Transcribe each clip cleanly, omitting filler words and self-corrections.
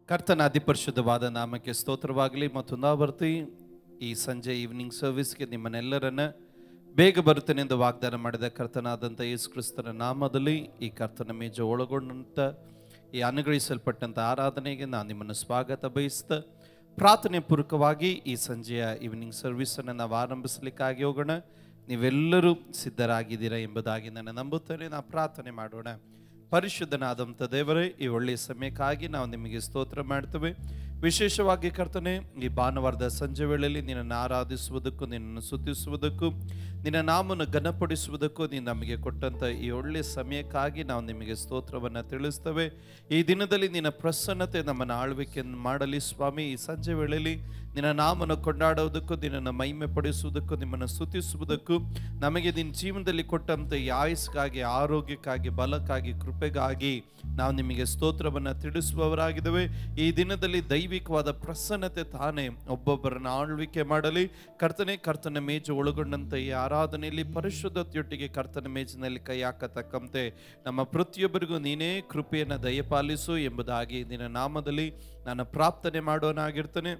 ಕರ್ತನ ಅತಿ ಪರಿಶುದ್ಧವಾದ ನಾಮಕ್ಕೆ ಸ್ತೋತ್ರವಾಗಲಿ. ಮತ್ತೊಂದಾವರ್ತಿ ಈ ಸಂಜೆ ಈವ್ನಿಂಗ್ ಸರ್ವಿಸ್ಗೆ ನಿಮ್ಮನ್ನೆಲ್ಲರನ್ನ ಬೇಗ ಬರುತ್ತೇನೆಂದು ವಾಗ್ದಾನ ಮಾಡಿದ ಕರ್ತನಾದಂಥ ಯೇಸು ಕ್ರಿಸ್ತನ ನಾಮದಲ್ಲಿ ಈ ಕರ್ತನ ಮೇಜ ಒಳಗೊಂಡಂಥ ಈ ಅನುಗ್ರಹಿಸಲ್ಪಟ್ಟಂಥ ಆರಾಧನೆಗೆ ನಾನು ನಿಮ್ಮನ್ನು ಸ್ವಾಗತ ಬಯಸ್ತಾ ಪ್ರಾರ್ಥನೆ ಪೂರ್ವಕವಾಗಿ ಈ ಸಂಜೆಯ ಈವ್ನಿಂಗ್ ಸರ್ವಿಸನ್ನು ನಾವು ಆರಂಭಿಸಲಿಕ್ಕಾಗಿ ಹೋಗೋಣ. ನೀವೆಲ್ಲರೂ ಸಿದ್ಧರಾಗಿದ್ದೀರಾ ಎಂಬುದಾಗಿ ನಾನು ನಂಬುತ್ತೇನೆ. ನಾವು ಪ್ರಾರ್ಥನೆ ಮಾಡೋಣ. ಪರಿಶುದ್ಧನಾದಂಥ ದೇವರೇ, ಈ ಒಳ್ಳೆಯ ಸಮಯಕ್ಕಾಗಿ ನಾವು ನಿಮಗೆ ಸ್ತೋತ್ರ ಮಾಡ್ತೇವೆ. ವಿಶೇಷವಾಗಿ ಕರ್ತನೆ, ಈ ಭಾನುವಾರದ ಸಂಜೆ ವೇಳೆಯಲ್ಲಿ ನಿನ್ನನ್ನು ಆರಾಧಿಸುವುದಕ್ಕೂ, ನಿನ್ನನ್ನು ಸ್ತುತಿಸುವುದಕ್ಕೂ, ನಿನ್ನ ನಾಮವನ್ನು ಘನಪಡಿಸುವುದಕ್ಕೂ ನೀನು ನಮಗೆ ಕೊಟ್ಟಂಥ ಈ ಒಳ್ಳೆಯ ಸಮಯಕ್ಕಾಗಿ ನಾವು ನಿಮಗೆ ಸ್ತೋತ್ರವನ್ನು ತಿಳಿಸ್ತೇವೆ. ಈ ದಿನದಲ್ಲಿ ನಿನ್ನ ಪ್ರಸನ್ನತೆ ನಮ್ಮನ್ನು ಆಳ್ವಿಕೆಯನ್ನು ಮಾಡಲಿ ಸ್ವಾಮಿ. ಈ ಸಂಜೆ ವೇಳೆಯಲ್ಲಿ ನಿನ್ನ ನಾಮವನ್ನು ಕೊಂಡಾಡುವುದಕ್ಕೂ, ನಿನ್ನನ್ನು ಮಹಿಮೆ ಪಡಿಸುವುದಕ್ಕೂ, ನಿಮ್ಮನ್ನು ಸ್ತುತಿಸುವುದಕ್ಕೂ, ನಮಗೆ ನಿನ್ನ ಜೀವನದಲ್ಲಿ ಕೊಟ್ಟಂಥ ಈ ಆಯುಸ್ಗಾಗಿ, ಆರೋಗ್ಯಕ್ಕಾಗಿ, ಬಲಕ್ಕಾಗಿ, ಕೃಪೆಗಾಗಿ ನಾವು ನಿಮಗೆ ಸ್ತೋತ್ರವನ್ನು ತಿಳಿಸುವವರಾಗಿದ್ದೇವೆ. ಈ ದಿನದಲ್ಲಿ ದೈವಿಕವಾದ ಪ್ರಸನ್ನತೆ ತಾನೇ ಒಬ್ಬೊಬ್ಬರನ್ನು ಆಳ್ವಿಕೆ ಮಾಡಲಿ ಕರ್ತನೆ. ಕರ್ತನ ಮೇಜು ಒಳಗೊಂಡಂಥ ಈ ಆರಾಧನೆಯಲ್ಲಿ ಪರಿಶುದ್ಧತೆಯೊಟ್ಟಿಗೆ ಕರ್ತನ ಮೇಜಿನಲ್ಲಿ ಕೈ ಹಾಕತಕ್ಕಂತೆ ನಮ್ಮ ಪ್ರತಿಯೊಬ್ಬರಿಗೂ ನೀನೇ ಕೃಪೆಯನ್ನು ದಯಪಾಲಿಸು ಎಂಬುದಾಗಿ ನಿನ್ನ ನಾಮದಲ್ಲಿ ನಾನು ಪ್ರಾರ್ಥನೆ ಮಾಡೋನಾಗಿರ್ತೇನೆ.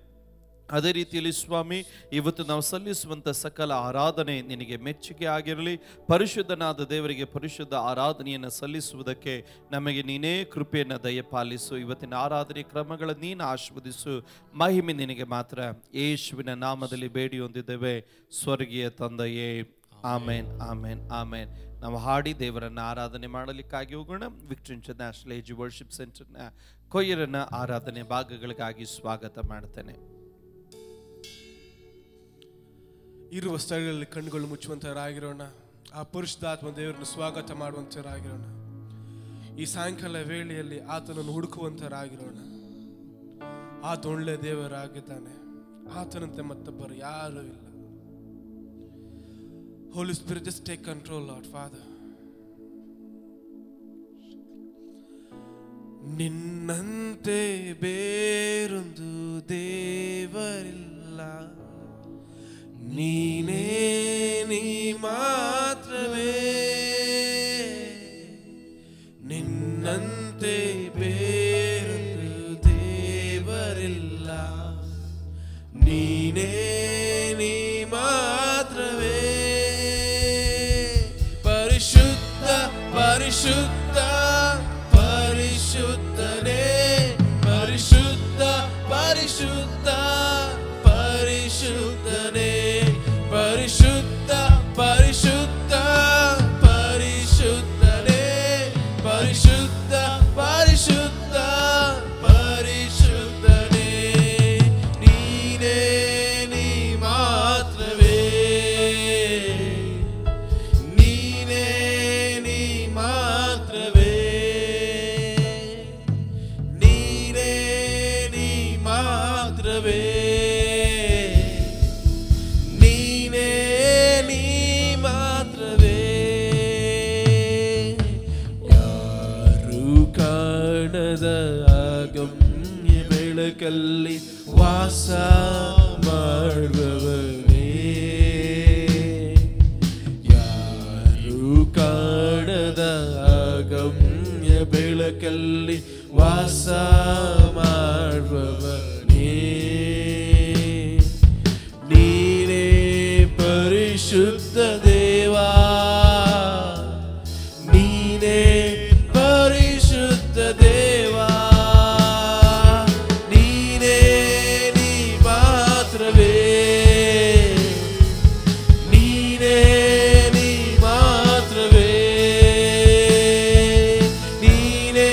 ಅದೇ ರೀತಿಯಲ್ಲಿ ಸ್ವಾಮಿ, ಇವತ್ತು ನಾವು ಸಲ್ಲಿಸುವಂಥ ಸಕಲ ಆರಾಧನೆ ನಿನಗೆ ಮೆಚ್ಚುಗೆ ಆಗಿರಲಿ. ಪರಿಶುದ್ಧನಾದ ದೇವರಿಗೆ ಪರಿಶುದ್ಧ ಆರಾಧನೆಯನ್ನು ಸಲ್ಲಿಸುವುದಕ್ಕೆ ನಮಗೆ ನೀನೇ ಕೃಪೆಯನ್ನು ದಯಪಾಲಿಸು. ಇವತ್ತಿನ ಆರಾಧನೆ ಕ್ರಮಗಳನ್ನು ನೀನು ಆಶೀರ್ವದಿಸು. ಮಹಿಮೆ ನಿನಗೆ ಮಾತ್ರ. ಯೇಸುವಿನ ನಾಮದಲ್ಲಿ ಬೇಡಿ ಹೊಂದಿದ್ದೇವೆ ಸ್ವರ್ಗೀಯ ತಂದೆಯೇ, ಆಮೇನ್, ಆಮೇನ್, ಆಮೇನ್. ನಾವು ಹಾಡಿ ದೇವರನ್ನು ಆರಾಧನೆ ಮಾಡಲಿಕ್ಕಾಗಿ ಹೋಗೋಣ. ವಿಕ್ಟರಿ ಇಂಟರ್ನ್ಯಾಷನಲ್ ಏಜ್ ವರ್ಷಿಪ್ ಸೆಂಟರ್ನ ಕೊಯ್ಯರನ್ನ ಆರಾಧನೆ ಭಾಗಗಳಿಗಾಗಿ ಸ್ವಾಗತ ಮಾಡ್ತೇನೆ. ಇರುವ ಸ್ಥಳಗಳಲ್ಲಿ ಕಣ್ಣುಗಳು ಮುಚ್ಚುವಂತರಾಗಿರೋಣ. ಆ ಪರಿಶುದ್ಧಾತ್ಮ ದೇವರನ್ನು ಸ್ವಾಗತ ಮಾಡುವಂತರಾಗಿರೋಣ. ಈ ಸಾಯಂಕಾಲ ವೇಳೆಯಲ್ಲಿ ಆತನನ್ನು ಹುಡುಕುವಂತರಾಗಿರೋಣ. ಆತ ಒಳ್ಳೆ ದೇವರಾಗಿದ್ದಾನೆ. ಆತನಂತೆ ಮತ್ತೊಬ್ಬರು ಯಾರೂ ಇಲ್ಲ. Holy Spirit, just take control, Lord Father. ನಿನ್ನಂತೆ ಬೇರೊಂದು ದೇವರಿಲ್ಲ, ನೀನೇ ನೀ ಮಾತ್ರವೇ. ನಿನ್ನಂತೆ ಬೇರೊಂದು ದೇವರಿಲ್ಲ, ನೀನೇ ನೀ ಮಾತ್ರವೇ. ಪರಿಶುದ್ಧ ಪರಿಶುದ್ಧ ಪರಿಶುದ್ಧನೇ, ಪರಿಶುದ್ಧ ಪರಿಶುದ್ಧ ಪರಿಶುದ್ಧನೇ, ಪರಿಶುದ್ಧ ಪರಿಶುದ್ಧ ಪರಿಶುದ್ಧನೇ, ಪರಿಶುದ್ಧ ಪರಿಶುದ್ಧ ಪರಿಶುದ್ಧನೇ. ನೀನೇ ನೀ ಮಾತ್ರವೇ, ನೀನೇ ನೀ ಮಾತ್ರವೇ, ನೀನೇ ನೀ ಮಾತ್ರವೇ, ನೀನೇ ನೀ ಮಾತ್ರವೇ. ಯಾರು ಕಾಣದ ಅಗಮ್ಯ ಬೆಳಕಲ್ಲಿ ವಾಸ ಮಾಡುವವನೇ, ಯಾರು ಕಾಣದ ಅಗಮ್ಯ ಬೆಳಕಲ್ಲಿ ವಾಸ ಮಾಡುವವನೇ. ನೀನೇ ಪರಿಶುದ್ಧ ದೇವಾ, ನೀನೇ ಪರಿಶುದ್ಧ ದೇವಾ, ನೀನೇ ನೀ ಮಾತ್ರವೇ, ನೀನೇ ನೀ ಮಾತ್ರವೇ, ನೀನೇ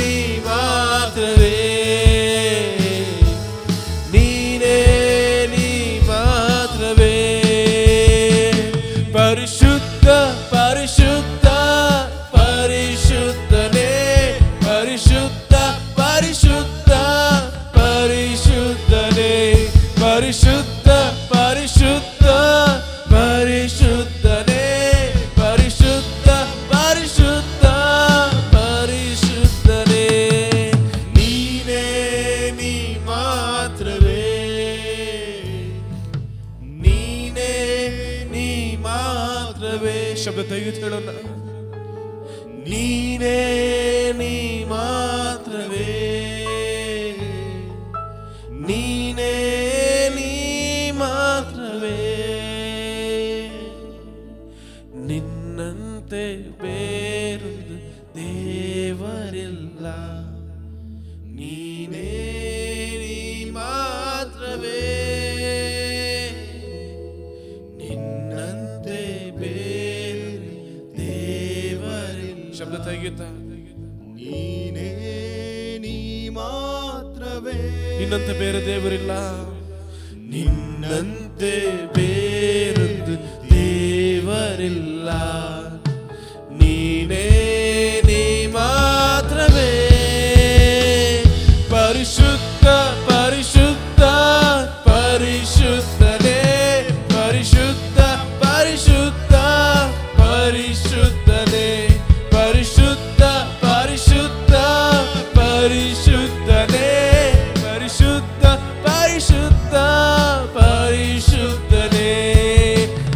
ನೀ ಮಾತ್ರವೇ, ನೀನೇ ನೀ ಮಾತ್ರವೇ. ಪರಿಶುದ್ಧ ಪರಿಶುದ್ಧ ಪರಿಶುದ್ಧನೇ, ಪರಿಶುದ್ಧ ಪರಿಶುದ್ಧ ಪರಿಶುದ್ಧನೇ, ಪರಿಶುದ್ಧ ಪರಿಶುದ್ಧ ಪರಿಶುದ್ಧನೇ, ಪರಿಶುದ್ಧ ಪರಿಶುದ್ಧ ಪರಿಶುದ್ಧನೇ. ನೀನೇ ನೀ ಮಾತ್ರವೇ, ನೀನೇ ನೀ ಮಾತ್ರವೇ. ಶಬ್ದ ತೆಗೆದು ಹೇಳೋಣ. ನೀನೇ ನೀ ಮಾತ್ರವೇ, ತೆಗಿತಾ ನೀನೇ ನೀ ಮಾತ್ರವೇ ನಿನ್ನಂತೆ ಬೇರೆ ದೇವರಿಲ್ಲ ನಿನ್ನಂತೆ ಬೇರೊಂದು ದೇವರಿಲ್ಲ ನೀನೇ ನೀ ಮಾತ್ರವೇ ಪರಿಶುದ್ಧ ಪರಿಶುದ್ಧ ಪರಿಶುದ್ಧನೇ ಪರಿಶುದ್ಧ ಪರಿಶುದ್ಧ ಪರಿಶುದ್ಧನೇ ಪರಿಶುದ್ಧ ಪರಿಶುದ್ಧ ಪರಿಶುದ್ಧನೇ ಪರಿಶುದ್ಧ ಪರಿಶುದ್ಧ ಪರಿಶುದ್ಧನೇ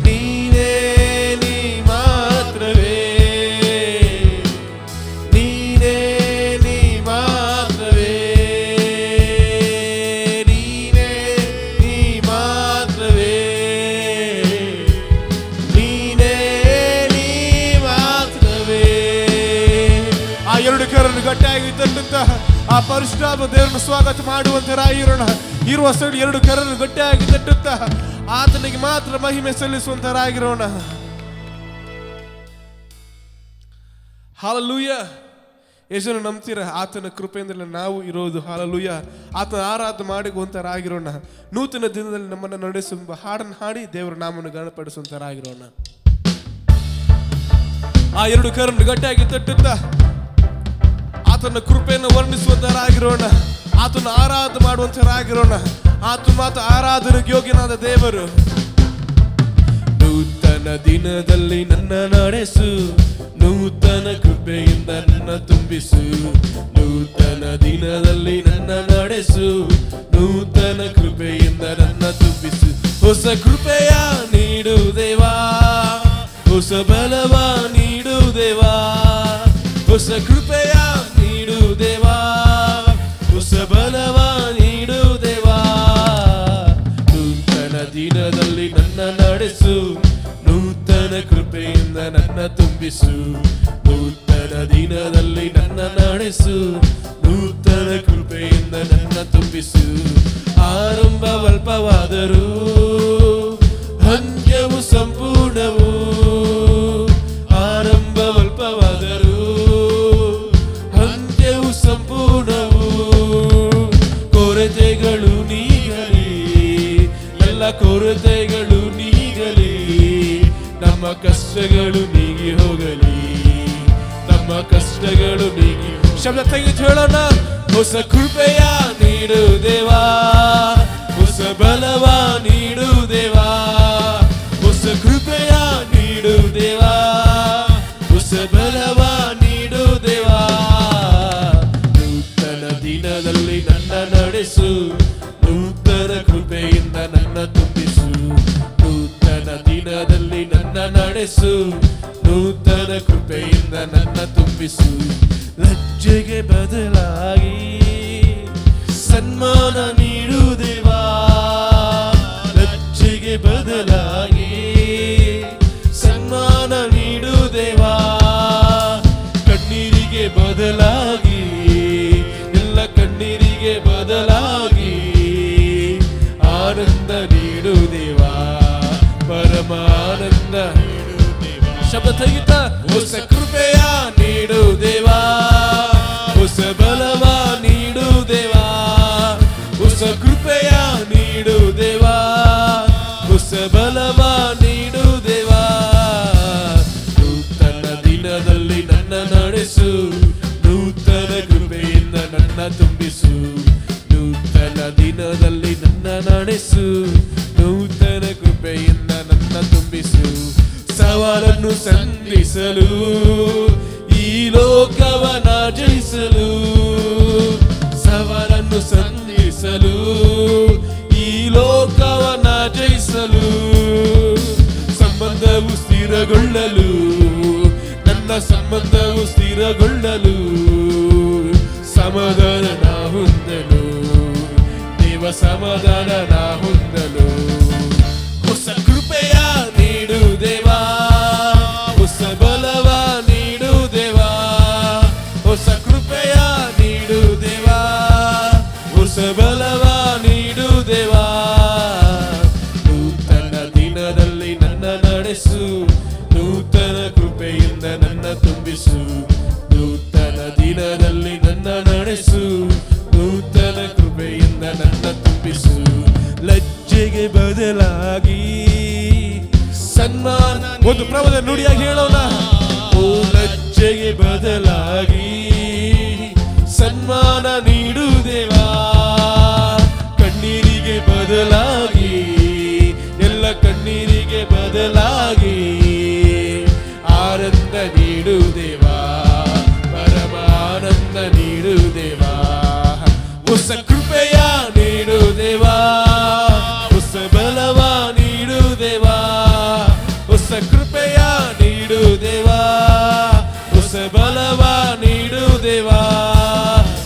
ನೀನೇ ನೀ ಮಾತ್ರವೇ ನೀನೇ ನೀ ಮಾತ್ರವೇ ನೀನೇ ನೀ ಮಾತ್ರವೇ ನೀನೇ ನೀ ಮಾತ್ರವೇ ಆ ಎರಡು ಕರನ್ನು ಗಟ್ಟಿಯಾಗಿ ತಟ್ಟುತ್ತಾ ಆ ಪರಿಶುದ್ಧಾತ್ಮ ದೇವರನ್ನು ಸ್ವಾಗತ ಮಾಡುವಂತರಾಗಿರೋಣ. ಇರುವ ಸೈಡ್ ಎರಡು ಕರನ್ನು ಗಟ್ಟಿಯಾಗಿ ತಟ್ಟುತ್ತಾ ಆತನಿಗೆ ಮಾತ್ರ ಮಹಿಮೆ ಸಲ್ಲಿಸುವಂತರಾಗಿರೋಣ. ಹಾಲೆಲೂಯಾ. ಎಷ್ಟು ಜನ ನಂಬ್ತೀರಾ ಆತನ ಕೃಪೆಯಿಂದಲೇ ನಾವು ಇರೋದು? ಹಾಲೆಲೂಯಾ. ಆತನ ಆರಾಧನೆ ಮಾಡುವಂತರಾಗಿರೋಣ. ನೂತನ ದಿನದಲ್ಲಿ ನಮ್ಮನ್ನು ನಡೆಸುವ ಹಾಡನ್ನು ಹಾಡಿ ದೇವರ ನಾಮವನ್ನು ಗಣಪಡಿಸುವಂತರಾಗಿರೋಣ. ಆ ಎರಡು ಕರನ್ನು ಗಟ್ಟಿಯಾಗಿ ತಟ್ಟುತ್ತಾ ಆತನ ಕೃಪೆಯನ್ನು ವರ್ಣಿಸುವಂತರಾಗಿರೋಣ. ಆತನ ಆರಾಧನೆ ಮಾಡುವಂತರಾಗಿರೋಣ. ಆತನ ಮಾತು ಆರಾಧನೆಗೆ ಯೋಗ್ಯನಾದ ದೇವರು. ನೂತನ ದಿನದಲ್ಲಿ ನನ್ನ ನಡೆಸು, ನೂತನ ಕೃಪೆಯಿಂದ ನನ್ನ ತುಂಬಿಸು. ನೂತನ ದಿನದಲ್ಲಿ ನನ್ನ ನಡೆಸು, ನೂತನ ಕೃಪೆಯಿಂದ ನನ್ನ ತುಂಬಿಸು. ಹೊಸ ಕೃಪೆಯ ನೀಡು ದೇವಾ, ಹೊಸ ಬಲವ ನೀಡು ದೇವಾ, ಹೊಸ ಕೃಪೆಯ ನೀಡು ದೇವಾ, ಹೊಸ ಬಲವ ನೀಡು ದೇವಾ. ನೂತನ ದಿನದಲ್ಲಿ ನನ್ನ ನಡೆಸು, ನೂತನ ಕೃಪೆಯಿಂದ ನನ್ನ ತುಂಬಿಸು. ನೂತನ ದಿನದಲ್ಲಿ ನನ್ನ ನಡೆಸು, ನೂತನ ಕೃಪೆಯಿಂದ ನನ್ನ ತುಂಬಿಸು. ಆರಂಭವಲ್ಪವಾದರೂ ಅಂತ್ಯವು ಸಂಪೂರ್ಣವು, ಆರಂಭವಲ್ಪವಾದರೂ ಅಂತ್ಯವು ಸಂಪೂರ್ಣವು. ಕೊರತೆಗಳು ನೀಗಲಿ, ಎಲ್ಲ ಕೊರತೆಗಳು ನೀಗಲಿ, ನಮ್ಮ ಕಷ್ಟಗಳು ನೀಗಿ ಹೋಗಲಿ, ನಮ್ಮ ಕಷ್ಟಗಳು ನೀಗಿ. ಶಬ್ದ ತೆಗೆದು ಹೇಳೋಣ. ಹೊಸ ಕೃಪೆಯ ನೀಡು ದೇವಾ, ಹೊಸ ಬಲವ ನೀಡು ದೇವಾ, ಹೊಸ ಕೃಪೆಯ ನೀಡು ದೇವಾ, ಹೊಸ ಬಲವ ನೀಡು ದೇವಾ. ನೂತನ ದಿನದಲ್ಲಿ ನನ್ನ ನಡೆಸು, ನೂತನ ಕೃಪೆಯಿಂದ ನನ್ನ ತುಂಬಿಸು. ನೂತನ ದಿನದಲ್ಲಿ ನನ್ನ ನಡೆಸು, ನೂತನ ಕೃಪೆಯಿಂದ ನನ್ನ ತುಂಬಿಸು. ಲಜ್ಜೆಗೆ ಬದಲಾಗಿ ಸನ್ಮಾನ ನೀಡು ದೇವಾ, ಲಜ್ಜೆಗೆ ಬದಲಾಗಿ ಸನ್ಮಾನ ನೀಡು ದೇವಾ. ಕಣ್ಣೀರಿಗೆ ಬದಲಾಗಿ, ಎಲ್ಲ ಕಣ್ಣೀರಿಗೆ ಬದಲಾಗಿ ಆನಂದ ನೀಡು ದೇವಾ, ಪರಮಾನಂದ ನೀಡು ದೇವಾ. ಶಬ್ದ ತೆಗಿತ. ಹೊಸ ಕೃಪೆಯ ನೀಡು ದೇವಾ, ಹೊಸ ಬಲವ ನೀಡು ದೇವಾ, ಹೊಸ ಕೃಪೆಯ ನೀಡು ದೇವಾ, ಹೊಸ ಬಲವ ನೀಡು ದೇವಾ. ನೂತನ ದಿನದಲ್ಲಿ ನನ್ನ ನಡೆಸು, ನೂತನ ಕೃಪೆಯಿಂದ ನನ್ನ ತುಂಬಿಸು. ನೂತನ ದಿನದಲ್ಲಿ ನನ್ನ ನಡೆಸು, ನೂತನ ಕೃಪೆಯಿಂದ ನನ್ನ ತುಂಬಿಸು. ಸವಾಲನ್ನು ಸಂಧಿಸಲು, ಈ ಲೋಕವನ ಜಯಿಸಲು, ಸವಾಲನ್ನು ಸಂಧಿಸಲು, ಈ ಲೋಕವನ ಜಯಿಸಲು. ಸಂಬಂಧವು ಸ್ಥಿರಗೊಳ್ಳಲು, ನನ್ನ ಸಂಬಂಧವು ಸ್ಥಿರಗೊಳ್ಳಲು, ಸಮಾಧಾನ ಹೊಂದಲು, ದೇವ ಸಮಾಧಾನ ಹೊಂದಲು. ಹೊಸ ಕೃಪೆಯ ನೀಡು ದೇವಾ, ಹೊಸ ಬಲವ ನೀಡು ದೇವಾ, ಹೊಸ ಕೃಪೆಯ ನೀಡು ದೇವಾ, ಹೊಸ ಬಲವ ನೀಡು ದೇವಾ. ನೂತನ ದಿನದಲ್ಲಿ ನನ್ನ ನಡೆಸು, ನೂತನ ಕೃಪೆಯಿಂದ ನನ್ನ ತುಂಬಿಸು. ಸನ್ಮಾನ ಒಂದು ಪ್ರಭದ ನುಡಿಯಾಗಿ ಹೇಳೋಣ. ಓ ಲಜ್ಜೆಗೆ ಬದಲಾಗಿ ಸನ್ಮಾನ ನೀಡು ದೇವಾ, ಕಣ್ಣೀರಿಗೆ ಬದಲಾಗಿ ಎಲ್ಲ ಕಣ್ಣೀರಿಗೆ ಬದಲಾಗಿ ಆನಂದ ನೀಡು ದೇವಾ, ಪರಮ ಆನಂದ ನೀಡು ದೇವಾ, ಹೊಸ ಕೃಪೆಯ ನೀಡು ದೇವಾ, ಹೊಸ ಬಲವ ನೀಡು ದೇವಾ, ಹೊಸ ಕೃಪೆಯ ನೀಡು ದೇವಾ, ಹೊಸ ಬಲವ ನೀಡು ದೇವಾ,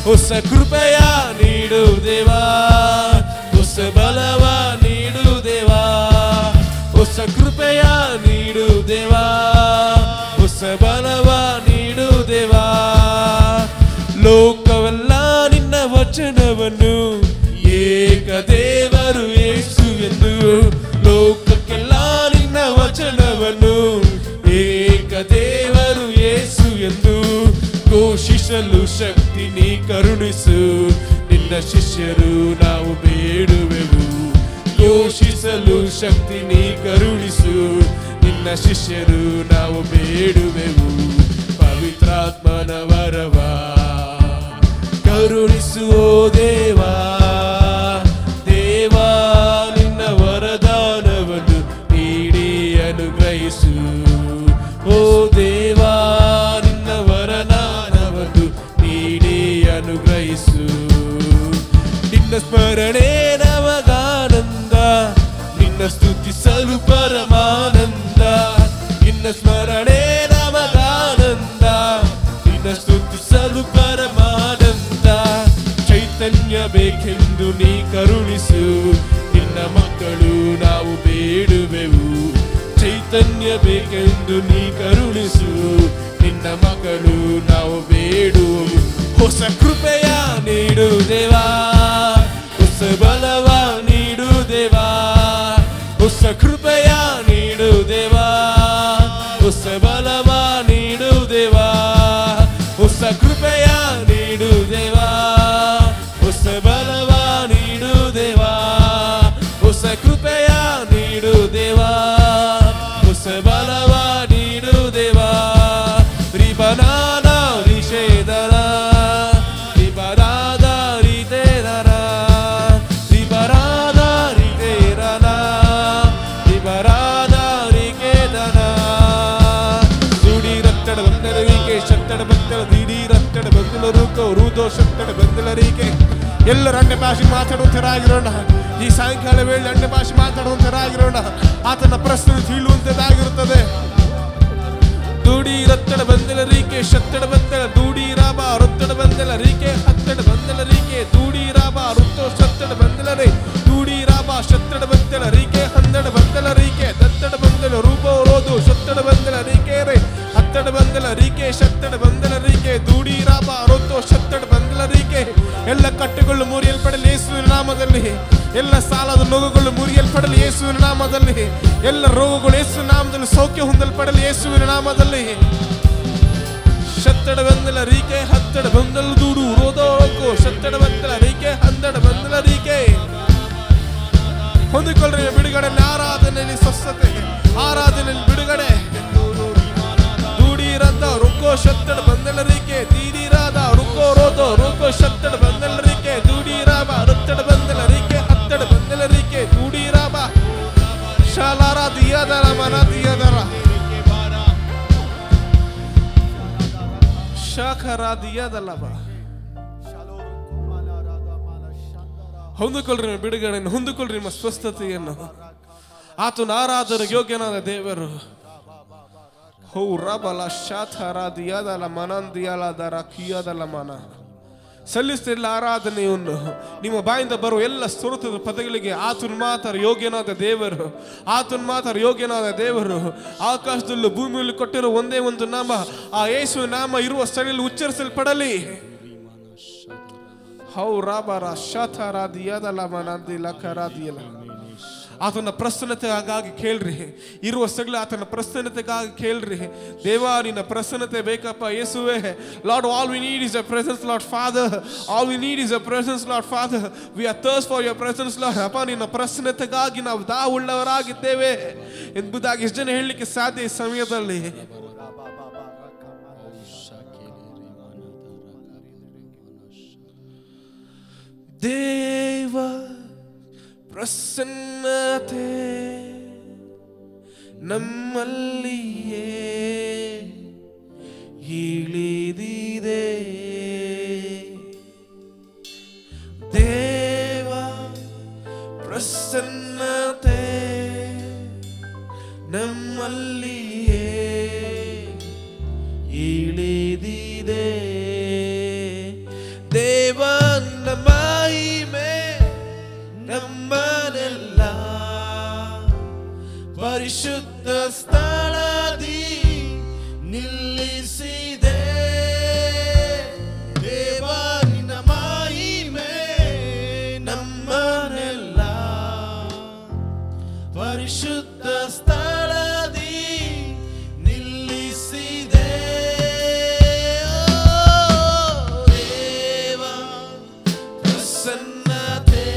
ಹೊಸ ಕೃಪೆಯ ನೀಡು ದೇವಾ, ಹೊಸ ಬಲವ ನೀಡು ದೇವಾ, ಹೊಸ ಕೃಪೆಯ ನೀಡು ದೇವಾ, ಹೊಸ ಬಲವ ನೀಡು ದೇವಾ. ಲೋಕವೆಲ್ಲ ನಿನ್ನ ವಚನವನ್ನು ಏಕ ದೇವರು ಯೇಸು ಎಂದು, ಲೋಕಕ್ಕೆಲ್ಲ ನಿನ್ನ ವಚನವನ್ನು ಏಕ ದೇವರು ಯೇಸು ಎಂದು ಘೋಷಿಸಲು ಶಕ್ತಿ ನೀ ಕರುಣಿಸು, ನಿನ್ನ ಶಿಷ್ಯರು ನಾವು ಬೇಡುವೆವು. ಘೋಷಿಸಲು ಶಕ್ತಿ ನೀ ಕರುಣಿಸು, ನಿನ್ನ ಶಿಷ್ಯರು ನಾವು ಬೇಡುವೆವು. ಪವಿತ್ರಾತ್ಮನ ವರವ ಕರುಣಿಸು ದೇವಾ, ದೇವಾ ನಿನ್ನ ವರದಾನವನ್ನು ನೀಡಿ ಅನುಗ್ರಹಿಸು. ಓ ದೇವಾ ನಿನ್ನ ವರದಾನವನ್ನು ನೀಡಿ ಅನುಗ್ರಹಿಸು. ನಿನ್ನ ಸ್ಮರಣೆ ನಮಗಾನಂದ, ನಿನ್ನ ಸ್ತುತಿಸಲು ಪರಮಾನಂದ. ನಿನ್ನ ಸ್ಮರಣೆ ನಮಗಾನಂದ, ನಿನ್ನ ಸ್ತುತಿಸಲು ಪರಮಾನಂದ. ಚೈತನ್ಯ ಬೇಕೆಂದು ನೀ ಕರುಣಿಸು, ನಿನ್ನ ಮಕ್ಕಳು ನಾವು ಬೇಡುವೆವು. ಚೈತನ್ಯ ಬೇಕೆಂದು ನೀ ಕರುಣಿಸು, ನಿನ್ನ ಮಕ್ಕಳು ನಾವು ಬೇಡುವೆವು. ಹೊಸ ಕೃಪೆಯ ನೀಡು ದೇವಾ, ಹೊಸ ಬಲವ ನೀಡು ದೇವಾ, ಹೊಸ ಕೃಪೆಯ ನೀಡು ದೇವಾ, ಹೊಸ ಬಲವ ನೀಡು ದೇವಾ, ಹೊಸ ಕೃಪೆಯ ನೀಡು ದೇವಾ, ಹೊಸ ಬಲವ ನೀಡು ದೇವಾ, ಹೊಸ ಕೃಪೆಯ ನೀಡು ದೇವಾ, ಹೊಸ ಬಲವ ನೀಡು ದೇವಾ. ರಿಬನಾನ ರಿಷೇದರ ರಿಬರಾದ ರಿತೇರನ ರಿಬರಾದ ರಿತೇರನ ರಿಬರಾದ ರಿಕೇದನ. ದುಡಿ ರತ್ತಡ ಬಂದಲರಿಕೆ ಶತ್ತಡ ಬಂದಲ ದಿಡಿ ರತ್ತಡ ಬಂದಲ ರೂಕೋ ರೂದೋ ಶತ್ತಡ ಬಂದಲರಿಕೆ. ಎಲ್ಲರೂ ಅನ್ಯ ಭಾಷೆ ಮಾತಾಡುವಂತರಾಗಿರೋಣ. ಈ ಸಾಯಂಕಾಲ ವೇಳೆ ಅನ್ಯ ಭಾಷೆ ಮಾತಾಡುವಂತರಾಗಿರೋಣ. ಆತನ ಪ್ರಶ್ನೆ ತಿಳಿಯುವಂತದ್ದಾಗಿರುತ್ತದೆ. ದೂಡಿ ರತ್ತಡ ಬಂದಲ ರೀಕೆ ಶತ್ತಡ ಬಂದಲ ದೂಡಿ ರಾಬ ರೊತ್ತಡ ಬಂದಲ ರೀಕೆ ಹತ್ತಡ ಬಂದಲ ರೀಕೆ ದೂಡಿ ರಾಬ ರುತ್ತೋ ಶತ್ತಡ ಬಂದಲ ರೇ ದೂಡಿ ರಾಬ ಶತ್ತಡ ಬಂದಲ ರೀಕೆ ಹಂದಡ ಬಂದಲ ರೀಕೆ ದತ್ತಡ ಬಂದಲ ರೂಪೋ ರೋದು ಶತ್ತಡ ಬಂದಲ ರೀಕೆ ರೇ ಹತ್ತಡ ಬಂದಲ ರೀಕೆ ಶತ್ತಡ ಬಂದಲ ರೀಕೆ ದೂಡಿ ರಾಬ ರೊತ್ತೋ ಶತ್ತಡ ಬಂದಲ ರೀಕೆ. ಎಲ್ಲ ಕಟ್ಟುಗಳು ಮುರಿಯಲ್ಪಡಲಿ ಯೇಸುವಿನ ನಾಮದಲ್ಲಿ. ಎಲ್ಲ ಸಾಲದ ನೋವುಗಳು ಮುರಿಯಲ್ಪಡಲಿ ಯೇಸುವಿನ ನಾಮದಲ್ಲಿ. ಎಲ್ಲ ರೋಗಗಳು ಯೇಸುವಿನ ನಾಮದಲ್ಲಿ ಸೌಖ್ಯ ಹೊಂದಲ್ಪಡಲಿ ಯೇಸುವಿನ ನಾಮದಲ್ಲಿ. ಶತ್ತಡ ಬಂದಲ ರೀಕೆ ಹತ್ತಡ ಬಂದಲ ದೂಡು ರೋದೋಕೋ ಶತ್ತಡ ಬಂದಲ ರೀಕೆ ಹಂದಡ ಬಂದಲ ರೀಕೆ. ಹೊಂದಿಕೊಳ್ಳ್ರಿ ಬಿಡುಗಡೆ, ಆರಾಧನೆಯಲ್ಲಿ ಸ್ವಸ್ಥತೆ, ಆರಾಧನೆಯಲ್ಲಿ ಬಿಡುಗಡೆ. ದೂಡಿರದ ರುಕ್ಕೋ ಶತ್ತಡ ಬಂದಲ ರೀಕೆ ದೀಡಿರಾದ ರುಕ್ಕೋ ರೋದೋ ರುಕ್ಕೋ ಶತ್ತಡ ಬಂದಲ ರೀಕೆ ದೂಡಿರಾಬ ರತ್ತಡ ಬಂದಲ ರೀಕೆ ಹತ್ತಡ ಬಂದಲ ರೀಕೆ ದೂಡಿರಾಬ ಶಾಲಾರ ದಿಯಾದರ ಮನ ದಿಯಾದರ ಶಾಖರ ದಿಯಾದಲ್ಲಬ. ಹೊಂದಿಕೊಳ್ಳ್ರಿ ಬಿಡುಗಡೆಯನ್ನು, ಹೊಂದಿಕೊಳ್ಳ್ರಿ ನಿಮ್ಮ ಸ್ವಸ್ಥತೆಯನ್ನು. ಆತನ ಆರಾಧನೆಗೆ ಯೋಗ್ಯನಾದ ದೇವರು. ಹೋ ರಬಲ ಶಾಥರ ದಿಯಾದಲ ಮನಂದಿಯಲ ದರ ಕಿಯದಲ ಮನ. ಸಲ್ಲಿಸ್ತಿಲ್ಲ ಆರಾಧನೆಯನ್ನು. ನಿಮ್ಮ ಬಾಯಿಂದ ಬರುವ ಎಲ್ಲ ಸ್ತೋತ್ರದ ಪದಗಳಿಗೆ ಆತನ ಮಾತಾರ ಯೋಗ್ಯನಾದ ದೇವರು, ಆತನ ಮಾತಾರ ಯೋಗ್ಯನಾದ ದೇವರು. ಆಕಾಶದಲ್ಲೂ ಭೂಮಿಯಲ್ಲಿ ಕೊಟ್ಟಿರೋ ಒಂದೇ ಒಂದು ನಾಮ, ಆ ಯೇಸುವಿನ ನಾಮ ಇರುವ ಸ್ಥಳದಲ್ಲಿ ಉಚ್ಚರಿಸಲ್ಪಡಲಿ. ಹೌ ರಾಬರ ಶಾಥರ ದಿಯಾದಲ ಮನಂದಿಲ ಕರ ದಿಯಲ. ಆತನ ಪ್ರಸನ್ನತೆಗಾಗಿ ಕೇಳ್ರಿ. ಇರುವ ಸ್ಥಳದಲ್ಲಿ ಆತನ ಪ್ರಸನ್ನತೆಗಾಗಿ ಕೇಳ್ರಿ. ದೇವ ನಿನ್ನ ಪ್ರಸನ್ನತೆ ಬೇಕಪ್ಪ ಯೇಸುವೆ. Lord, all we need is your presence, Lord Father. All we need is your presence, Lord Father. We are thirst for your presence, Lord. ಅಪ್ಪ ನಿನ್ನ ಪ್ರಸನ್ನತೆಗಾಗಿ ನಾವು ದಾವುಳ್ಳವರಾಗಿದ್ದೇವೆ ಎಂಬುದಾಗಿ ಎಷ್ಟು ಜನ ಹೇಳಲಿಕ್ಕೆ ಸಾಧ್ಯ ಈ ಸಮಯದಲ್ಲಿ? ದೇವ ಪ್ರಸನ್ನತೆ ನಮ್ಮಲ್ಲಿಯೇ ಇಳಿದಿದೆ. ದೇವ ಪ್ರಸನ್ನತೆ ನಮ್ಮಲ್ಲಿಯೇ ಇಳಿದಿದೆ. ದೇವನ ಮಹಿಮೆ ನಮ್ಮನ್ನೆಲ್ಲ ಪರಿಶುದ್ಧ ಸ್ಥಳದಿ ನಿಲ್ಲಿಸಿದೆ. ದೇವನ ಮಹಿಮೆ ನಮ್ಮನ್ನೆಲ್ಲ ಪರಿಶುದ್ಧ ಸ್ಥಳದಿ ನಿಲ್ಲಿಸಿದೆ. ದೇವ ಪ್ರಸನ್ನತೆ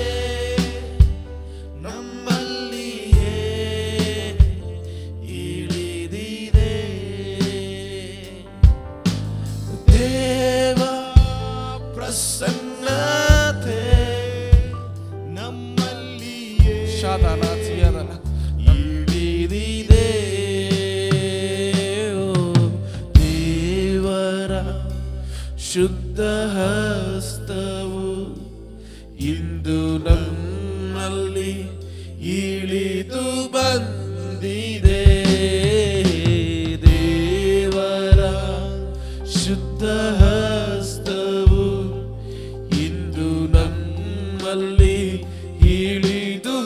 ನಮ್ಮಲ್ಲಿಯೇ ಇಳಿದಿದೆ. ದೇವ ಪ್ರಸನ್ನತೆ ನಮ್ಮಲ್ಲಿಯೇ ಇಳಿದಿದೆ. ದೇವರ ಶುದ್ಧ ಹಸ್ತವು ಇಂದು ನಮ್ಮಲ್ಲಿ ಇಳಿದು ಬಂದಿದೆ. ದೇವರ ಶುದ್ಧ ಹಸ್ತವು ಇಂದು ನಮ್ಮಲ್ಲಿ ಇಳಿದು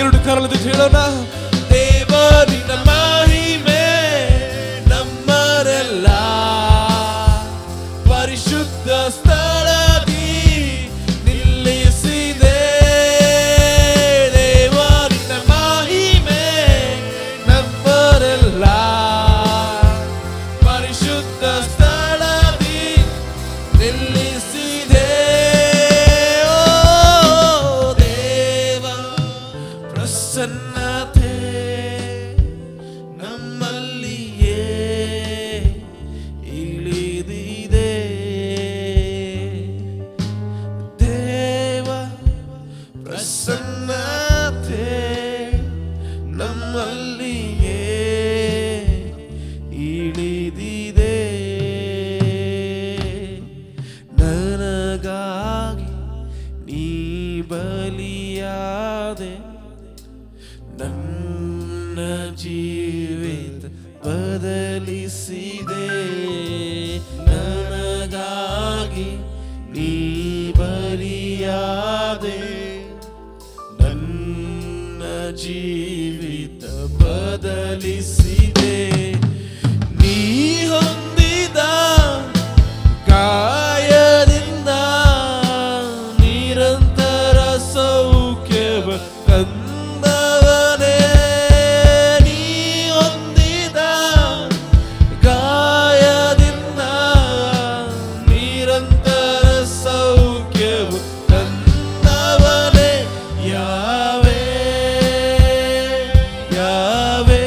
ಎರಡು ಕರಳದ ಹೇಳೋಣ. ದೇವರಿನ ಮಹಿಮೆ ನಮ್ಮರೆಲ್ಲ ಪರಿಶುದ್ಧ ಸ್ಥಳದಿ ನಿಲ್ಲಿಸಿದೆ. ದೇವರಿನ ಮಹಿಮೆ ನಮ್ಮರೆಲ್ಲ ಪರಿಶುದ್ಧ ಸ್ಥಳದಿ ನಿಲ್ಲಿಸಿದೆ. ದೇವ ಪ್ರಸನ್ನತೆ ನಮ್ಮಲ್ಲಿಯೇ ಇಳಿದಿದೆ. ದೇವ ಪ್ರಸನ್ನತೆ ನಮ್ಮಲ್ಲಿಯೇ ಇಳಿದಿದೆ. ನನಗಾಗಿ ನೀ ಬಲಿಯಾದೆ, ನನ್ನ ಜೀವಿತ ಬದಲಿಸಿದೆ. ನನಗಾಗಿ ನೀ ಬಲಿಯಾದೆ, ನನ್ನ ಜೀವಿತ ಬದಲಿಸಿದೆ. ನೀ ಹೊಂದಿದ ಗಾಯದಿಂದ ನಿರಂತರ ಸೌಖ್ಯವ ತಂದವನೇ. ನೀ ಹೊಂದಿದ ಗಾಯದಿಂದ ನಿರಂತರ ಸೌಖ್ಯವ ತಂದವನೇ. ಯಾವೇ ಯಾವೇ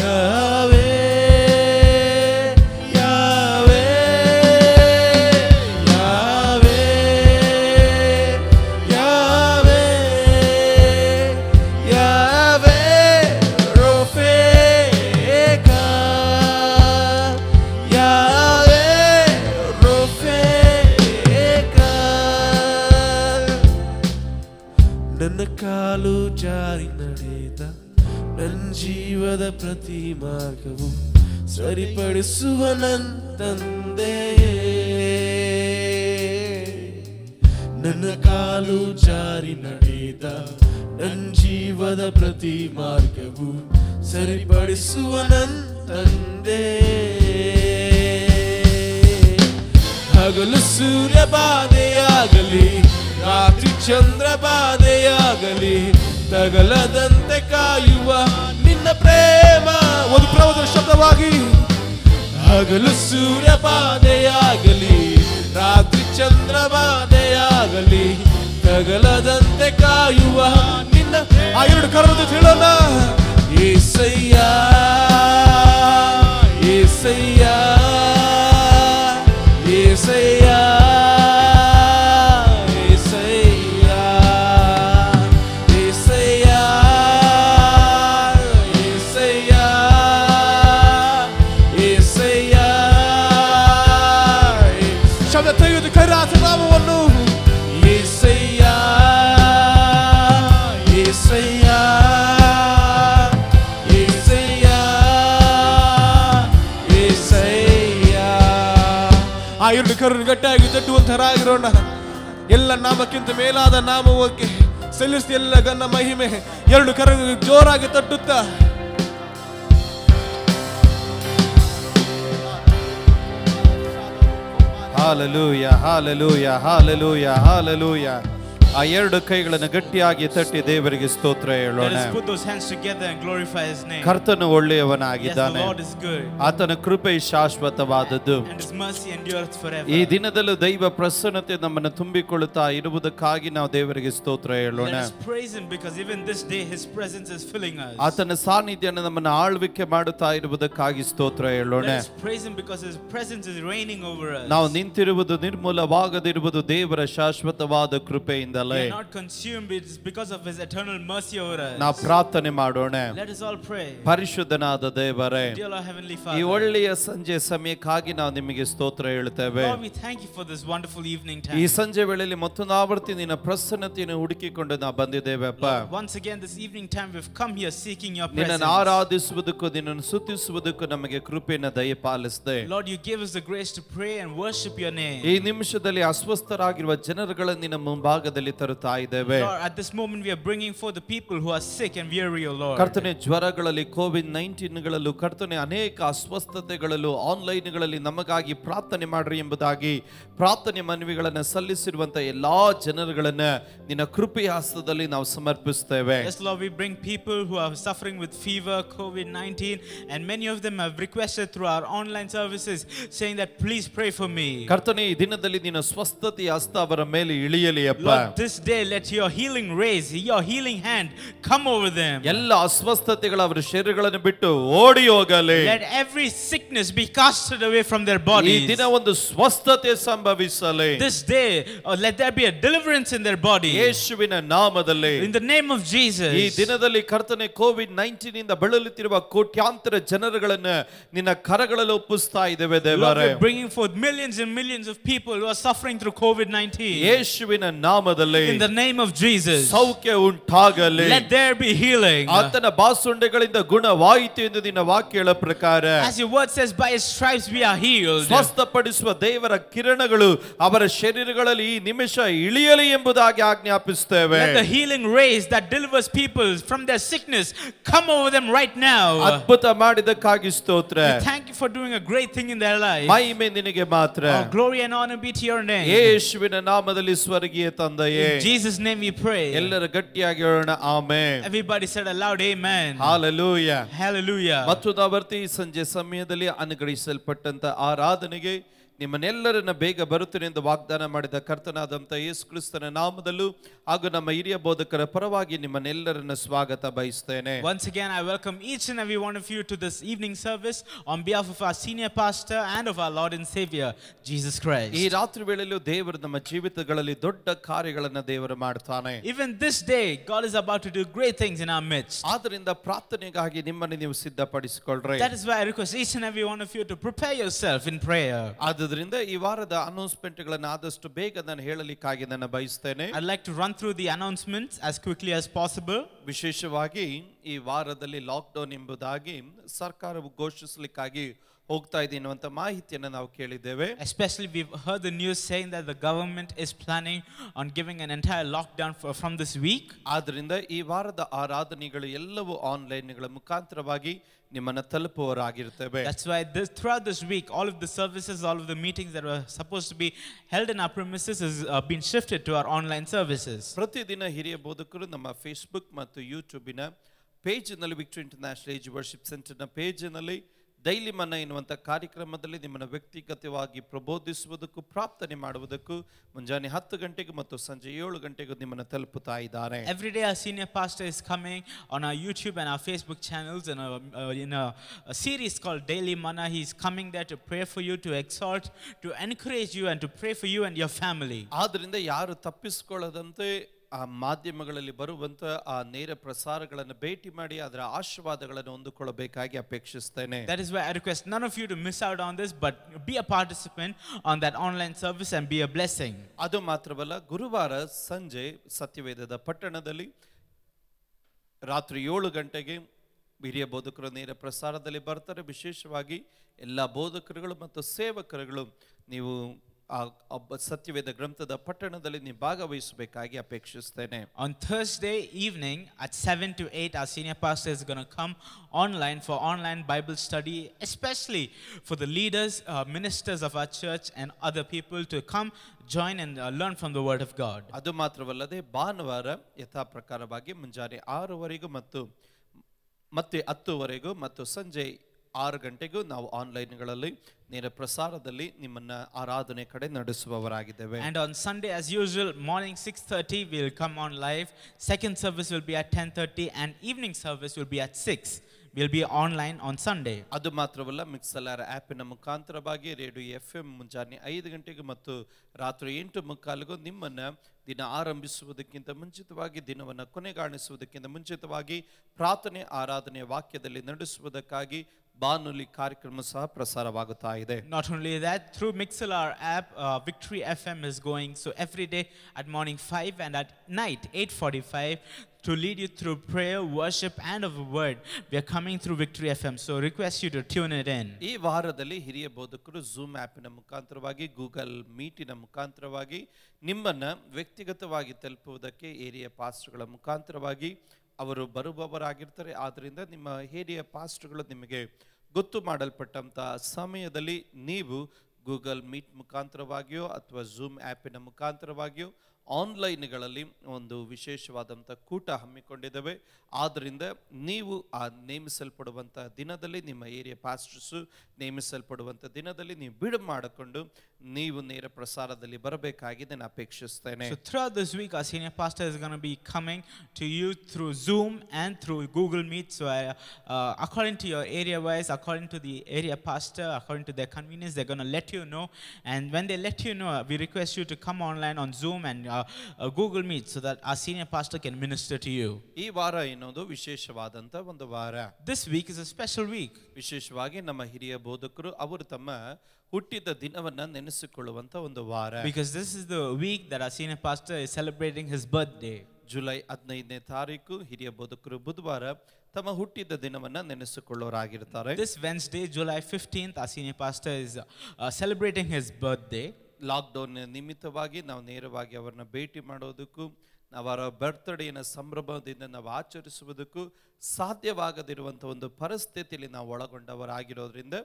ಯಾವೇ ಯಾವೇ ಯಾವೇ ಯಾವೇ ಯಾವೇ ರೋಫೇಕ ಯಾವೇ ರೋಫೇಕ. ನನ್ನ ಕಾಲು ಜಾರಿ ನಡೆದ ನನ್ನ ಜೀವದ ಪ್ರತಿ ಮಾರ್ಗವು ಸರಿಪಡಿಸುವ ನನ್ನ ತಂದೆಯೇ. ನನ್ನ ಕಾಲು ಜಾರಿ ನಡೆದ ನನ್ನ ಜೀವದ ಪ್ರತಿ ಮಾರ್ಗವು ಸರಿಪಡಿಸುವ ನನ್ನ ತಂದೆಯೇ. ಹಗಲು ಸೂರ್ಯ ಬಾಧೆಯಾಗಲಿ ರಾತ್ರಿ ಚಂದ್ರ ಬಾಧೆಯಾಗಲಿ ತಗಲದಂತೆ ಕಾಯುವ ನಿನ್ನ ಪ್ರೇಮ. ಒಂದು ಪ್ರವಚನ ಶಬ್ದವಾಗಿ ಹಗಲು ಸೂರ್ಯ ಬಾಧೆಯಾಗಲಿ ರಾತ್ರಿ ಚಂದ್ರ ಬಾಧೆಯಾಗಲಿ ತಗಲದಂತೆ ಕಾಯುವ ನಿನ್ನ. ಆ ಎರಡು ಕರವನ್ನು ಹೇಳೋಣ. ಏಸಯ್ಯ ಏಸಯ್ಯ ಏಸಯ್ಯ ನಾಮವನ್ನು ಏಸಯ್ಯ ಏಸಯ್ಯ ಏಸಯ್ಯ ಏಸಯ್ಯ. ಆ ಎರಡು ಕರನ್ನು ಗಟ್ಟಿಯಾಗಿ ತಟ್ಟುವಂತರಾಗಿರೋಣ. ಎಲ್ಲ ನಾಮಕ್ಕಿಂತ ಮೇಲಾದ ನಾಮಕ್ಕೆ ಸಲ್ಲಿಸಿ ಎಲ್ಲ ಗನ್ನ ಮಹಿಮೆ. ಎರಡು ಕರನ್ನು ಜೋರಾಗಿ ತಟ್ಟುತ್ತಾ ಹಾಲೆಲೂಯಾ ಹಾಲೆಲೂಯಾ ಹಾಲೆಲೂಯಾ ಹಾಲೆಲೂಯಾ. ಆ ಎರಡು ಕೈಗಳನ್ನು ಗಟ್ಟಿಯಾಗಿ ತಟ್ಟಿ ದೇವರಿಗೆ ಸ್ತೋತ್ರ ಹೇಳೋಣ. ಕರ್ತನು ಒಳ್ಳೆಯವನಾಗಿದ್ದಾನೆ, ಆತನ ಕೃಪೆ ಶಾಶ್ವತವಾದದ್ದು. ಈ ದಿನದಲ್ಲೂ ದೈವ ಪ್ರಸನ್ನತೆ ನಮ್ಮನ್ನು ತುಂಬಿಕೊಳ್ಳುತ್ತಾ ಇರುವುದಕ್ಕಾಗಿ ನಾವು ದೇವರಿಗೆ ಸ್ತೋತ್ರ ಹೇಳೋಣ. ಆತನ ಸಾನ್ನಿಧ್ಯವನ್ನು ನಮ್ಮನ್ನು ಆಳ್ವಿಕೆ ಮಾಡುತ್ತಾ ಇರುವುದಕ್ಕಾಗಿ ಸ್ತೋತ್ರ ಹೇಳೋಣ. ನಾವು ನಿಂತಿರುವುದು ನಿರ್ಮೂಲವಾಗದಿರುವುದು ದೇವರ ಶಾಶ್ವತವಾದ ಕೃಪೆಯಿಂದ. ನಾವು ಪ್ರಾರ್ಥನೆ ಮಾಡೋಣ. ಪರಿಶುದ್ಧನಾದ ದೇವರೇ, ಈ ಒಳ್ಳೆಯ ಸಂಜೆ ಸಮಯಕ್ಕಾಗಿ ನಾವು ನಿಮಗೆ ಸ್ತೋತ್ರ ಹೇಳುತ್ತೇವೆ. ಈ ಸಂಜೆ ವೇಳೆಯಲ್ಲಿ ಮತ್ತೊಂದು ಆವರ್ತಿ ನಿನ್ನ ಪ್ರಸನ್ನತೆಯನ್ನು ಹುಡುಕಿಕೊಂಡು ನಾವು ಬಂದಿದ್ದೇವೆಪ್ಪ. ನಿನ್ನನ್ನು ಆರಾಧಿಸುವುದಕ್ಕೂ ನಿನ್ನನ್ನು ಸ್ತುತಿಸುವುದಕ್ಕೂ ನಮಗೆ ಕೃಪೆಯನ್ನು ದಯಪಾಲಿಸಿದೆ. ಈ ನಿಮಿಷದಲ್ಲಿ ಅಸ್ವಸ್ಥರಾಗಿರುವ ಜನರುಗಳನ್ನು ನಿನ್ನ ಮುಂಭಾಗದಲ್ಲಿ ತರುತ್ತಾ ಇದ್ದೇವೆ. At this moment we are bringing forth the people who are sick and weary, O Lord. ಕರ್ತನೇ, ಜ್ವರಗಳಲ್ಲಿ ಕೋವಿಡ್-19 ಗಳಲ್ಲೂ ಕರ್ತನೇ ಅನೇಕ ಅಸ್ವಸ್ಥತೆಗಳಲ್ಲೂ ಆನ್ಲೈನ್ಗಳಲ್ಲಿ ನಮಗಾಗಿ ಪ್ರಾರ್ಥನೆ ಮಾಡ್ರಿ ಎಂಬುದಾಗಿ ಪ್ರಾರ್ಥನೆ ಮನವಿಗಳನ್ನು ಸಲ್ಲಿಸಿರುವಂತ ಎಲ್ಲಾ ಜನರುಗಳನ್ನ ನಿನ್ನ ಕೃಪೆಯ ಹಸ್ತದಲ್ಲಿ ನಾವು ಸಮರ್ಪಿಸುತ್ತೇವೆ. Yes Lord, we bring people who are suffering with fever, COVID-19, and many of them have requested through our online services saying that please pray for me. ಕರ್ತನೇ, ಈ ದಿನದಲ್ಲಿ ನಿನ್ನ ಸ್ವಸ್ಥತೆಯ ಹಸ್ತ ಅವರ ಮೇಲೆ ಇಳಿಯಲಿ ಅಪ್ಪ. This day let your healing raise, your healing hand come over them. ಎಲ್ಲ ಅಸ್ವಸ್ಥತೆಗಳು ಅವರ ಶರೀರಗಳನ್ನು ಬಿಟ್ಟು ಓಡಿ ಹೋಗಲಿ. Let every sickness be casted away from their bodies. ಈ ದಿನ ಒಂದು ಸ್ವಸ್ಥತೆ ಸಂಭವಿಸಲಿ. This day let there be a deliverance in their body. ಯೇಸುವಿನ ನಾಮದಲ್ಲಿ, in the name of Jesus. ಈ ದಿನದಲ್ಲಿ ಕರ್ತನೇ, ಕೋವಿಡ್-19 ಇಂದ ಬಳಲುತ್ತಿರುವ ಕೋಟ್ಯಾಂತರ ಜನರುಗಳನ್ನು ನಿನ್ನ ಕರಗಳಲ್ಲಿ ಒಪ್ಪಿಸ್ತಾ ಇದ್ದೇವೆ ದೇವರೇ. Lord, bringing forth millions and millions of people who are suffering through COVID-19. ಯೇಸುವಿನ ನಾಮದಲ್ಲಿ, in the name of Jesus, ಸೌಖ್ಯ ಉಂಟಾಗಲಿ. let there be healing. ಆತನ ಬಾಸುಂಡೆಗಳಿಂದ ಗುಣವಾಯಿತು ಎಂದು ನಿನ್ನ ವಾಕ್ಯಗಳ ಪ್ರಕಾರ, as your word says, by his stripes we are healed. ಸ್ವಸ್ಥಪಡಿಸುವ ದೇವರ ಕಿರಣಗಳು ಅವರ ಶರೀರಗಳಲ್ಲಿ ಈ ನಿಮಿಷ ಇಳಿಯಲಿ ಎಂಬುದಾಗಿ ಆಜ್ಞಾಪಿಸುತ್ತೇವೆ. Let the healing rays that delivers people from their sickness come over them right now. ಅದ್ಭುತ ಮಾಡಿದಕ್ಕಾಗಿ ಸ್ತೋತ್ರ. We thank you for doing a great thing in their life. ಮಹಿಮೆ ನಿನಗೆ ಮಾತ್ರ. Glory and honor be to your name. ಯೇಸುವಿನ ನಾಮದಲ್ಲಿ ಸ್ವರ್ಗೀಯ ತಂದೆಯೇ, in Jesus name we pray. ಎಲ್ಲರ ಗಟ್ಟಿಯಾಗಿ ಹೇಳೋಣ amen. Everybody said aloud amen. Hallelujah. Hallelujah. ಮತ್ತು ನಾವರ್ತಿ ಸಂಜೆ ಸಮಯದಲ್ಲಿ ಅನುಗ್ರಹಿಸಲ್ಪಟ್ಟಂತ ಆರಾಧನೆಗೆ ನಿಮ್ಮನ್ನೆಲ್ಲರನ್ನ ಬೇಗ ಬರುತ್ತೇನೆ ಎಂದು ವಾಗ್ದಾನ ಮಾಡಿದ ಕರ್ತನಾದಂಥ ಯೇಸು ಕ್ರಿಸ್ತನ ನಾಮದಲ್ಲೂ ಹಾಗೂ ನಮ್ಮ ಹಿರಿಯ ಬೋಧಕರ ಪರವಾಗಿ ನಿಮ್ಮನ್ನೆಲ್ಲರನ್ನ ಸ್ವಾಗತ ಬಯಸ್ತೇನೆ. Once again I welcome each and every one of you to this evening service on behalf of our senior pastor and of our Lord and Savior Jesus Christ. ಈ ರಾತ್ರಿ ವೇಳೆಯಲ್ಲೂ ದೇವರು ನಮ್ಮ ಜೀವಿತಗಳಲ್ಲಿ ದೊಡ್ಡ ಕಾರ್ಯಗಳನ್ನು ದೇವರು ಮಾಡ್ತಾನೆ. Even this day God is about to do great things in our midst. ಆದ್ದರಿಂದ ಪ್ರಾರ್ಥನೆಗಾಗಿ ನಿಮ್ಮನ್ನು ನೀವು ಸಿದ್ಧಪಡಿಸಿಕೊಳ್ಳ್ರಿ. That is why I request each and every one of you to prepare yourself in prayer. ಆದ್ದರಿಂದ ಈ ವಾರದ ಅನೌನ್ಸ್ಮೆಂಟ್ಗಳನ್ನು ಆದಷ್ಟು ಬೇಗ ನಾನು ಹೇಳಲಿಕ್ಕಾಗಿ ನಾನು ಬಯಸ್ತೇನೆ. I'd like to run through the announcements as quickly as possible. ವಿಶೇಷವಾಗಿ ಈ ವಾರದಲ್ಲಿ ಲಾಕ್ಡೌನ್ ಎಂಬುದಾಗಿ ಸರ್ಕಾರವು ಘೋಷಿಸಲಿಕ್ಕಾಗಿ ಹೋಗ್ತಾ ಇದೆ ಎನ್ನುವಂತ ಮಾಹಿತಿಯನ್ನು ನಾವು ಕೇಳಿದ್ದೇವೆ. Especially we've heard the news saying that the government is planning on giving an entire lockdown from this week. ಆದ್ದರಿಂದ ಈ ವಾರದ ಆರಾಧನೆಗಳು ಎಲ್ಲವೂ ಆನ್ಲೈನ್ಗಳ ಮುಖಾಂತರವಾಗಿ ನಿಮ್ಮನ್ನು ತಲುಪುವರಾಗಿರುತ್ತವೆ. That's why throughout this week, all of the services, all of the meetings that were supposed to be held in our premises has been shifted to our online services. ಪ್ರತಿದಿನ ಹಿರಿಯ ಬೋಧಕರು ನಮ್ಮ ಫೇಸ್ಬುಕ್ ಮತ್ತು ಯೂಟ್ಯೂಬಿನ ಪೇಜ್ನಲ್ಲಿ ವಿಕ್ಟರಿ ಇಂಟರ್ನ್ಯಾಷನಲ್ ಏಜ್ ವರ್ಷಿಪ್ ಸೆಂಟರ್ನ ಪೇಜ್ನಲ್ಲಿ daily manna ಎನ್ನುವಂಥ ಕಾರ್ಯಕ್ರಮದಲ್ಲಿ ನಿಮ್ಮನ್ನು ವ್ಯಕ್ತಿಗತವಾಗಿ ಪ್ರಬೋಧಿಸುವುದಕ್ಕೂ ಪ್ರಾರ್ಥನೆ ಮಾಡುವುದಕ್ಕೂ ಮುಂಜಾನೆ 10 ಗಂಟೆಗೂ ಮತ್ತು ಸಂಜೆ 7 ಗಂಟೆಗೂ ನಿಮ್ಮನ್ನು ತಲುಪುತ್ತಾ ಇದ್ದಾರೆ. Every day our senior pastor is coming on our YouTube and our Facebook channels in a series called Daily Manna. He is coming there to pray for you, to exhort, to encourage you and to pray for you and your family. ಆದ್ದರಿಂದ ಯಾರು ತಪ್ಪಿಸಿಕೊಳ್ಳದಂತೆ ಆ ಮಾಧ್ಯಮಗಳಲ್ಲಿ ಬರುವಂತ ಆ ನೇರ ಪ್ರಸಾರಗಳನ್ನು ಭೇಟಿ ಮಾಡಿ ಅದರ ಆಶೀರ್ವಾದಗಳನ್ನು ಹೊಂದಿಕೊಳ್ಳಬೇಕಾಗಿ ಅಪೇಕ್ಷಿಸ್ತೇನೆ. That is why I request none of you to miss out on this, but be a participant on that online service and be a blessing. ಅದು ಮಾತ್ರವಲ್ಲ, ಗುರುವಾರ ಸಂಜೆ ಸತ್ಯವೇದದ ಪಟ್ಟಣದಲ್ಲಿ ರಾತ್ರಿ 7 ಗಂಟೆಗೆ ಹಿರಿಯ ಬೋಧಕರು ನೇರ ಪ್ರಸಾರದಲ್ಲಿ ಬರ್ತಾರೆ. ವಿಶೇಷವಾಗಿ ಎಲ್ಲ ಬೋಧಕರುಗಳು ಮತ್ತು ಸೇವಕರುಗಳು ನೀವು ಸತ್ಯವೇದ ಗ್ರಂಥದ ಪಟ್ಟಣದಲ್ಲಿ ನೀವು ಭಾಗವಹಿಸಬೇಕಾಗಿ ಅಪೇಕ್ಷಿಸ್ತೇನೆ. On Thursday evening at 7 to 8, our senior pastor is going to come online for online Bible study, especially for the leaders, ministers of our church and other people to come join and learn from the word of God. ಅದು ಮಾತ್ರವಲ್ಲದೆ ಭಾನುವಾರ ಯಥಾ ಪ್ರಕಾರವಾಗಿ ಮುಂಜಾನೆ 6 ಮತ್ತೆ 10 ಮತ್ತು ಸಂಜೆ 6 ಗಂಟೆಗೂ ನಾವು ಆನ್ಲೈನ್ಗಳಲ್ಲಿ ನೇರ ಪ್ರಸಾರದಲ್ಲಿ ನಿಮ್ಮನ್ನ ಆರಾಧನೆ ಕಡೆ ನಡೆಸುವವರಾಗಿದ್ದೇವೆ. And on Sunday as usual morning 6:30 we will come on live. Second service will be at 10:30 and evening service will be at 6. We'll be online on Sunday. ಅದು ಮಾತ್ರವಲ್ಲ, ಮಿಕ್ಸಲರ್ ಆ್ಯಪಿನ ಮುಖಾಂತರವಾಗಿ ರೇಡಿಯೋ FM ಮುಂಜಾನೆ 5 ಗಂಟೆಗೆ ಮತ್ತು ರಾತ್ರಿ 8:45ಗೂ ನಿಮ್ಮನ್ನ ದಿನ ಆರಂಭಿಸುವುದಕ್ಕಿಂತ ಮುಂಚಿತವಾಗಿ, ದಿನವನ್ನು ಕೊನೆಗಾಣಿಸುವುದಕ್ಕಿಂತ ಮುಂಚಿತವಾಗಿ ಪ್ರಾರ್ಥನೆ, ಆರಾಧನೆ, ವಾಕ್ಯದಲ್ಲಿ ನಡೆಸುವುದಕ್ಕಾಗಿ ಬಾನುಲಿ ಕಾರ್ಯಕ್ರಮ ಸಹ ಪ್ರಸಾರವಾಗುತ್ತಾ ಇದೆ. Not only that, through Mixlr app, Victory FM is going so every day at morning 5 and at night 8:45 to lead you through prayer, worship and of a word. We are coming through Victory FM, so request you to tune it in. ಈ ವಾರದಲ್ಲಿ ಹಿರಿಯ ಬೋಧಕರು Zoom ಆ್ಯಪಿನ ಮುಖಾಂತರವಾಗಿ, Google ಮೀಟಿನ ಮುಖಾಂತರವಾಗಿ ನಿಮ್ಮನ್ನ ವ್ಯಕ್ತಿಗತವಾಗಿ ತಲುಪುವುದಕ್ಕೆ area ಪಾಸ್ಟರ್ಗಳ ಮುಖಾಂತರವಾಗಿ ಅವರು ಬರುವವರಾಗಿರ್ತಾರೆ. ಆದ್ದರಿಂದ ನಿಮ್ಮ ಏರಿಯಾ ಪಾಸ್ಟರ್ಗಳು ನಿಮಗೆ ಗೊತ್ತು ಮಾಡಲ್ಪಟ್ಟಂಥ ಸಮಯದಲ್ಲಿ ನೀವು ಗೂಗಲ್ ಮೀಟ್ ಮುಖಾಂತರವಾಗಿಯೋ ಅಥವಾ ಝೂಮ್ ಆ್ಯಪಿನ ಮುಖಾಂತರವಾಗಿಯೋ ಆನ್ಲೈನ್ಗಳಲ್ಲಿ ಒಂದು ವಿಶೇಷವಾದಂಥ ಕೂಟ ಹಮ್ಮಿಕೊಂಡಿದ್ದೇವೆ. ಆದ್ದರಿಂದ ನೀವು ಆ ನೇಮಿಸಲ್ಪಡುವಂಥ ದಿನದಲ್ಲಿ, ನಿಮ್ಮ ಏರಿಯಾ ಪಾಸ್ಟರ್ಸು ನೇಮಿಸಲ್ಪಡುವಂಥ ದಿನದಲ್ಲಿ ನೀವು ಬಿಡು ಮಾಡಿಕೊಂಡು ನೀವು ನೇರ ಪ್ರಸಾರದಲ್ಲಿ ಬರಬೇಕಾಗಿ ನಾನು ಅಪೇಕ್ಷಿಸ್ತೇನೆ. So throughout this week our senior pastor is going to be coming to you through Zoom and through Google Meet. So according to your area wise, according to the area pastor, according to their convenience, they're going to let you know. And when they let you know, we request you to come online on Zoom and Google Meet so that our senior pastor can minister to you. ಈ ವಾರ ಎನ್ನುವುದು ವಿಶೇಷವಾದಂಥ ಒಂದು ವಾರ. This week is a special week. ವಿಶೇಷವಾಗಿ ನಮ್ಮ ಹಿರಿಯ ಬೋಧಕರು ಅವರು ತಮ್ಮ ಹುಟ್ಟಿದ ದಿನವನ್ನ ನೆನೆಸಿಕೊಳ್ಳುವಂತ ಒಂದು ವಾರ. Because this is the week that our senior pastor is celebrating his birthday. July 15ನೇ ತಾರೀಕು ಹಿರಿಯ ಬೋಧಕರು ಬುಧವಾರ ತಮ್ಮ ಹುಟ್ಟಿದ ದಿನವನ್ನ ನೆನೆಸಿಕೊಳ್ಳೋರಾಗಿರ್ತಾರೆ. This Wednesday, July 15th, our senior pastor is celebrating his birthday. Lockdown ನಿಮಿತ್ತವಾಗಿ ನಾವು ನೇರವಾಗಿ ಅವರನ್ನ ಭೇಟಿ ಮಾಡೋದಕ್ಕೂ ಅವರ ಬರ್ತ್ಡೇನ ಸಂಭ್ರಮದಿಂದ ನಾವು ಆಚರಿಸುವುದಕ್ಕೂ ಸಾಧ್ಯವಾಗದಿರುವಂಥ ಒಂದು ಪರಿಸ್ಥಿತಿಯಲ್ಲಿ ನಾವು ಒಳಗೊಂಡವರಾಗಿರೋದ್ರಿಂದ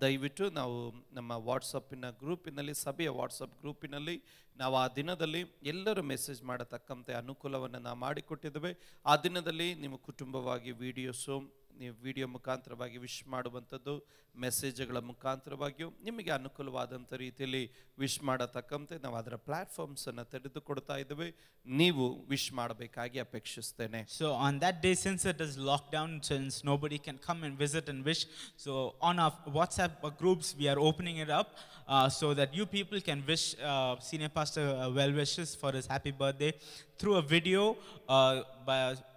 ದಯವಿಟ್ಟು ನಾವು ನಮ್ಮ ವಾಟ್ಸಪ್ಪಿನ ಗ್ರೂಪಿನಲ್ಲಿ, ಸಭೆಯ ವಾಟ್ಸಪ್ ಗ್ರೂಪಿನಲ್ಲಿ ನಾವು ಆ ದಿನದಲ್ಲಿ ಎಲ್ಲರೂ ಮೆಸೇಜ್ ಮಾಡತಕ್ಕಂತೆ ಅನುಕೂಲವನ್ನು ನಾವು ಮಾಡಿಕೊಟ್ಟಿದ್ದೇವೆ. ಆ ದಿನದಲ್ಲಿ ನೀವು ಕುಟುಂಬವಾಗಿ ನೀವು ವಿಡಿಯೋ ಮುಖಾಂತರವಾಗಿ ವಿಶ್ ಮಾಡುವಂಥದ್ದು, ಮೆಸೇಜ್ಗಳ ಮುಖಾಂತರವಾಗಿಯೂ ನಿಮಗೆ ಅನುಕೂಲವಾದಂಥ ರೀತಿಯಲ್ಲಿ ವಿಶ್ ಮಾಡತಕ್ಕಂತೆ ನಾವು ಅದರ ಪ್ಲಾಟ್ಫಾರ್ಮ್ಸನ್ನು ತೆರೆದುಕೊಡ್ತಾ ಇದ್ದೇವೆ. ನೀವು ವಿಶ್ ಮಾಡಬೇಕಾಗಿ ಅಪೇಕ್ಷಿಸ್ತೇನೆ. So on that day, since it is lockdown, since nobody can come and visit and wish, so on our WhatsApp groups we are opening it up so that you people can wish senior pastor well wishes for his happy birthday through a video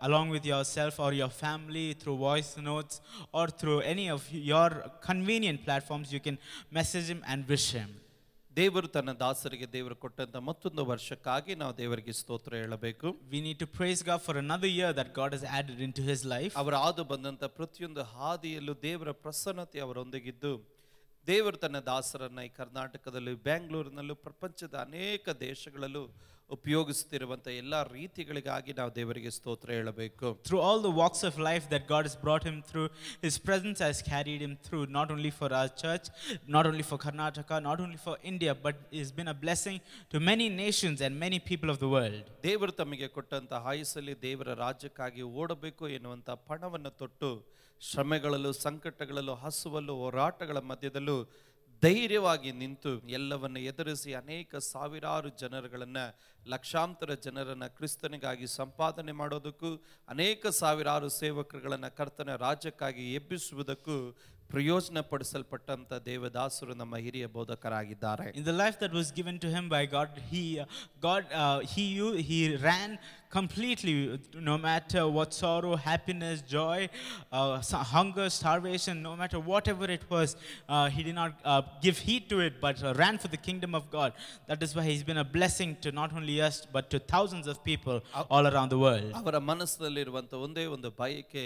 along with yourself or your family, through voice notes or through any of your convenient platforms. You can message him and wish him. ದೇವರು ತನ್ನ ದಾಸರಿಗೆ ದೇವರು ಕೊಟ್ಟಂತ ಮತ್ತೊಂದು ವರ್ಷಕ್ಕಾಗಿ ನಾವು ದೇವರಿಗೆ ಸ್ತೋತ್ರ ಹೇಳಬೇಕು. We need to praise God for another year that God has added into his life. ಅವರು ಹಾದು ಬಂದಂತ ಪ್ರತಿಯೊಂದು ಹಾದಿಯಲ್ಲೂ ದೇವರ ಪ್ರಸನ್ನತೆ ಅವರೊಂದಿಗಿದ್ದು ದೇವರು ತನ್ನ ದಾಸರನ್ನ ಈ ಕರ್ನಾಟಕದಲ್ಲಿ, ಬೆಂಗಳೂರಿನಲ್ಲೂ, ಪ್ರಪಂಚದ ಅನೇಕ ದೇಶಗಳಲ್ಲೂ ಉಪಯೋಗಿಸುತ್ತಿರುವಂತ ಎಲ್ಲಾ ರೀತಿಗಳಿಗಾಗಿ ನಾವು ದೇವರಿಗೆ ಸ್ತೋತ್ರ ಹೇಳಬೇಕು. Through all the walks of life that God has brought him through, his presence has carried him through, not only for our church, not only for Karnataka, not only for India, but it's been a blessing to many nations and many people of the world. ದೇವರು ತಮಗೆ ಕೊಟ್ಟಂತ ಆಯುಸ್ಸಲ್ಲಿ ದೇವರ ರಾಜ್ಯಕ್ಕಾಗಿ ಓಡಬೇಕು ಎನ್ನುವಂತ ಪಣವನ್ನು ತೊಟ್ಟು ಶ್ರಮೆಗಳಲ್ಲೂ, ಸಂಕಟಗಳಲ್ಲೂ, ಹಸುವಲ್ಲೂ, ಹೋರಾಟಗಳ ಮಧ್ಯದಲ್ಲೂ ಧೈರ್ಯವಾಗಿ ನಿಂತು ಎಲ್ಲವನ್ನು ಎದುರಿಸಿ ಅನೇಕ ಸಾವಿರಾರು ಜನರುಗಳನ್ನ, ಲಕ್ಷಾಂತರ ಜನರನ್ನ ಕ್ರಿಸ್ತನಿಗಾಗಿ ಸಂಪಾದನೆ ಮಾಡೋದಕ್ಕೂ, ಅನೇಕ ಸಾವಿರಾರು ಸೇವಕರುಗಳನ್ನ ಕರ್ತನ ರಾಜ್ಯಕ್ಕಾಗಿ ಎಬ್ಬಿಸುವುದಕ್ಕೂ ಪ್ರಯೋಜನ ಪಡಿಸಲ್ಪಟ್ಟಂತ ದೇವದಾಸರು ನಮ್ಮ ಹಿರಿಯ ಬೋಧಕರಾಗಿದ್ದಾರೆ. In the life that was given to him by God, he ran completely, no matter what sorrow, happiness, joy, hunger, starvation, no matter whatever it was, he did not give heed to it, but ran for the kingdom of God. That is why he's been a blessing to not only us, but to thousands of people all around the world. ಅವರ ಮನಸ್ಸಿನಲ್ಲಿರುವಂತ ಒಂದೇ ಒಂದು ಬಯಕೆ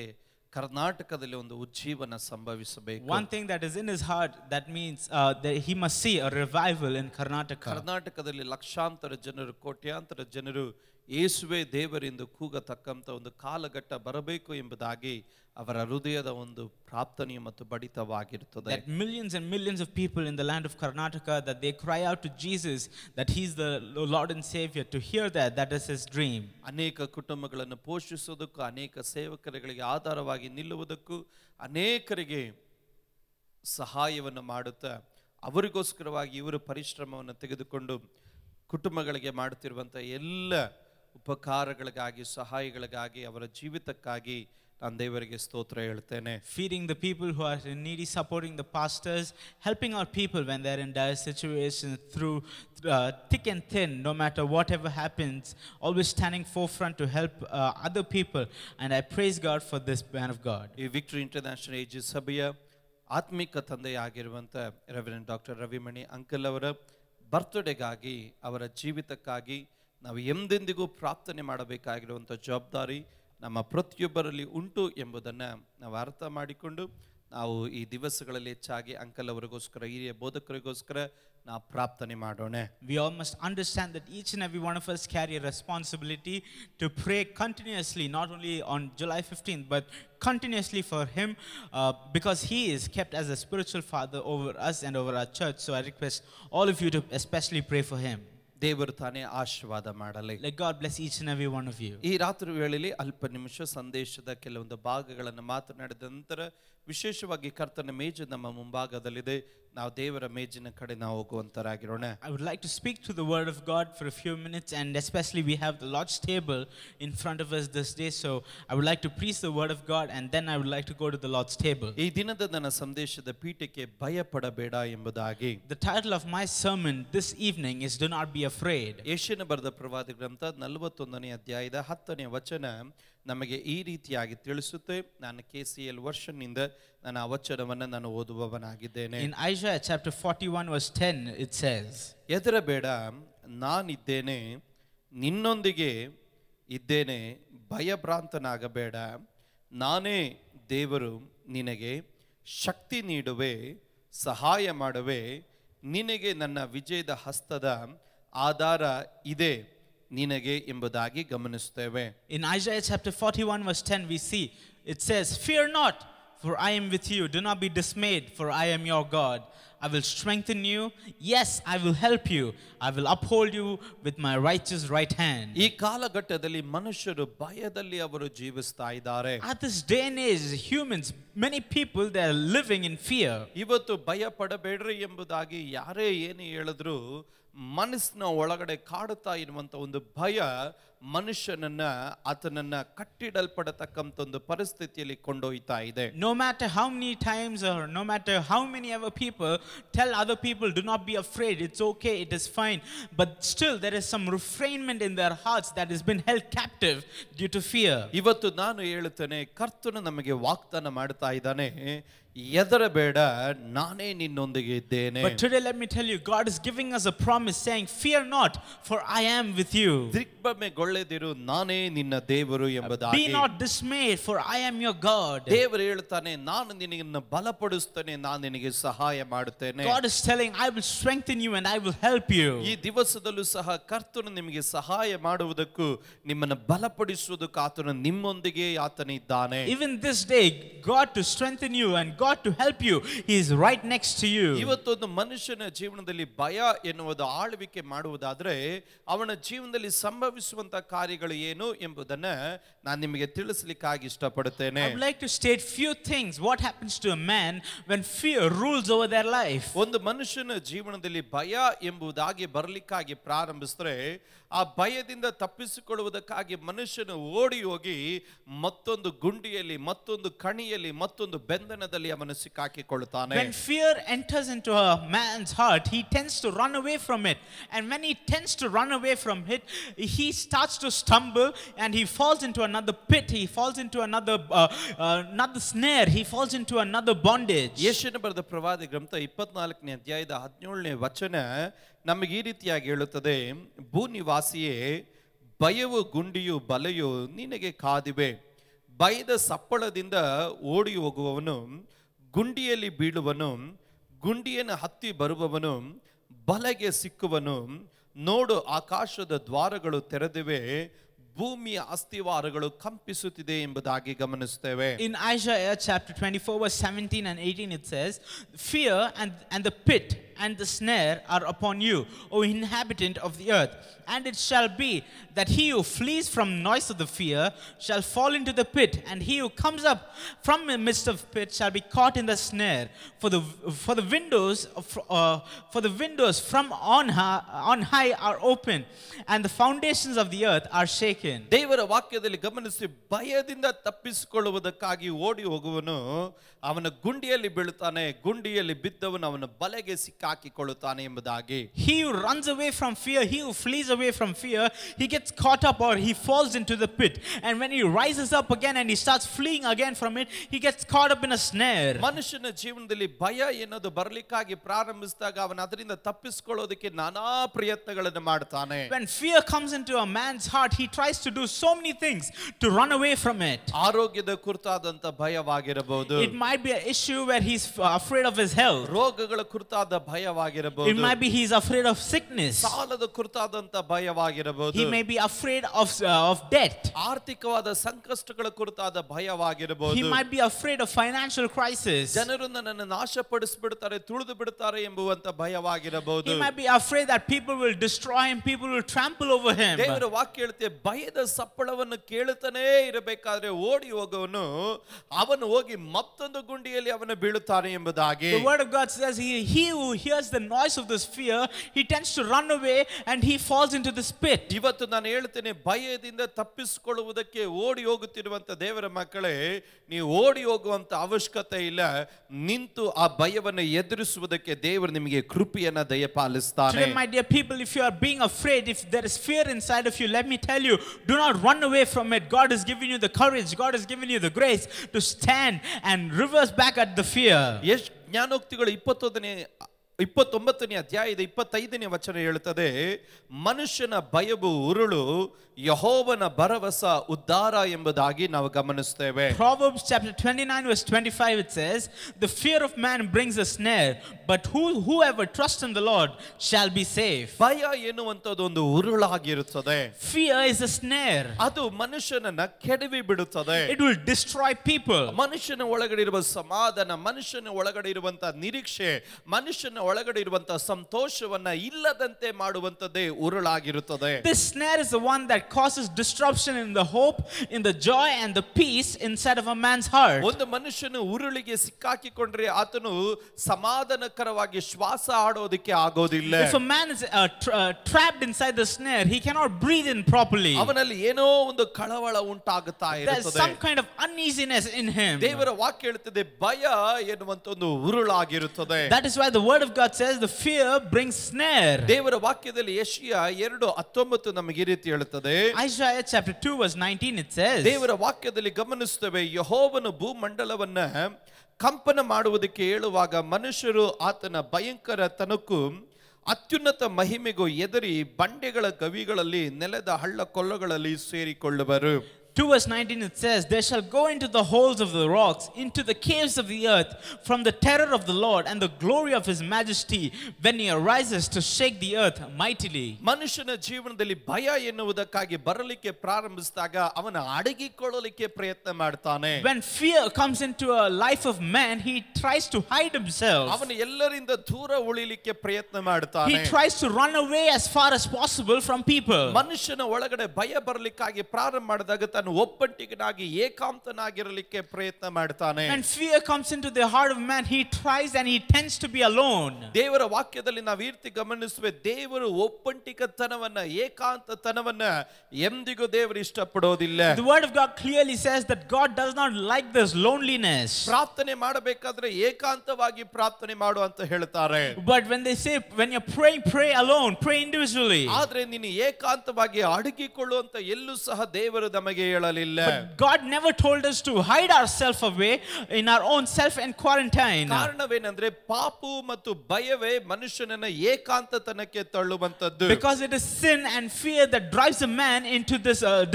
ಕರ್ನಾಟಕದಲ್ಲಿ ಒಂದು ಉಜ್ಜೀವನ ಸಂಭವಿಸಬೇಕು. One thing that is in his heart, that means that he must see a revival in Karnataka. ಕರ್ನಾಟಕದಲ್ಲಿ ಲಕ್ಷಾಂತರ ಜನರು, ಕೋಟ್ಯಾಂತರ ಜನರು ಯೇಸುವೇ ದೇವರೆಂದು ಕೂಗತಕ್ಕಂತ ಒಂದು ಕಾಲಘಟ್ಟ ಬರಬೇಕು ಎಂಬುದಾಗಿ ಅವರ ಹೃದಯದ ಒಂದು ಪ್ರಾರ್ಥನೆ ಮತ್ತು ಬಡಿತವಾಗಿರುತ್ತದೆ. That millions and millions of people in the land of Karnataka, that they cry out to Jesus that he's the Lord and Savior. To hear that is his dream. ಅನೇಕ ಕುಟುಂಬಗಳನ್ನು ಪೋಷಿಸುವುದಕ್ಕೂ, ಅನೇಕ ಸೇವಕರುಗಳಿಗೆ ಆಧಾರವಾಗಿ ನಿಲ್ಲುವುದಕ್ಕೂ, ಅನೇಕರಿಗೆ ಸಹಾಯವನ್ನು ಮಾಡುತ್ತಾ ಅವರಿಗೋಸ್ಕರವಾಗಿ ಇವರು ಪರಿಶ್ರಮವನ್ನು ತೆಗೆದುಕೊಂಡು ಕುಟುಂಬಗಳಿಗೆ ಮಾಡುತ್ತಿರುವಂಥ ಎಲ್ಲ ಉಪಕಾರಗಳಿಗಾಗಿ, ಸಹಾಯಗಳಿಗಾಗಿ, ಅವರ ಜೀವಿತಕ್ಕಾಗಿ ನಾನು ದೇವರಿಗೆ ಸ್ತೋತ್ರ ಹೇಳ್ತೇನೆ. Feeding the people who are needy, supporting the pastors, helping our people when they're in dire situations through thick and thin, no matter whatever happens, always standing forefront to help other people. And I praise God for this man of God. ಈ victory international age ಸಭೆಯ ಆತ್ಮಿಕ ತಂದೆಯಾಗಿರುವಂಥ reverend doctor ರವಿಮಣಿ uncle ಅವರ ಬರ್ತ್ಡೇಗಾಗಿ, ಅವರ ಜೀವಿತಕ್ಕಾಗಿ ನಾವು ಎಂದೆಂದಿಗೂ ಪ್ರಾರ್ಥನೆ ಮಾಡಬೇಕಾಗಿರುವಂಥ ಜವಾಬ್ದಾರಿ ನಮ್ಮ ಪ್ರತಿಯೊಬ್ಬರಲ್ಲಿ ಉಂಟು ಎಂಬುದನ್ನು ನಾವು ಅರ್ಥ ಮಾಡಿಕೊಂಡು ನಾವು ಈ ದಿವಸಗಳಲ್ಲಿ ಹೆಚ್ಚಾಗಿ ಅಂಕಲ್ ಅವರಿಗೋಸ್ಕರ, ಹಿರಿಯ ಬೋಧಕರಿಗೋಸ್ಕರ ನಾವು ಪ್ರಾರ್ಥನೆ ಮಾಡೋಣ. We all must understand that each and every one of us carry a responsibility to pray continuously, not only on July 15th, but continuously for him, because he is kept as a spiritual father over us and over our church. So I request all of you to especially pray for him. ದೇವರು ತಾನೇ ಆಶೀರ್ವಾದ ಮಾಡಲಿ. Let God bless each and every one of you. ಈ ರಾತ್ರಿ ವೇಳೆಯಲ್ಲಿ ಅಲ್ಪ ನಿಮಿಷ ಸಂದೇಶದ ಕೆಲವೊಂದು ಭಾಗಗಳನ್ನು ಮಾತನಾಡಿದ ನಂತರ ವಿಶೇಷವಾಗಿ ಕರ್ತನ ಮೇಜು ನಮ್ಮ ಮುಂಭಾಗದಲ್ಲಿದೆ. ನಾವು ದೇವರ ಮೇಜಿನ ಕಡೆ ನಾವು ಹೋಗುವಂತರಾಗಿರೋಣ. I would like to speak to the word of God for a few minutes, and especially we have the Lord's table in front of us this day, so I would like to preach the word of God, and then I would like to go to the Lord's table. ಈ ದಿನದ ನನ್ನ ಸಂದೇಶದ ಪೀಠಕ್ಕೆ ಭಯಪಡಬೇಡ ಎಂಬುದಾಗಿ. The title of my sermon this evening is Do Not Be Afraid. ಯೆಶಾಯನ ಬರೆದ ಪ್ರವಾದಿ ಗ್ರಂಥ 41ನೇ ಅಧ್ಯಾಯದ 10ನೇ ವಚನ ನಮಗೆ ಈ ರೀತಿಯಾಗಿ ತಿಳಿಸುತ್ತೆ. ನಾನು KCL ವರ್ಷನ್ನಿಂದ ನಾನು ಆ ವಚನವನ್ನು ನಾನು ಓದುವವನಾಗಿದ್ದೇನೆ. In Isaiah chapter 41 verse 10 it says, ಹೆದರಬೇಡ, ನಾನಿದ್ದೇನೆ, ನಿನ್ನೊಂದಿಗೆ ಇದ್ದೇನೆ, ಭಯಭ್ರಾಂತನಾಗಬೇಡ, ನಾನೇ ದೇವರು, ನಿನಗೆ ಶಕ್ತಿ ನೀಡುವೆ, ಸಹಾಯ ಮಾಡುವೆ, ನಿನಗೆ ನನ್ನ ವಿಜಯದ ಹಸ್ತದ ಆಧಾರ ಇದೆ ನಿನಗೆ ಎಂಬುದಾಗಿ ಗಮನಿಸುತ್ತೇವೆ. In Isaiah chapter 41 verse 10 we see, it says, Fear not, for I am with you. Do not be dismayed, for I am your God. I will strengthen you. Yes, I will help you. I will uphold you with my righteous right hand. ಈ ಕಾಲಘಟ್ಟದಲ್ಲಿ ಮನುಷ್ಯರು ಭಯದಲ್ಲಿ ಅವರು ಜೀವಿಸ್ತಾ ಇದ್ದಾರೆ. At this day and age, humans, many people, they are living in fear. ಇವತ್ತು ಭಯ ಪಡಬೇಡ್ರಿ ಎಂಬುದಾಗಿ ಯಾರೇ ಏನು ಹೇಳಿದ್ರು ಮನಸ್ಸಿನ ಒಳಗಡೆ ಕಾಡುತ್ತಾ ಇರುವಂತ ಒಂದು ಭಯ ಮನುಷ್ಯನನ್ನ, ಆತನನ್ನ ಕಟ್ಟಿಡಲ್ಪಡತಕ್ಕಂತ ಒಂದು ಪರಿಸ್ಥಿತಿಯಲ್ಲಿ ಕೊಂಡೊಯ್ತಾ ಇದೆ. No matter how many times or no matter how many ever people tell other people, do not be afraid, it's okay, it is fine, but still there is some refrainment in their hearts that has been held captive due to fear. ಇವತ್ತು ನಾನು ಹೇಳುತ್ತೇನೆ, ಕರ್ತನು ನಮಗೆ ವಾಗ್ದಾನ ಮಾಡ್ತಾ ಇದ್ದಾನೆ, ಹೆದರಬೇಡ, ನಾನೇ ನಿನ್ನೊಂದಿಗೆ ಇದ್ದೇನೆ. But today let me tell you, God is giving us a promise saying, fear not, for I am with you. ದಿಗ್ಭ್ರಮೆಗೊಳ್ಳದಿರು, ನಾನೇ ನಿನ್ನ ದೇವರು ಎಂಬುದಾಗಿ. Be not dismayed, for I am your God. ದೇವರು ಹೇಳ್ತಾನೆ, ನಾನು ನಿನಗೆ ಬಲಪಡಿಸುತ್ತೇನೆ, ನಾನು ನಿನಗೆ ಸಹಾಯ ಮಾಡುತ್ತೇನೆ. God is telling, I will strengthen you and I will help you. ಈ ದಿವಸದಲ್ಲೂ ಸಹ ಕರ್ತನು ನಿಮಗೆ ಸಹಾಯ ಮಾಡುವುದಕ್ಕೂ ನಿಮ್ಮನ್ನು ಬಲಪಡಿಸುವುದಕ್ಕೂ ಆತನು ನಿಮ್ಮೊಂದಿಗೆ ಆತನಿದ್ದಾನೆ. Even this day, God to strengthen you and God to help you, He is right next to you. ಇವತ್ತೊಂದು ಮನುಷ್ಯನ ಜೀವನದಲ್ಲಿ ಭಯ ಎನ್ನುವುದು ಆಳ್ವಿಕೆ ಮಾಡುವುದಾದ್ರೆ ಅವನ ಜೀವನದಲ್ಲಿ ಸಂಭವಿಸುವಂತ ಕಾರ್ಯಗಳು ಏನು ಎಂಬುದನ್ನ ನಾನು ನಿಮಗೆ ತಿಳಿಸಲಿಕ್ಕಾಗಿ ಇಷ್ಟಪಡುತ್ತೇನೆ. I would like to state few things what happens to a man when fear rules over their life. ಒಂದು ಮನುಷ್ಯನ ಜೀವನದಲ್ಲಿ ಭಯ ಎಂಬುದಾಗಿ ಬರಲಿಕ್ಕಾಗಿ ಪ್ರಾರಂಭಿಸಿದ್ರೆ ಆ ಭಯದಿಂದ ತಪ್ಪಿಸಿಕೊಳ್ಳುವುದಕ್ಕಾಗಿ ಮನುಷ್ಯನು ಓಡಿ ಹೋಗಿ ಮತ್ತೊಂದು ಗುಂಡಿಯಲ್ಲಿ, ಮತ್ತೊಂದು ಕಣಿಯಲ್ಲಿ, ಮತ್ತೊಂದು ಬೆಂದನದಲ್ಲಿ ಅವನು ಸಿಕ್ಕಾಕಿಕೊಳ್ಳುತ್ತಾನೆ. When fear enters into a man's heart, he tends to run away from it, and when he tends to run away from it, he starts to stumble and he falls into another pit, he falls into another snare, he falls into another bondage. ಯೆಶಾಯನ ಬರೆದ ಪ್ರವಾದಿ ಗ್ರಂಥ 24ನೇ ಅಧ್ಯಾಯದ 17ನೇ ವಚನ ನಮಗೆ ಈ ರೀತಿಯಾಗಿ ಹೇಳುತ್ತದೆ, ಭೂನಿವಾಸಿಯೇ, ಭಯವು ಗುಂಡಿಯು ಬಲೆಯು ನಿನಗೆ ಕಾದಿವೆ. ಭಯದ ಸಪ್ಪಳದಿಂದ ಓಡಿ ಹೋಗುವವನು ಗುಂಡಿಯಲ್ಲಿ ಬೀಳುವನು, ಗುಂಡಿಯನ್ನು ಹತ್ತಿ ಬರುವವನು ಬಲೆಗೆ ಸಿಕ್ಕುವನು. ನೋಡು, ಆಕಾಶದ ದ್ವಾರಗಳು ತೆರೆದಿವೆ, ಭೂಮಿಯ ಅಸ್ತಿವಾರಗಳು ಕಂಪಿಸುತ್ತಿದೆ ಎಂಬುದಾಗಿ ಗಮನಿಸುತ್ತೇವೆ. In Isaiah chapter 24 verse 17 and 18 it says, fear and the pit and the snare are upon you, O inhabitant of the earth. And it shall be that he who flees from noise of the fear shall fall into the pit, and he who comes up from the midst of pit shall be caught in the snare. For the windows from on high are open, and the foundations of the earth are shaken. ದೇವರ ವಾಕ್ಯದಲ್ಲಿ ಗಮನಿಸಿ, ಭಯದಿಂದ ತಪ್ಪಿಸಿಕೊಳ್ಳುವುದಕ್ಕಾಗಿ ಓಡಿ ಹೋಗುವನು ಅವನ ಗುಂಡಿಯಲ್ಲಿ ಬೀಳುತ್ತಾನೆ, ಗುಂಡಿಯಲ್ಲಿ ಬಿದ್ದವನು ಅವನ ಬಲೆಗೆ ಸಿಕ್ಕಾಕಿಕೊಳ್ಳುತ್ತಾನೆ ಎಂಬುದಾಗಿ. He who runs away from fear, he who flees away from fear, he gets caught up or he falls into the pit, and when he rises up again and he starts fleeing again from it, he gets caught up in a snare. ಮನುಷ್ಯನ ಜೀವನದಲ್ಲಿ ಭಯ ಎನ್ನುವುದು ಬರಲಿಕ್ಕಾಗಿ ಪ್ರಾರಂಭಿಸಿದಾಗ ಅವನು ಅದರಿಂದ ತಪ್ಪಿಸಿಕೊಳ್ಳೋದಕ್ಕೆ ನಾನಾ ಪ್ರಯತ್ನಗಳನ್ನು ಮಾಡ್ತಾನೆ. When fear comes into a man's heart, he tries to do so many things to run away from it. ಆರೋಗ್ಯದ ಕುರಿತಾದಂತ ಭಯವಾಗಿರಬಹುದು. It might be an issue where he's afraid of his health. ರೋಗಗಳ ಕುರಿತಾದ ಭಯವಾಗಿರಬಹುದು. It might be he's afraid of sickness. ಸಾಲದ ಕುರಿತಾದಂತ ಭಯವಾಗಿರಬಹುದು. He may be afraid of debt. ಆರ್ಥಿಕವಾದ ಸಂಕಷ್ಟಗಳ ಕುರಿತಾದ ಭಯವಾಗಿರಬಹುದು. He might be afraid of financial crisis. ಜನರು ನನ್ನನ್ನು ನಾಶಪಡಿಸಿಬಿಡ್ತಾರೆ, ತುಳಿದು ಬಿಡ್ತಾರೆ ಎಂಬುವಂತ ಭಯವಾಗಿರಬಹುದು. He might be afraid that people will destroy him, people will trample over him. ದೇವರ ವಾಕ್ಯ ಹೇಳುತ್ತೆ, ಭಯದ ಸಪ್ಪಳವನ್ನು ಕೇಳುತ್ತಾನೇ ಇರಬೇಕಾದ್ರೆ ಓಡಿ ಹೋಗುವನು ಅವನು ಹೋಗಿ ಮತ್ತೊಂದು ಗುಂಡಿಯಲ್ಲಿ ಅವನು ಬೀಳುತ್ತಾನೆ ಎಂಬುದಾಗಿ. The word of God says he who hears the noise of this fear, he tends to run away and he falls into this pit. ಇವತ್ತು ನಾನು ಹೇಳ್ತೇನೆ, ಭಯದಿಂದ ತಪ್ಪಿಸಿಕೊಳ್ಳುವುದಕ್ಕೆ ಓಡಿ ಹೋಗುತ್ತಿರುವಂತ ದೇವರ ಮಕ್ಕಳೇ, ನೀವು ಓಡಿ ಹೋಗುವಂತ ಅವಶ್ಯಕತೆ ಇಲ್ಲ. ನಿಂತು ಆ ಭಯವನ್ನು ಎದುರಿಸುವುದಕ್ಕೆ ದೇವರು ನಿಮಗೆ ಕೃಪೆಯನ್ನ ದಯಪಾಲಿಸುತ್ತಾನೆ. Today, my dear people, if you are being afraid, if there is fear inside of you, let me tell you, do not run away from it. God has given you the courage, God has given you the grace to stand and reverse back at the fear. ಜ್ಞಾನೋಕ್ತಿಗಳು 29ನೇ ಅಧ್ಯಾಯದ 25ನೇ ವಚನ ಹೇಳುತ್ತದೆ, ಮನುಷ್ಯನ ಭಯವು ಉರುಳು, ಯೆಹೋವನ ಭರವಸ ಉದ್ಧಾರ ಎಂಬುದಾಗಿ ನಾವು ಗಮನಿಸುತ್ತೇವೆ. Proverbs chapter 29 verse 25 it says, the fear of man brings a snare, but whoever trusts in the Lord shall be safe. ಭಯ ಎನ್ನುವಂತದ್ದು ಒಂದು ಉರುಳಾಗಿರುತ್ತದೆ. Fear is a snare. ಅದು ಮನುಷ್ಯನನ್ನ ಕೆಡವಿ ಬಿಡುತ್ತದೆ. It will destroy people. ಮನುಷ್ಯನ ಒಳಗಡೆ ಇರುವ ಸಮಾಧಾನ, ಮನುಷ್ಯನ ಒಳಗಡೆ ಇರುವಂತ ನಿರೀಕ್ಷೆ, ಮನುಷ್ಯನ ಒಳಗಡೆ ಇರುವಂತ ಸಂತೋಷವನ್ನ ಇಲ್ಲದಂತೆ ಮಾಡುವಂತದ್ದೇ ಉರುಳಾಗಿರುತ್ತದೆ. This snare is the one that causes disruption in the hope, in the joy and the peace inside of a man's heart. ಒಂದು ಮನುಷ್ಯನು ಉರುಳಿಗೆ ಸಿಕ್ಕಾಕಿಕೊಂಡ್ರೆ ಆತನು ಸಮಾಧಾನಕರವಾಗಿ ಶ್ವಾಸ ಆಡೋದಕ್ಕೆ ಆಗೋದಿಲ್ಲ. If a man is trapped inside the snare, he cannot breathe in properly. ಅವನಲ್ಲಿ ಏನೋ ಒಂದು ಕಳವಳ ಉಂಟಾಗುತ್ತಾ There's ಇರುತ್ತದೆ. some kind of uneasiness in him. ದೇವರ ವಾಕ್ಯ ಹೇಳುತ್ತದೆ, ಭಯ ಎನ್ನುವಂತ ಒಂದು ಉರುಳಾಗಿರುತ್ತದೆ. That is why the word of God says the fear brings snare. ದೇವರ ವಾಕ್ಯದಲ್ಲಿ ಯೆಶಾಯ 2:19 ನಮಗೆ ಈ ರೀತಿ ಹೇಳುತ್ತದೆ. Isaiah chapter 2 verse 19 it says. ದೇವರ ವಾಕ್ಯದಲ್ಲಿ ಗಮನಿಸುತ್ತೇವೆ, ಯೆಹೋವನು ಭೂಮಂಡಲವನ್ನ ಕಂಪನ ಮಾಡುವುದಕ್ಕೆ ಹೇಳುವಾಗ ಮನುಷ್ಯರು ಆತನ ಭಯಂಕರತನಕ್ಕೂ ಅತ್ಯುನ್ನತ ಮಹಿಮೆಗೂ ಎದರಿ ಬಂಡೆಗಳ ಗವಿಗಳಲ್ಲಿ ನೆಲದ ಹಳ್ಳ ಕೊಳ್ಳಗಳಲ್ಲಿ ಸೇರಿಕೊಳ್ಳುವರು. 2 verse 19 it says, they shall go into the holes of the rocks, into the caves of the earth, from the terror of the Lord and the glory of his majesty, when he arises to shake the earth mightily. ಮನುಷ್ಯನ ಜೀವನದಲ್ಲಿ ಭಯ ಎನ್ನುವುದಕ್ಕಾಗಿ ಬರಲಿಕ್ಕೆ ಪ್ರಾರಂಭಿಸಿದಾಗ ಅವನ ಅಡಗಿಕೊಳ್ಳಲಿಕ್ಕೆ ಪ್ರಯತ್ನ ಮಾಡ್ತಾನೆ. When fear comes into a life of man, he tries to hide himself. ಅವನು ಎಲ್ಲರಿಂದ ದೂರ ಉಳಿಲಿಕ್ಕೆ ಪ್ರಯತ್ನ ಮಾಡ್ತಾನೆ. He tries to run away as far as possible from people. ಮನುಷ್ಯನ ಒಳಗಡೆ ಭಯ ಬರಲಿಕ್ಕಾಗಿ ಪ್ರಾರಂಭ ಮಾಡಿದಾಗ ತಾನು ಒಬ್ಬಂಟಿಗನಾಗಿ ಏಕಾಂತನಾಗಿರಲಿಕ್ಕೆ ಪ್ರಯತ್ನ ಮಾಡ್ತಾನೆ. When fear comes into the heart of man, he tries and he tends to be alone. ದೇವರ ವಾಕ್ಯದಲ್ಲಿ ನಾವು ಈ ರೀತಿ ಗಮನಿಸುವೆ, ದೇವರು ಒಬ್ಬಂಟಿಗತನವನ್ನ ಏಕಾಂತತನವನ್ನ ಎಂದಿಗೂ ದೇವರು ಇಷ್ಟಪಡೋದಿಲ್ಲ. The word of God clearly says that God does not like this loneliness. ಪ್ರಾರ್ಥನೆ ಮಾಡಬೇಕಾದ್ರೆ ಏಕಾಂತವಾಗಿ ಪ್ರಾರ್ಥನೆ ಮಾಡು ಅಂತ ಹೇಳ್ತಾರೆ. But when they say when you're praying, pray alone, pray individually. ಆದ್ರೆ ನೀನು ಏಕಾಂತವಾಗಿ ಅಡಗಿಕೊಳ್ಳುವಂತ ಎಲ್ಲೂ ಸಹ ದೇವರು ನಮಗೆ ಹೇಳಲಿಲ್ಲ. But God never told us to hide ourselves away in our own self and quarantine. ಕಾರಣವೇನೆಂದ್ರೆ ಪಾಪು ಮತ್ತು ಭಯವೇ ಮನುಷ್ಯನನ್ನ ಏಕಾಂತತನಕ್ಕೆ ತಳ್ಳುವಂತದ್ದು. Because it is sin and fear that drives a man into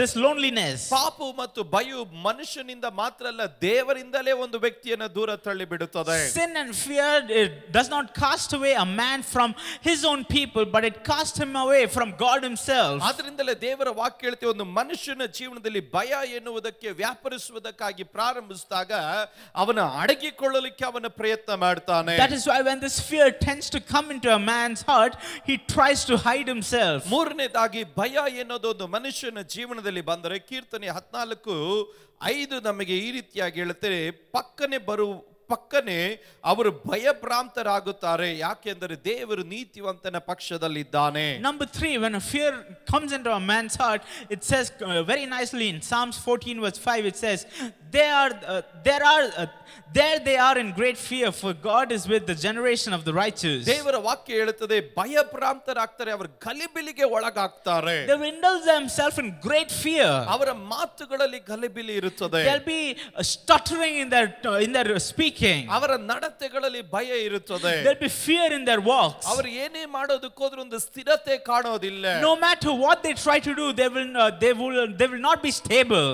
this loneliness. ಪಾಪು ಮತ್ತು ಭಯವು ಮನುಷ್ಯನಿಂದ ಮಾತ್ರ ಅಲ್ಲ, ದೇವರಿಂದಲೇ ಒಂದು ವ್ಯಕ್ತಿಯನ್ನ ದೂರ ತಳ್ಳಿ ಬಿಡುತ್ತದೆ. Sin and fear, it does not cast away a man from his own people, but it casts him away from God himself. ಆದ್ರಿಂದಲೇ ದೇವರ ವಾಕ್ಯ ಹೇಳ್ತೀವಿ, ಒಂದು ಮನುಷ್ಯನ ಜೀವನದಲ್ಲಿ ಭಯ ಎನ್ನುವುದಕ್ಕೆ ವ್ಯಾಪರಿಸುವುದಕ್ಕಾಗಿ ಪ್ರಾರಂಭಿಸಿದಾಗ ಅವನ ಅಡಗಿಕೊಳ್ಳಲಿಕ್ಕೆ ಅವನ ಪ್ರಯತ್ನ ಮಾಡ್ತಾನೆ. That is why when this fear tends to come into a man's heart, he tries to hide himself. ಮೂರನೇದಾಗಿ ಭಯ ಎನ್ನುವುದು ಮನುಷ್ಯನ ಜೀವನದಲ್ಲಿ ಬಂದರೆ ಕೀರ್ತನೆ 14:5 ನಮಗೆ ಈ ರೀತಿಯಾಗಿ ಹೇಳುತ್ತೆ, ಪಕ್ಕನೆ ಅವರು ಭಯಭ್ರಾಂತರಾಗುತ್ತಾರೆ, ಯಾಕೆಂದರೆ ದೇವರು ನೀತಿವಂತನ ಪಕ್ಷದಲ್ಲಿದ್ದಾನೆ. Number 3, when a fear comes into a man's heart, it says very nicely in Psalms 14 verse 5, it says, there they are in great fear, for God is with the generation of the righteous. ದೇವರ ವಾಕ್ಯ ಹೇಳುತ್ತದೆ, ಭಯಭ್ರಾಂತರಾಗ್ತಾರೆ, ಅವರು ಗಲಿಬಿಲಿಗೆ ಒಳಗಾಗ್ತಾರೆ. They will indulge themselves in great fear. ಅವರ ಮಾತುಗಳಲ್ಲಿ ಗಲಿಬಿಲಿ ಇರುತ್ತದೆ. There'll be stuttering in their speaking. ಅವರ ನಡತೆಗಳಲ್ಲಿ ಭಯ ಇರುತ್ತದೆ. There'll be fear in their walks. ಅವರು ಏನೇ ಮಾಡೋದಕ್ಕೋದ್ರೂ ಒಂದು ಸ್ಥಿರತೆ ಕಾಣೋದಿಲ್ಲ. No matter what they try to do, they will not be stable.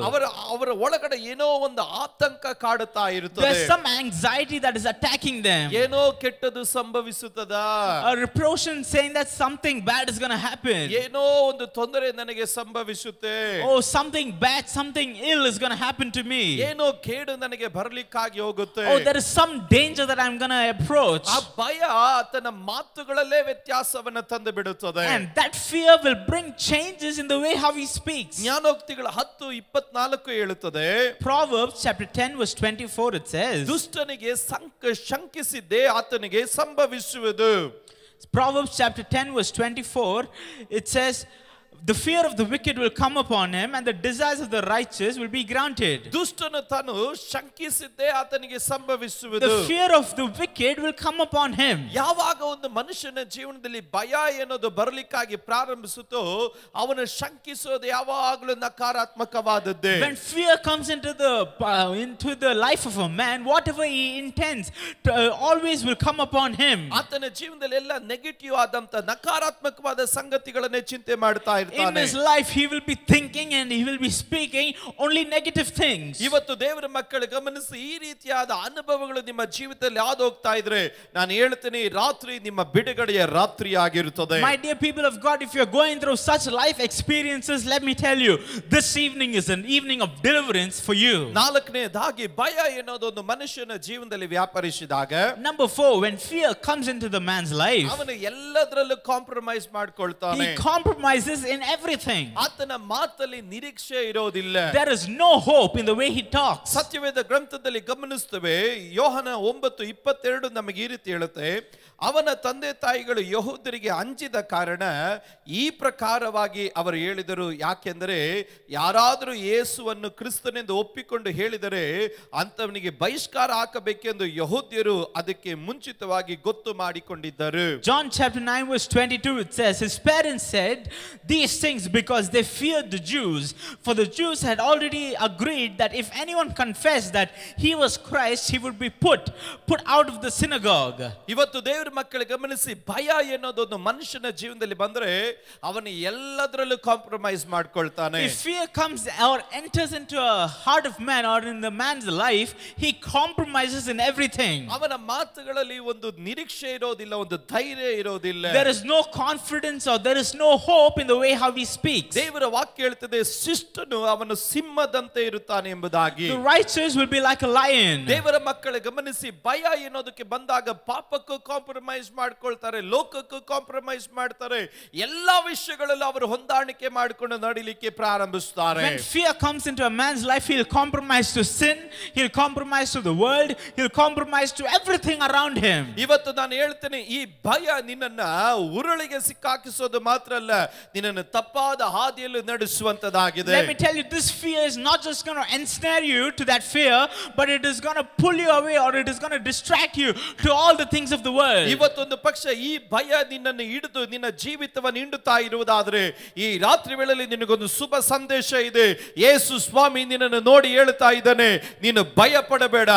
ಅವರ ಒಳಗಡೆ ಏನೋ ಒಂದು ಆತಂಕ ಕಾಡುತ್ತಾ ಇರುತ್ತದೆ. There's some anxiety that is attacking them. ಏನೋ ಕೆಟ್ಟದು ಸಂಭವಿಸುತ್ತದಾ, A reproach saying that something bad is going to happen. ಏನೋ ಒಂದು ತೊಂದರೆ ನನಗೆ ಸಂಭವಿಸುತ್ತೆ. Oh, something bad, something ill is going to happen to me. ಏನೋ ಕೇಡು ನನಗೆ ಬರಲಿಕ್ಕಾಗಿ ಹೋಗುತ್ತೆ. Oh, there is some danger that I'm going to approach. ಆ ಭಯ ತನ್ನ ಮಾತುಗಳಲ್ಲೇ ವ್ಯತ್ಯಾಸವನ್ನ ತಂದು ಬಿಡುತ್ತದೆ. And that fear will bring changes in the way how he speaks. ಜ್ಞಾನೋಕ್ತಿಗಳ 10:24 ಹೇಳುತ್ತದೆ, Proverbs chapter 10 verse 24 it says, ದುಷ್ಟನಿಗೆ ಶಂಕಿಸಿದ್ದೇ ಆತನಿಗೆ ಸಂಭವಿಸುವುದು. Proverbs chapter 10 verse 24 it says, the fear of the wicked will come upon him and the desires of the righteous will be granted. ದುಷ್ಟನು ತಾನು ಶಂಕಿಸಿದ್ದೇ ಆತನಿಗೆ ಸಂಭವಿಸುವುದು. The fear of the wicked will come upon him. ಯಾವಾಗ ಒಂದು ಮನುಷ್ಯನ ಜೀವನದಲ್ಲಿ ಭಯ ಎನ್ನುವುದು ಬರಲಿಕ್ಕಾಗಿ ಪ್ರಾರಂಭಿಸುತ್ತೋ ಅವನು ಶಂಕಿಸೋದು ಯಾವಾಗಲೂ ನಕಾರಾತ್ಮಕವಾದದ್ದೇ. When fear comes into the life of a man, whatever he intends always will come upon him. ಆತನ ಜೀವನದಲ್ಲಿ ಎಲ್ಲ ನೆಗೆಟಿವ್ ಆದಂತ ನಕಾರಾತ್ಮಕವಾದ ಸಂಗತಿಗಳನ್ನೇ ಚಿಂತೆ ಮಾಡ್ತಾ ಇರ್ತಾನೆ. In his life he will be thinking and he will be speaking only negative things. ಇವತ್ತು ದೇವರ ಮಕ್ಕಳು ಗಮನಿಸಿ, ಈ ರೀತಿಯಾದ ಅನುಭವಗಳು ನಿಮ್ಮ ಜೀವಿತದಲ್ಲಿ ಯಾವುದು ಹೋಗ್ತಾ ಇದ್ರೆ ನಾನು ಹೇಳ್ತೀನಿ, ರಾತ್ರಿ ನಿಮ್ಮ ಬಿಡುಗಡೆಯ ರಾತ್ರಿ ಆಗಿರುತ್ತದೆ. My dear people of God, if you are going through such life experiences, let me tell you, this evening is an evening of deliverance for you. ನಾಲ್ಕನೇದಾಗಿ ಭಯ ಎನ್ನುವುದು ಒಂದು ಮನುಷ್ಯನ ಜೀವನದಲ್ಲಿ ವ್ಯಾಪರಿಸಿದಾಗ, Number 4, when fear comes into the man's life, ಅವನು ಎಲ್ಲದರಲ್ಲೂ compromise ಮಾಡ್ಕೊಳ್ತಾನೆ. he compromises in in everything. ಆತನ ಮಾತಲ್ಲಿ ನಿರೀಕ್ಷೆ ಇರೋದಿಲ್ಲ. There is no hope in the way he talks. ಸತ್ಯವೇದ ಗ್ರಂಥದಲ್ಲಿ ಗಮನಿಸುತ್ತೇವೆ, ಯೋಹನ 9:22 ನಮಗೆ ಈ ರೀತಿ ಹೇಳುತ್ತೆ, ಅವನ ತಂದೆ ತಾಯಿಗಳು ಯಹೂದರಿಗೆ ಅಂಜಿದ ಕಾರಣ ಈ ಪ್ರಕಾರವಾಗಿ ಅವರು ಹೇಳಿದರು. ಯಾಕೆಂದರೆ ಯಾರಾದರೂ ಯೇಸುವನ್ನು ಕ್ರಿಸ್ತನೆಂದು ಒಪ್ಪಿಕೊಂಡು ಹೇಳಿದರೆ ಅಂತವನಿಗೆ ಬಹಿಷ್ಕಾರ ಹಾಕಬೇಕೆಂದು ಯಹೂದ್ಯರು ಅದಕ್ಕೆ ಮುಂಚಿತವಾಗಿ ಗೊತ್ತು ಮಾಡಿಕೊಂಡಿದ್ದರು. John chapter 9 verse 22, it says, his parents said these things because they feared the Jews, for the Jews had already agreed that if anyone confessed that he was Christ, he would be put out of the synagogue. ಇವತ್ತು ದೇವರ ಮಕ್ಕಳು ಗಮನಿಸಿ, ಭಯ ಎನ್ನುವುದೊಂದು ಮನುಷ್ಯನ ಜೀವನದಲ್ಲಿ ಬಂದ್ರೆ ಅವನು ಎಲ್ಲದರಲ್ಲೂ compromise ಮಾಡ್ಕೊಳ್ತಾನೆ. If fear comes or enters into a heart of man or in the man's life, he compromises in everything. ಅವನ ಮಾತುಗಳಲ್ಲಿ ಒಂದು ನಿರೀಕ್ಷೆ ಇರೋದಿಲ್ಲ, ಒಂದು ಧೈರ್ಯ ಇರೋದಿಲ್ಲ. There is no confidence or there is no hope in the way how he speaks. ದೇವರ ವಾಕ್ಯ ಹೇಳ್ತದೆ, ಶಿಷ್ಟನು ಅವನು ಸಿಂಹದಂತೆ ಇರುತ್ತಾನೆ ಎಂಬುದಾಗಿ. The righteous will be like a lion. ದೇವರ ಮಕ್ಕಳು ಗಮನಿಸಿ, ಭಯ ಎನ್ನುವುದಕ್ಕೆ ಬಂದಾಗ ಪಾಪಕ್ಕೂ ಕಾಂಪ್ರಮೈಸ್ ಮಾಡ್ಕೊಳ್ತಾರೆ, ಲೋಕಕ್ಕೂ ಕಾಂಪ್ರಮೈಸ್ ಮಾಡ್ತಾರೆ, ಎಲ್ಲಾ ವಿಷಯಗಳಲ್ಲೂ ಅವರು ಹೊಂದಾಣಿಕೆ ಮಾಡಿಕೊಂಡು ನಡಿಲಿಕ್ಕೆ ಪ್ರಾರಂಭಿಸುತ್ತಾರೆ. When fear comes into a man's life, he'll compromise to sin, he'll compromise to the world, he'll compromise to everything around him. ಇವತ್ತು ನಾನು ಹೇಳ್ತೇನೆ, ಈ ಭಯ ನಿನ್ನನ್ನ ಉರುಳಿಗೆ ಸಿಕ್ಕಾಕಿಸೋದು ಮಾತ್ರ ಅಲ್ಲ, ನಿನ್ನನ್ನು ತಪ್ಪಾದ ಹಾದಿಯಲ್ಲಿ ನಡೆಸುವಂತದಾಗಿದೆ. Let me tell you, this fear is not just going to ensnare you to that fear, but it is going to pull you away, or it is going to distract you to all the things of the world. ಇವತ್ತೊಂದು ಪಕ್ಷ ಈ ಭಯ ನಿನ್ನನ್ನು ಹಿಡಿದು ನಿನ್ನ ಜೀವಿತವನ್ನು ಹಿಂಡುತ್ತಾ ಇರುವುದಾದ್ರೆ, ಈ ರಾತ್ರಿ ವೇಳೆಯಲ್ಲಿ ನಿನಗೊಂದು ಶುಭ ಸಂದೇಶ ಇದೆ. ಯೇಸು ಸ್ವಾಮಿ ನಿನ್ನನ್ನು ನೋಡಿ ಹೇಳ್ತಾ ಇದ್ದಾನೆ, ನೀನು ಭಯ ಪಡಬೇಡ,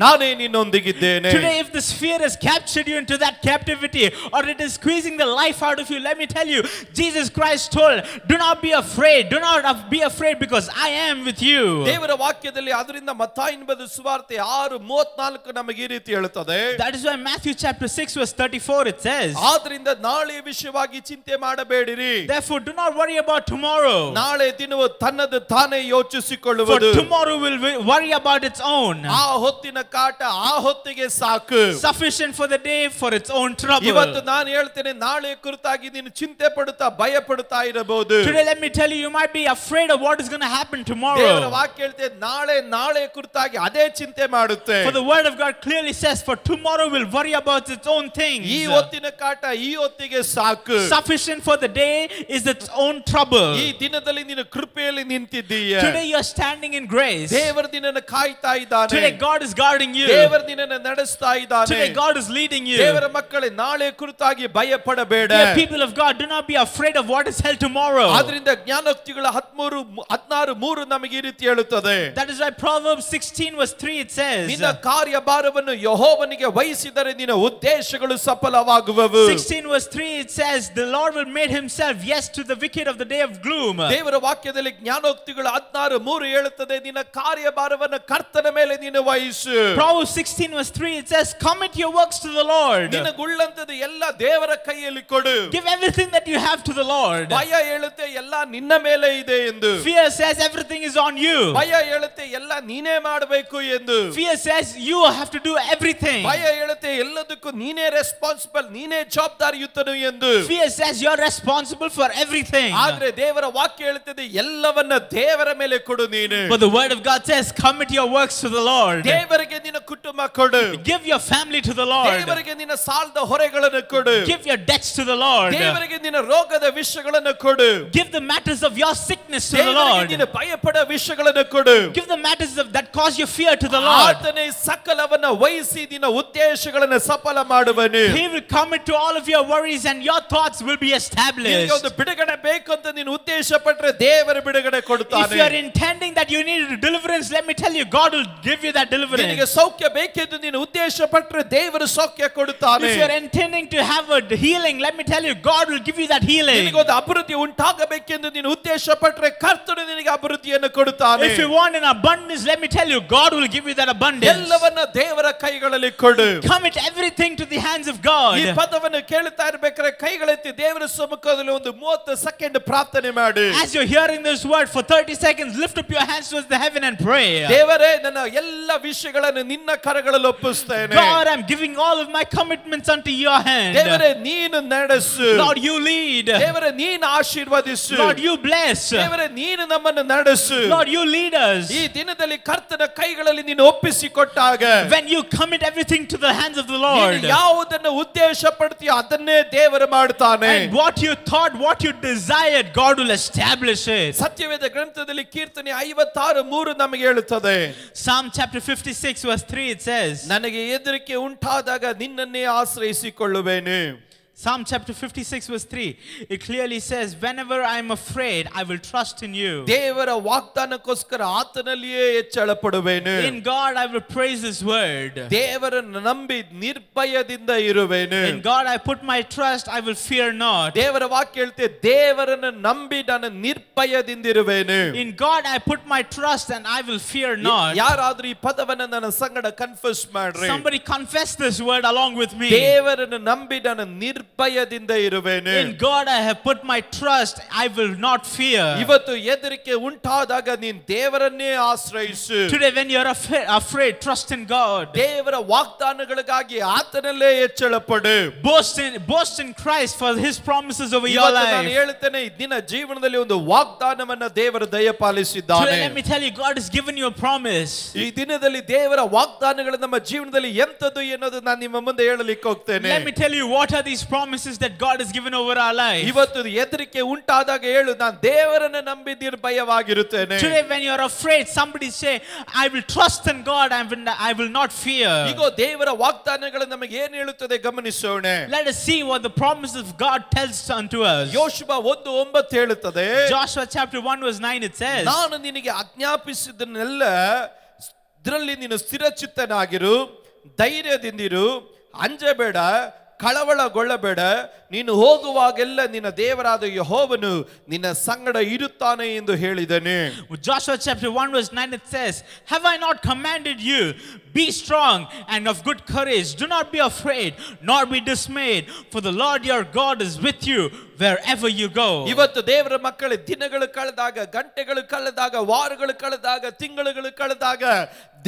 ನಾನೇ ನಿನ್ನೊಂದಿಗಿದ್ದೇನೆ. Today, if this fear has captured you into that captivity, or it is squeezing the life out of you, let me tell you, Jesus Christ told, do not be afraid, do not be afraid, because I am with you. ದೇವರ ವಾಕ್ಯದಲ್ಲಿ ಅದರಿಂದ ಮತ್ತಾಯನ ಬರೆದ ಸುವಾರ್ತೆ 6:34 ನಮಗೆ ಈ ರೀತಿ ಹೇಳುತ್ತದೆ. That is why Matthew chapter 6 verse 34 it says, ಆದ್ರಿಂದ ನಾಳೆ ವಿಷಯವಾಗಿ ಚಿಂತೆ ಮಾಡಬೇಡಿರಿ. therefore do not worry about tomorrow. ನಾಳೆ ದಿನವು ತನ್ನದು ತಾನೇ For ಯೋಚಿಸಿಕೊಳ್ಳುವುದು. tomorrow will worry about its own. ಆ ಹೊತ್ತಿನ ಕಾಟ ಆ ಹೊತ್ತಿಗೆ ಸಾಕು. Sufficient for the day for its own trouble. ಇವತ್ತು ನಾನು ಹೇಳ್ತೇನೆ, ನಾಳೆ ಕುರಿತಾಗಿ ನೀನು ಚಿಂತೆ ಪಡುತ್ತಾ ಭಯ ಪಡುತ್ತಾ ಇರಬಹುದು. Today let me tell you, you might be afraid of what is going to happen ದೇವರ tomorrow. ವಾಕ್ಯ ಹೇಳ್ತೇನೆ, ನಾಳೆ ಕುರಿತಾಗಿ ಅದೇ ಚಿಂತೆ ಮಾಡುತ್ತೆ. For the word of God clearly says, for tomorrow will worry about its own things. ಈ ಹೊತ್ತಿನ ಕಾಟ ಈ ಹೊತ್ತಿಗೆ ಸಾಕು. Sufficient for the day is its own trouble. ಈ ದಿನದಲ್ಲಿ ನೀನು ಕೃಪೆಯಲ್ಲಿ ನಿಂತಿದ್ದೀಯ. Today you are standing in grace. ದೇವರ ನಿನ್ನನ್ನು ಕಾಯ್ತಾ ಇದ್ದಾನೆ. Today God is guarding you. ದೇವರ ನಿನ್ನನ್ನು ನಡೆಸ್ತಾ ಇದ್ದಾನೆ. Today God is leading you. ದೇವರ ಮಕ್ಕಳೇ, ನಾಳೆ ಕುರಿತಾಗಿ ಭಯ ಪಡಬೇಡ. Dear people of God, do not be afraid of what is held tomorrow. ಆದ್ರಿಂದ ಜ್ಞಾನೋಕ್ತಿಗಳ 13:16 ನಮಗೆ ಈ ರೀತಿ ಹೇಳುತ್ತದೆ. That is why Proverbs 16 verse 3 it says, ನಿನ್ನ ಕಾರ್ಯಭಾರವನ್ನು ಯೆಹೋವನಿಗೆ ವಹಿಸಿದರೆ ನಿನ್ನ ಉದ್ದೇಶಗಳು ಸಫಲವಾಗುವವು. 16 verse 3 it says, the Lord will make himself yes to the wicked of the day of gloom. ದೇವರ ವಾಕ್ಯದಲ್ಲಿ ಜ್ಞಾನೋಕ್ತಿಗಳು 16:3 ಹೇಳುತ್ತದೆ, ನಿನ್ನ ಕಾರ್ಯಭಾರವನ್ನು ಕರ್ತನ ಮೇಲೆ ನೀನು ವಹಿಸು. Proverbs 16 verse 3 it says, commit your works to the Lord. ನಿನಗುಳ್ಳಂತದ್ದು ಎಲ್ಲ ದೇವರ ಕೈಯಲ್ಲಿ ಕೊಡು. Give everything that you have to the Lord. ಭಯ ಹೇಳುತ್ತೆ ಎಲ್ಲ ನಿನ್ನ ಮೇಲೆ ಇದೆ ಎಂದು. Fear says everything is on you. ಭಯ ಹೇಳುತ್ತೆ ಎಲ್ಲ ನೀನೇ ಮಾಡಬೇಕು ಎಂದು. Fear says you have to do everything. ಭಯ ಹೇಳುತ್ತೆ ಎಲ್ಲದಕ್ಕೂ ನೀನೇ ರೆಸ್ಪಾನ್ಸಿಬಲ್, ನೀನೇ ಜವಾಬ್ದಾರಿಯುತನು ಎಂದು. Fear says you're responsible for everything. ಆದ್ರೆ ದೇವರ ವಾಕ್ಯ ಹೇಳುತ್ತದೆ, ಎಲ್ಲವನ್ನ ದೇವರ ಮೇಲೆ ಕೊಡು ನೀನು. But the word of God says, commit your works to the Lord. ದೇವರಿಗೆ ನಿನ್ನ ಕುಟುಂಬ ಕೊಡು. Give your family to the Lord. ದೇವರಿಗೆ ನಿನ್ನ ಸಾಲದ ಹೊರೆಗಳನ್ನು ಕೊಡು. Give your debts to the Lord. ದೇವರಿಗೆ ನಿನ್ನ ರೋಗದ ವಿಷಯಗಳನ್ನು ಕೊಡು. Give the matters of your sickness to the ದೇವರಿಗೆ Lord. ನಿನ್ನ ಭಯಪಡೋ ವಿಷಯಗಳನ್ನು ಕೊಡು. Give the matters that cause you fear to the Lord. ಆತನೇ ಸಕಲವನ್ನ ವಹಿಸಿ ನಿನ್ನ ಉದ್ದೇಶಗಳನ್ನು ಸಫಲ ಮಾಡುವನು. He will commit to all of your worries and your thoughts will be established. ನಿನಗೆ ಒಂದು ಬಿಡುಗಡೆ ಬೇಕು ಅಂತ ನೀನು ಉದ್ದೇಶ ಪಟ್ಟರೆ ದೇವರು ಬಿಡುಗಡೆ ಕೊಡುತ್ತಾನೆ. If you are intending that you need deliverance, let me tell you, God will give you that deliverance. ನಿನಗೆ ಸೌಖ್ಯ ಬೇಕೆಂದು ನೀನು ಉದ್ದೇಶ ಪಟ್ಟರೆ ದೇವರು ಸೌಖ್ಯ ಕೊಡುತ್ತಾನೆ. If you are intending to have a healing, let me tell you, God will give you that healing. ನಿನಗೆ ಒಂದು ಅಭಿವೃದ್ಧಿ ಉಂಟಾಗಬೇಕೆಂದು ನೀನು ಉದ್ದೇಶ ಪಟ್ಟರೆ ಕರ್ತನು ನಿನಗೆ ಅಭಿವೃದ್ಧಿಯನ್ನು ಕೊಡುತ್ತಾನೆ. If you want an abundance, let me tell you, God will give you that abundance. ಎಲ್ಲವನ್ನ ದೇವರ ಕೈಗಳಲ್ಲಿ ಕೊಡು. Commit everything to the hands of God. ಈ ಪದವನ್ನು ಕೇಳುತ್ತಾ ಇರಬೇಕಾದ್ರೆ ಕೈಗಳೆತ್ತಿ ದೇವರ ಸಮ್ಮುಖದಲ್ಲಿ ಒಂದು 30 ಸೆಕೆಂಡ್ ಪ್ರಾರ್ಥನೆ ಮಾಡಿ. As you're hearing this word for 30 seconds, lift up your hands towards the heaven and pray. ದೇವರೇ, ನನ್ನ ಎಲ್ಲ ವಿಷಯಗಳನ್ನು ನಿನ್ನ ಕರ ಕರಗಳಲ್ಲಿ ಒಪ್ಪಿಸ್ತೇನೆ. God, I'm giving all of my commitments unto your hand. ದೇವರೇ ನೀನು ನಡೆಸು. Lord, you lead. ದೇವರೇ ನೀನು ಆಶೀರ್ವದಿಸು. Lord, you bless. ದೇವರೇ ನೀನು ನಮ್ಮನ್ನು ನಡೆಸು. Lord, you lead us. ಈ ದಿನದಲ್ಲಿ ಕರ್ತನ ಕೈಗಳಲ್ಲಿ ನೀನು ಒಪ್ಪಿಸಿಕೊಟ್ಟಾಗ When you commit everything to the hands of the Lord, ನೀನು ಯಾವುದನ್ನು ಉದ್ದೇಶ ಪಡ್ತೀಯೋ ಅದನ್ನೇ ದೇವರು ಮಾಡ್ತಾನೆ. and what you thought, what you desired, God will establish it. ಸತ್ಯವೇದ ಗ್ರಂಥದಲ್ಲಿ ಕೀರ್ತನೆ 56:3 ನಮಗೆ ಹೇಳುತ್ತದೆ. Psalm chapter 56 verse 3 it says, ನನಗೆ ಹೆದರಿಕೆ ಉಂಟಾದಾಗ ನಿನ್ನನ್ನೇ ಆಶ್ರಯಿಸಿಕೊಳ್ಳುವೆನು. Psalm chapter 56 verse 3, it clearly says, whenever I am afraid, I will trust in you. ದೇವರ ವಾಗ್ದಾನಕ್ಕೋಸ್ಕರ ಆತನಲ್ಲಿಯೇ ಹೆಚ್ಚಳ ಪಡುವೆನು. In God I will praise his word. ದೇವರನ್ನು ನಂಬಿ ನಿರ್ಭಯದಿಂದ ಇರುವೆನು. In God I put my trust, I will fear not. ದೇವರ ವಾಕ್ಯ ಹೇಳುತ್ತೆ, ದೇವರನ್ನು ನಂಬಿ ನಾನು ನಿರ್ಭಯದಿಂದಿರುವೆನು. In God I put my trust and I will fear not. ಯಾರಾದ್ರೂ ಈ ಪದವನ್ನು ನನ್ನ ಸಂಗಡ ಕನ್ಫೆಸ್ ಮಾಡ್ರಿ. Somebody confess this word along with me. ದೇವರನ್ನು ನಂಬಿ ನಾನು ನಿರ್ಭಯದಿಂದ ಇರುವೆನು. In God I have put my trust, I will not fear. ಇವತ್ತು ಹೆದರಿಕೆ ಉಂಟಾದಾಗ ನೀನು ದೇವರನ್ನೇ ಆಶ್ರಯಿಸು. Today when you are afraid, trust in God. ದೇವರ ವಾಗ್ದಾನಗಳಿಗಾಗಿ ಆತನಲ್ಲೇ ಹೆಚ್ಚಳ ಪಡು. Boast in Christ for his promises over your ಇವತ್ತು ನಾನು life. ಹೇಳ್ತೇನೆ, ಈ ದಿನ ಜೀವನದಲ್ಲಿ ಒಂದು ವಾಗ್ದಾನವನ್ನ ದೇವರು ದಯಪಾಲಿಸಿದ್ದಾನೆ. Today let me tell you, God has given you a promise. ಈ ದಿನದಲ್ಲಿ ದೇವರ ವಾಗ್ದಾನಗಳು ನಮ್ಮ ಜೀವನದಲ್ಲಿ ಎಂತದ್ದು ಎನ್ನುವುದು ನಾನು ನಿಮ್ಮ ಮುಂದೆ ಹೇಳಲಿಕ್ಕೆ ಹೋಗ್ತೇನೆ. Let me tell you what are these promises that God has given over our life. ಇವತ್ತು ಹೆದರಿಕೆ ಉಂಟಾದಾಗ ಹೇಳು, ನಾನು ದೇವರನ್ನು ನಂಬಿ ನಿರ್ಭಯವಾಗಿರುತ್ತೇನೆ. Today when you are afraid, somebody say, I will trust in God, I will not fear. ಈಗ ದೇವರ ವಾಗ್ದಾನಗಳು ನಮಗೆ ಏನು ಹೇಳುತ್ತದೆ ಗಮನಿಸೋಣ. Let us see what the promise of God tells unto us. ಯೋಷುವ 1:9 ಹೇಳುತ್ತದೆ, Joshua chapter 1 verse 9 it says, ನಾನು ನಿನಗೆ ಆಜ್ಞಾಪಿಸಿದ್ದನ್ನೆಲ್ಲ ಇದರಲ್ಲಿ ನೀನು ಸ್ಥಿರಚಿತ್ತನಾಗಿರು, ಧೈರ್ಯದಿಂದಿರು, ಅಂಜಬೇಡ, ಕಳವಳಗೊಳ್ಳಬೇಡ, ನೀನು ಹೋಗುವಾಗೆಲ್ಲ ನಿನ್ನ ದೇವರಾದ ಯೆಹೋವನು ನಿನ್ನ ಸಂಗಡ ಇರುತ್ತಾನೆ ಎಂದು ಹೇಳಿದನು. Joshua chapter 1 verse 9 it says, have I not commanded you, be strong and of good courage, do not be afraid nor be dismayed, for the Lord your God is with you wherever you go. ಇವತ್ತು ದೇವರ ಮಕ್ಕಳ ದಿನಗಳು ಕಳೆದಾಗ, ಗಂಟೆಗಳು ಕಳೆದಾಗ, ವಾರಗಳು ಕಳೆದಾಗ, ತಿಂಗಳುಗಳು ಕಳೆದಾಗ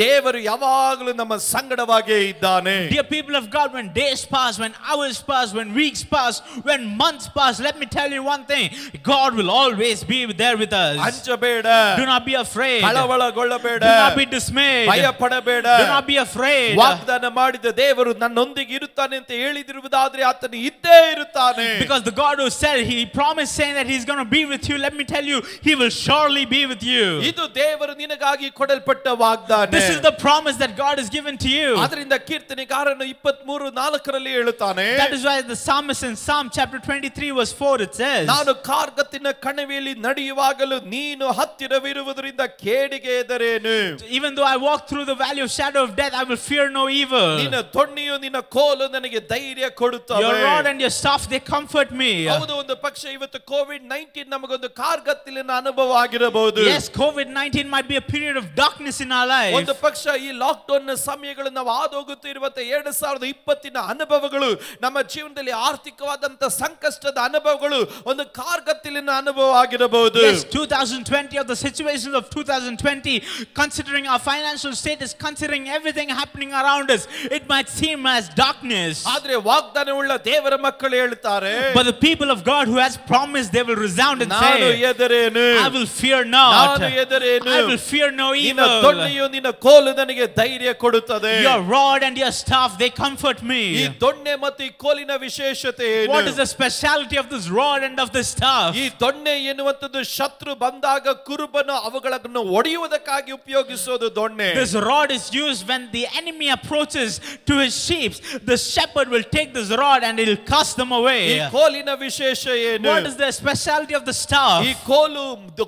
ದೇವರು ಯಾವಾಗಲೂ ನಮ್ಮ ಸಂಗಡವಾಗೇ ಇದ್ದಾನೆ. Dear people of God, when days pass, when hours pass, when weeks pass, when months pass, let me tell you one thing, God will always be there with us. ಅಂಜಬೇಡ, Do not be afraid. ಕಳವಳಗೊಳ್ಳಬೇಡ, Do not be dismayed. ಭಯಪಡಬೇಡ. Do not be afraid. ವಾಗ್ದಾನ ಮಾಡಿದ ದೇವರು ನನ್ನೊಂದಿಗೆ ಇರುತ್ತಾನೆ ಅಂತ ಹೇಳಿದಿರುವುದಾದ್ರೆ ಆತನು ಇದ್ದೇ ಇರುತ್ತಾನೆ. Because the God who said, he promised saying that he's going to be with you, let me tell you, he will surely be with you. ಇದು ದೇವರು ನಿನಗಾಗಿ ಕೊಡಲ್ಪಟ್ಟ ವಾಗ್ದಾನ. This is the promise that God has given to you. ಅದರಿಂದ ಕೀರ್ತನೆಗಾರನು 23:4 ಹೇಳುತ್ತಾನೆ, That is why the psalmist in Psalm chapter 23 verse 4 it says, ನಾನು ಕಾರ್ಗತ್ತಿನ ಕಣಿವೆಯಲ್ಲಿ ನಡೆಯುವಾಗಲೂ ನೀನು ಹತ್ತಿರವಿರುವುದರಿಂದ ಕೇಡಿಗೆ ಹೆದರೇನು. even though I walk through the valley of shadow of death, I will fear no evil. ನಿನ್ನ ದೊಣ್ಣೆಯು ನಿನ್ನ ಕೋಲು ನನಗೆ ಧೈರ್ಯ ಕೊಡುತ್ತವೆ. Your rod and your staff, they comfort me. ಹೌದು, ಒಂದು ಪಕ್ಷ ಇವತ್ತು COVID-19 ನಮಗೊಂದು ಕಾರ್ಗತ್ತಲಿನ ಅನುಭವ ಆಗಿರಬಹುದು. Yes, COVID-19 might be a period of darkness in our life. ಒಂದು ಪಕ್ಷ ಈ ಲಾಕ್ಡೌನ್ ಸಮಯಗಳು ನಾವು ಹಾದೋಗುತ್ತಿರುವಂತ 2020 ಅನುಭವಗಳು, ನಮ್ಮ ಜೀವನದಲ್ಲಿ ಆರ್ಥಿಕವಾದಂತ ಸಂಕಷ್ಟದ ಅನುಭವಗಳು ಒಂದು ಕಾರ್ಗತ್ತಲಿನ ಅನುಭವ ಆಗಿರಬಹುದು. Yes, 2020 or the situations of 2020, considering our financial status, considering everything happening around us, it might seem as darkness. ಆದ್ರೆ ವಾಗ್ದಾನವುಳ್ಳ ದೇವರ ಮಕ್ಕಳು ಹೇಳ್ತಾರೆ, But the people of God who has promised, they will resound and ನಾನು say, ಹೆದರೇನು, I will fear not. ನಾನು ಹೆದರೇನು, I will fear no ನಿನ್ನ evil. ದೊಣ್ಣೆಯು ನಿನ್ನ ಕೋಲು ನನಗೆ ಧೈರ್ಯ ಕೊಡುತ್ತದೆ. Your rod and your staff, they comfort ಈ me. ದೊಣ್ಣೆ ಮತ್ತು ಈ ಕೋಲಿನ ವಿಶೇಷತೆ ಏನು? What is the speciality of this rod and of this staff? ಈ ದೊಣ್ಣೆ ಎನ್ನುವಂತದ್ದು ಶತ್ರು ಬಂದಾಗ ಕುರುಬನು ಅವುಗಳನ್ನು ಒಡೆಯುವುದಕ್ಕಾಗಿ ಉಪಯೋಗಿಸೋದು ದೊಣ್ಣೆ. This rod is used when the enemy approaches to his sheep. The shepherd will take this rod and he will cast them ಈ away. ಕೋಲಿನ ವಿಶೇಷ ಏನು? What is the speciality of the staff? ಈ ಕೋಲು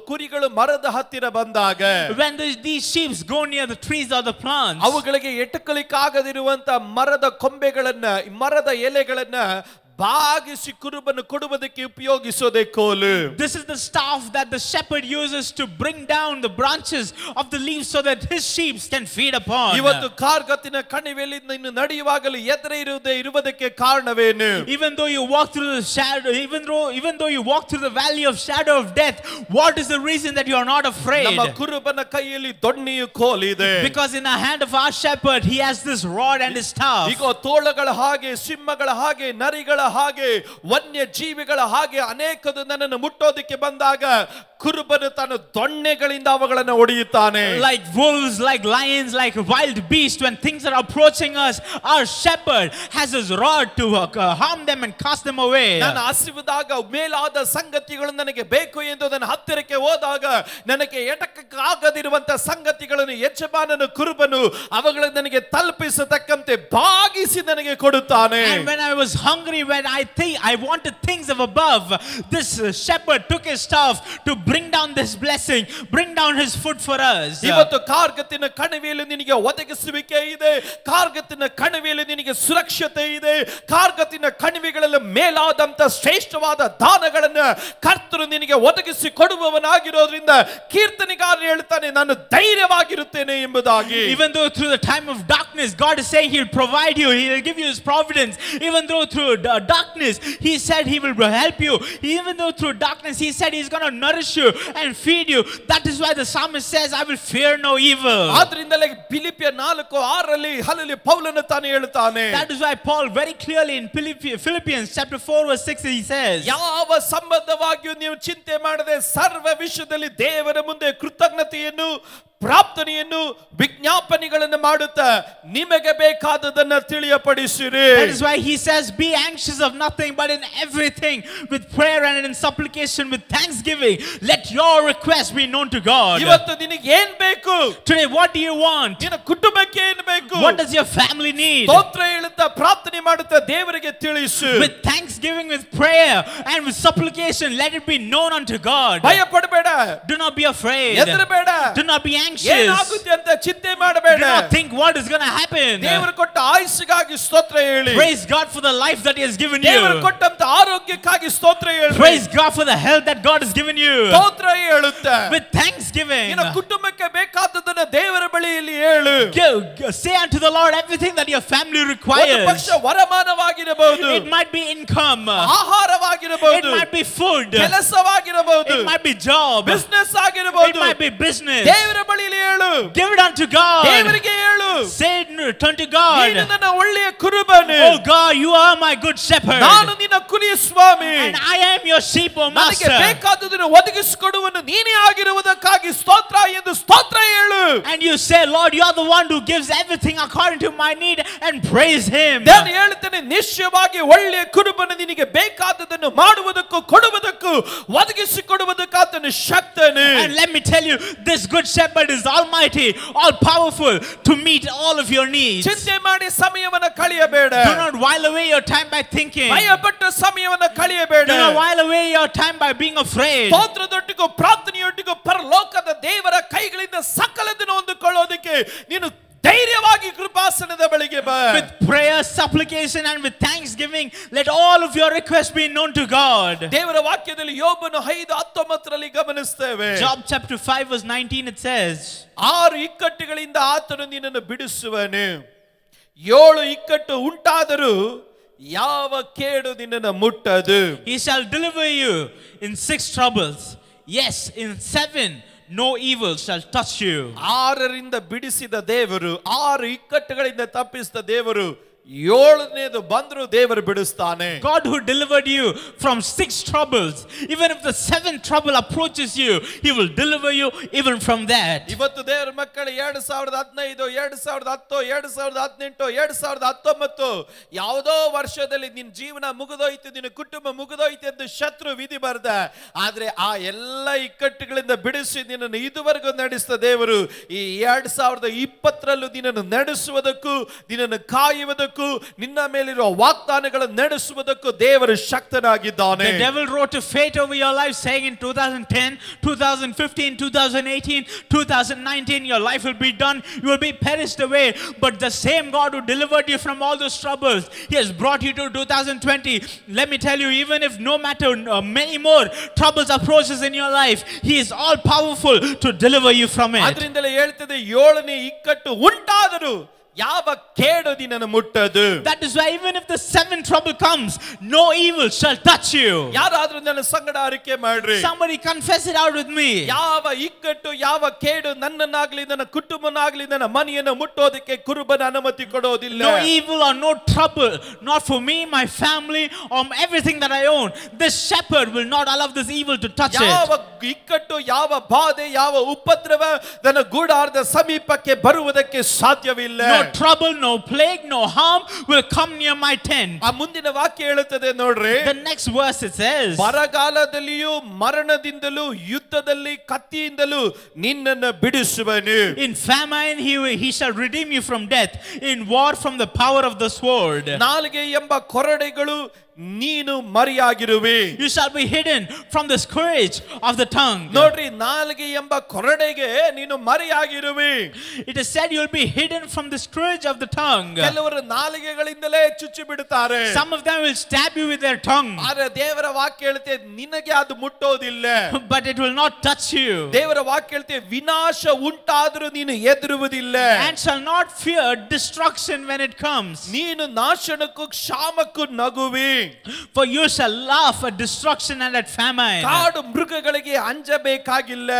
ಕುರಿಗಳು ಮರದ ಹತ್ತಿರ ಬಂದಾಗ, When these sheep go near the trees or the plants, ಅವುಗಳಿಗೆ ಎಟಕಲಿಕ್ಕಾಗದಿರುವಂತ ಮರದ ಕೊಂಬೆಗಳನ್ನ, ಮರದ ಎಲೆಗಳನ್ನ ಬಾಗಿಸಿ ಕುರುಬನ್ನು ಕೊಡುವುದಕ್ಕೆ ಉಪಯೋಗಿಸೋದೇ ಕೋಲು. This is the staff that the shepherd uses to bring down the branches of the leaves so that his sheep can feed upon. ಇವತ್ತು ಕಾರ್ಗತ್ತಿನ ಕಣಿವೆಯಲ್ಲಿ ನೀನು ನಡೆಯುವಾಗಲೂ ಎದುರೇ ಇರುವುದಕ್ಕೆ ಕಾರಣವೇನು? Even though you walk through the shadow, even though you walk through the valley of shadow of death, what is the reason that you are not afraid? ನಮ್ಮ ಕುರುಬನ ಕೈಯಲ್ಲಿ ದೊಣ್ಣೆಯು ಕೋಲಿದೆ. Because in the hand of our shepherd he has this rod and his staff. ಈಗ ತೋಳಗಳ ಹಾಗೆ, ಸಿಂಹಗಳ ಹಾಗೆ, ನರಿಗಳ ಹಾಗೆ, ವನ್ಯ ಜೀವಿಗಳ ಹಾಗೆ ಅನೇಕರು ನನ್ನನ್ನು ಮುಟ್ಟೋದಕ್ಕೆ ಬಂದಾಗ ಕುರುಬನು ತನ್ನ ದೊಣ್ಣೆಗಳಿಂದ ಅವುಗಳನ್ನು ಹೊಡೆಯುತ್ತಾನೆ. Like wolves, like lions, like wild beasts, when things are approaching us, our shepherd has his rod to harm them and cast them away. ನಾನು ಹಸಿವಿದಾಗ ಮೇಲಾದ ಸಂಗತಿಗಳು ನನಗೆ ಬೇಕು ಎಂದು ನನ್ನ ಹತ್ತಿರಕ್ಕೆ ಹೋದಾಗ ನನಗೆ ಎಟಕಕ್ಕಾಗದಿರುವಂತ ಸಂಗತಿಗಳನ್ನು ಯಜಮಾನನು ಕುರುಬನು ಅವುಗಳನ್ನು ನನಗೆ ತಲುಪಿಸತಕ್ಕಂತೆ ಬಾಗಿಸಿ ನನಗೆ ಕೊಡುತ್ತಾನೆ. And when I was hungry, when I wanted things of above, this shepherd took his staff to bring down this blessing, bring down his food for us. ಇವತ್ತು ಕಾರ್ಗತ್ತಿನ ಕಣಿವೆಯಲ್ಲಿ ನಿನಗೆ ಒದಗಿಸುವಿಕೆ ಇದೆ, ಕಾರ್ಗತ್ತಿನ ಕಣಿವೆಯಲ್ಲಿ ನಿನಗೆ ಸುರಕ್ಷತೆ ಇದೆ, ಕಾರ್ಗತ್ತಿನ ಕಣಿವೆಗಳಲ್ಲಿ ಮೇಲಾದಂತ ಶ್ರೇಷ್ಠವಾದ ದಾನಗಳನ್ನು ಕರ್ತನು ನಿನಗೆ ಒದಗಿಸಿ ಕೊಡುವವನಾಗಿರೋದ್ರಿಂದ ಕೀರ್ತನೆಗಾರನು ಹೇಳ್ತಾನೆ, ನಾನು ಧೈರ್ಯವಾಗಿರುತ್ತೇನೆ ಎಂಬುದಾಗಿ. Even though through the time of darkness God is saying he'll provide you, he'll give you his providence. Even though through darkness he said he will help you, even though through darkness he said he's going to nourish you and feed you. That is why the psalmist says, I will fear no evil. ಆದ್ರಿಂದಲೇ ಫಿಲಿಪ್ಪಿಯ 4:6 ಹಲಲಿ ಪೌಲನು ತಾನು ಹೇಳ್ತಾನೆ. That is why Paul very clearly in Philippians chapter 4 verse 6 he says, ಯಾವ ಸಂಬಂಧವಾಗಿಯೂ ನೀವು ಚಿಂತೆ ಮಾಡದೆ ಸರ್ವ ವಿಷಯದಲ್ಲಿ ದೇವರ ಮುಂದೆ ಕೃತಜ್ಞತೆಯನ್ನು ಪ್ರಾರ್ಥನೆಯನ್ನು ವಿಜ್ಞಾಪನೆಗಳನ್ನು ಮಾಡುತ್ತಾ ನಿಮಗೆ ಬೇಕಾದದನ್ನು ತಿಳಿಯಪಡಿಸಿರಿ. That is why he says, be anxious of nothing but in everything with prayer and in supplication with thanksgiving let your request be known to God. ಇವತ್ತು ನಿನಗೆ ಏನು ಬೇಕು? Today what do you want? ನಿನ್ನ ಕುಟುಂಬಕ್ಕೆ ಏನು ಬೇಕು? What does your family need? ಸ್ತೋತ್ರ ಹೇಳುತ್ತಾ ಪ್ರಾರ್ಥನೆ ಮಾಡುತ್ತಾ ದೇವರಿಗೆ ತಿಳಿಸು. With thanksgiving, with prayer and with supplication let it be known unto God. ಭಯಪಡಬೇಡ. Do not be afraid. ಹೆದರಬೇಡ. Do not be anxious. ಏನಾಗುತ್ತೆ ಅಂತ ಚಿಂತೆ ಮಾಡಬೇಡ. Do not think what is going to happen. ದೇವರು ಕೊಟ್ಟ ಆಯುಷ್ಗಾಗಿ ಸ್ತೋತ್ರ ಹೇಳಿ. Praise God for the life that he has given you. ದೇವರು ಕೊಟ್ಟಂತ ಆರೋಗ್ಯಕ್ಕಾಗಿ ಸ್ತೋತ್ರ ಹೇಳಿ. Praise God for the health that God has given you. ಸ್ತೋತ್ರ ಹೇಳುತ್ತಾ with thanksgiving ನಿನ್ನ ಕುಟುಂಬಕ್ಕೆ ಬೇಕಾದದನ್ನು ದೇವರ ಬಳಿಯಲ್ಲಿ ಹೇಳು. say unto the Lord everything that your family requires. ಒಂದು ಪಕ್ಷ ವರಮಾನವಾಗಿರಬಹುದು, it might be income, ಆಹಾರವಾಗಿರಬಹುದು, it might be food, ಕೆಲಸವಾಗಿರಬಹುದು, it might be job, business ಆಗಿರಬಹುದು, it might be business. ದೇವರ ಬಳಿಯಲ್ಲಿ ಹೇಳು. Give it unto God. ದೇವರಿಗೆ ಹೇಳು. Say it unto God. ನೀನು ನನ್ನ ಒಳ್ಳೆಯ ಕುರುಬನು. Oh God, you are my good shepherd. ನಾನು ನಿನ್ನ ಕುರಿಯ ಸ್ವಾಮಿ. And I am your sheep, O master. ನನಗೆ ಬೇಕಾದುದನ್ನು ಒದಗಿಸಿಕೊಡುವನು ನೀನೇ ಆಗಿರುವುದಕ್ಕಾಗಿ ಸ್ತೋತ್ರ ಎಂದು ಸ್ತೋತ್ರ ಹೇಳು. And you say, Lord, you are the one who gives everything according to my need, and praise him. ನಾನು ಹೇಳ್ತೇನೆ, ನಿಶ್ಚಯವಾಗಿ ಒಳ್ಳೆಯ ಕುರುಬನು ನಿನಗೆ ಬೇಕಾದದನ್ನು ಮಾಡುವುದಕ್ಕೂ ಕೊಡುವುದಕ್ಕೂ ಒದಗಿಸಿಕೊಡುವುದಕ್ಕಾತನು ಶಕ್ತನು. And let me tell you, this good shepherd is almighty, all powerful to meet all of your needs. ಚಿಂತೆ ಮಾಡಿ ಸಮಯವನ್ನು ಕಳೆಯಬೇಡ. Do not while away your time by thinking. ಭಯಪಟ್ಟು ಸಮಯವನ್ನು ಕಳೆಯಬೇಡ. Do not while away your time by being afraid. ಸ್ತೋತ್ರದೊಟ್ಟಿಗೂ ಪ್ರಾರ್ಥನೆಯೊಟ್ಟಿಗೂ ಪರಲೋಕದ ದೇವರ ಕೈಗಳಿಂದ ಸಕಲದನ್ನು ಹೊಂದಿಕೊಳ್ಳೋದಕ್ಕೆ ನೀನು ಧೈರ್ಯವಾಗಿ ಕೃಪಾಸನದ ಬಳಿಗೆ ಬಾ. With prayer, supplication and with thanksgiving let all of your requests be known to God. ದೇವರ ವಾಕ್ಯದಲ್ಲಿ ಯೋಬನು 5:19 ಗಮನಿಸ್ತೇವೆ. Job chapter 5 verse 19 it says, 6 ಇಕ್ಕಟ್ಟುಗಳಿಂದ ಆತನು ನಿನ್ನನ್ನು ಬಿಡಿಸುವನು, 7 ಇಕ್ಕಟ್ಟು ಉಂಟಾದರೂ ಯಾವ ಕೇಡು ನಿನ್ನನ್ನು ಮುಟ್ಟದು. He shall deliver you in 6 troubles, yes in 7 no evil shall touch you. 6ರಿಂದ ಬಿಡಿಸಿದ ದೇವರು, 6 ಇಕ್ಕಟ್ಟುಗಳಿಂದ ತಪ್ಪಿಸಿದ ದೇವರು, 7ನೇದು ಬಂದರೂ ದೇವರು ಬಿಡಿಸ್ತಾನೆ. God who delivered you from 6 troubles, even if the 7th trouble approaches you, he will deliver you even from that. ಇವತ್ತು ದೇವರ ಮಕ್ಕಳು 2015, 2010, 2018, 2019 ಯಾವುದೋ ವರ್ಷದಲ್ಲಿ ನಿನ್ನ ಜೀವನ ಮುಗಿದೋಯ್ತು, ನಿನ್ನ ಕುಟುಂಬ ಮುಗಿದೋಯ್ತು ಎಂದು ಶತ್ರು ವಿಧಿ ಬರ್ದ. ಆದ್ರೆ ಆ ಎಲ್ಲ ಇಕ್ಕಟ್ಟುಗಳಿಂದ ಬಿಡಿಸಿ ನಿನ್ನನ್ನು ಇದುವರೆಗೂ ನಡೆಸಿದ ದೇವರು ಈ 2020ರಲ್ಲೂ ನಿನ್ನನ್ನು ನಡೆಸುವುದಕ್ಕೂ ನಿನ್ನನ್ನು ಕಾಯುವುದಕ್ಕೂ ಮಾಡುವುದಕ್ಕೂ ನಿನ್ನ ಮೇಲಿರುವ ವಾಗ್ದಾನಗಳನ್ನು ನಡೆಸುವುದಕ್ಕೂ ದೇವರು ಶಕ್ತನಾಗಿದ್ದಾನೆ. The devil wrote a fate over your life saying in 2010, 2015, 2018, 2019 your life will be done, you will be perished away. But the same God who delivered you from all those troubles, He has brought you to 2020. Let me tell you, even if no matter many more troubles approaches in your life, He is all powerful to deliver you from it. ಅದರಿಂದಲೇ ಹೇಳ್ತದೆ, 7ನೇ ಇಕ್ಕಟ್ಟು ಉಂಟಾದರೂ ಯಾವ ಕೇಡು ನಿನ್ನನ್ನು ಮುಟ್ಟದು. That is why even if the 7th trouble comes, no evil shall touch you. ಯಾರಾದ್ರೂ ನನ್ನ ಸಂಗಡ ಅರಿಕೆ ಮಾಡ್ರಿ. Somebody confess it out with me. ಯಾವ ಇಕ್ಕಟ್ಟು ಯಾವ ಕೇಡು ನನ್ನನ್ನಾಗ್ಲಿ ನನ್ನ ಕುಟುಂಬನಾಗ್ಲಿ ನನ್ನ ಮನೆಯನ್ನು ಮುಟ್ಟೋದಕ್ಕೆ ಕುರುಬನ ಅನುಮತಿ ಕೊಡೋದಿಲ್ಲ. No evil or no trouble, not for me, my family, or everything that I own. This shepherd will not allow this evil to touch it. ಯಾವ ಇಕ್ಕಟ್ಟು ಯಾವ ಬಾಧೆ ಯಾವ ಉಪದ್ರವ ನನ್ನ ಗೂಡಾರದ ಸಮೀಪಕ್ಕೆ ಬರುವುದಕ್ಕೆ ಸಾಧ್ಯವಿಲ್ಲ. No trouble, no plague, no harm will come near my tent. ಆ ಮುಂದಿನ ವಾಕ್ಯ ಹೇಳುತ್ತದೆ ನೋಡ್ರಿ. The next verse it says, ಬರಗಾಲದಲ್ಲಿಯೂ ಮರಣದಿಂದಲೂ ಯುದ್ಧದಲ್ಲಿ ಕತ್ತಿಯಿಂದಲೂ ನಿನ್ನನ್ನು ಬಿಡಿಸುವನು. in famine he shall redeem you from death, in war from the power of the sword. ನಾಲಿಗೆ ಎಂಬ ಕೊರಡೆಗಳು ನೀನು ಮರೆಯಾಗಿರುವೆ. You shall be hidden from the scourge of the tongue. ನೋಡ್ರಿ, ನಾಲಿಗೆ ಎಂಬ ಕೊರಡೆಗೆ ನೀನು ಮರೆಯಾಗಿರುವೆ. It is said you will be hidden from the scourge of the tongue. ಕೆಲವರು ನಾಲಿಗೆಗಳಿಂದಲೇ ಚುಚ್ಚಿ ಬಿಡುತ್ತಾರೆ. Some of them will stab you with their tongue. ಆದರೆ ದೇವರ ವಾಕ್ಯ ಹೇಳುತ್ತೆ ನಿನಗೆ ಅದು ಮುಟ್ಟೋದಿಲ್ಲ. But it will not touch you. ದೇವರ ವಾಕ್ಯ ಹೇಳುತ್ತೆ ವಿನಾಶ ಉಂಟಾದರೂ ನೀನು ಹೆದರುವುದಿಲ್ಲ. And shall not fear destruction when it comes. ನೀನು ನಾಶನಕ್ಕೂ ಕ್ಷಾಮಕ್ಕೂ ನಗುವೆ. For you shall laugh at destruction and at famine. ಕಾಡು ಮೃಗಗಳಿಗೆ ಅಂಜಬೇಕಾಗಿಲ್ಲ.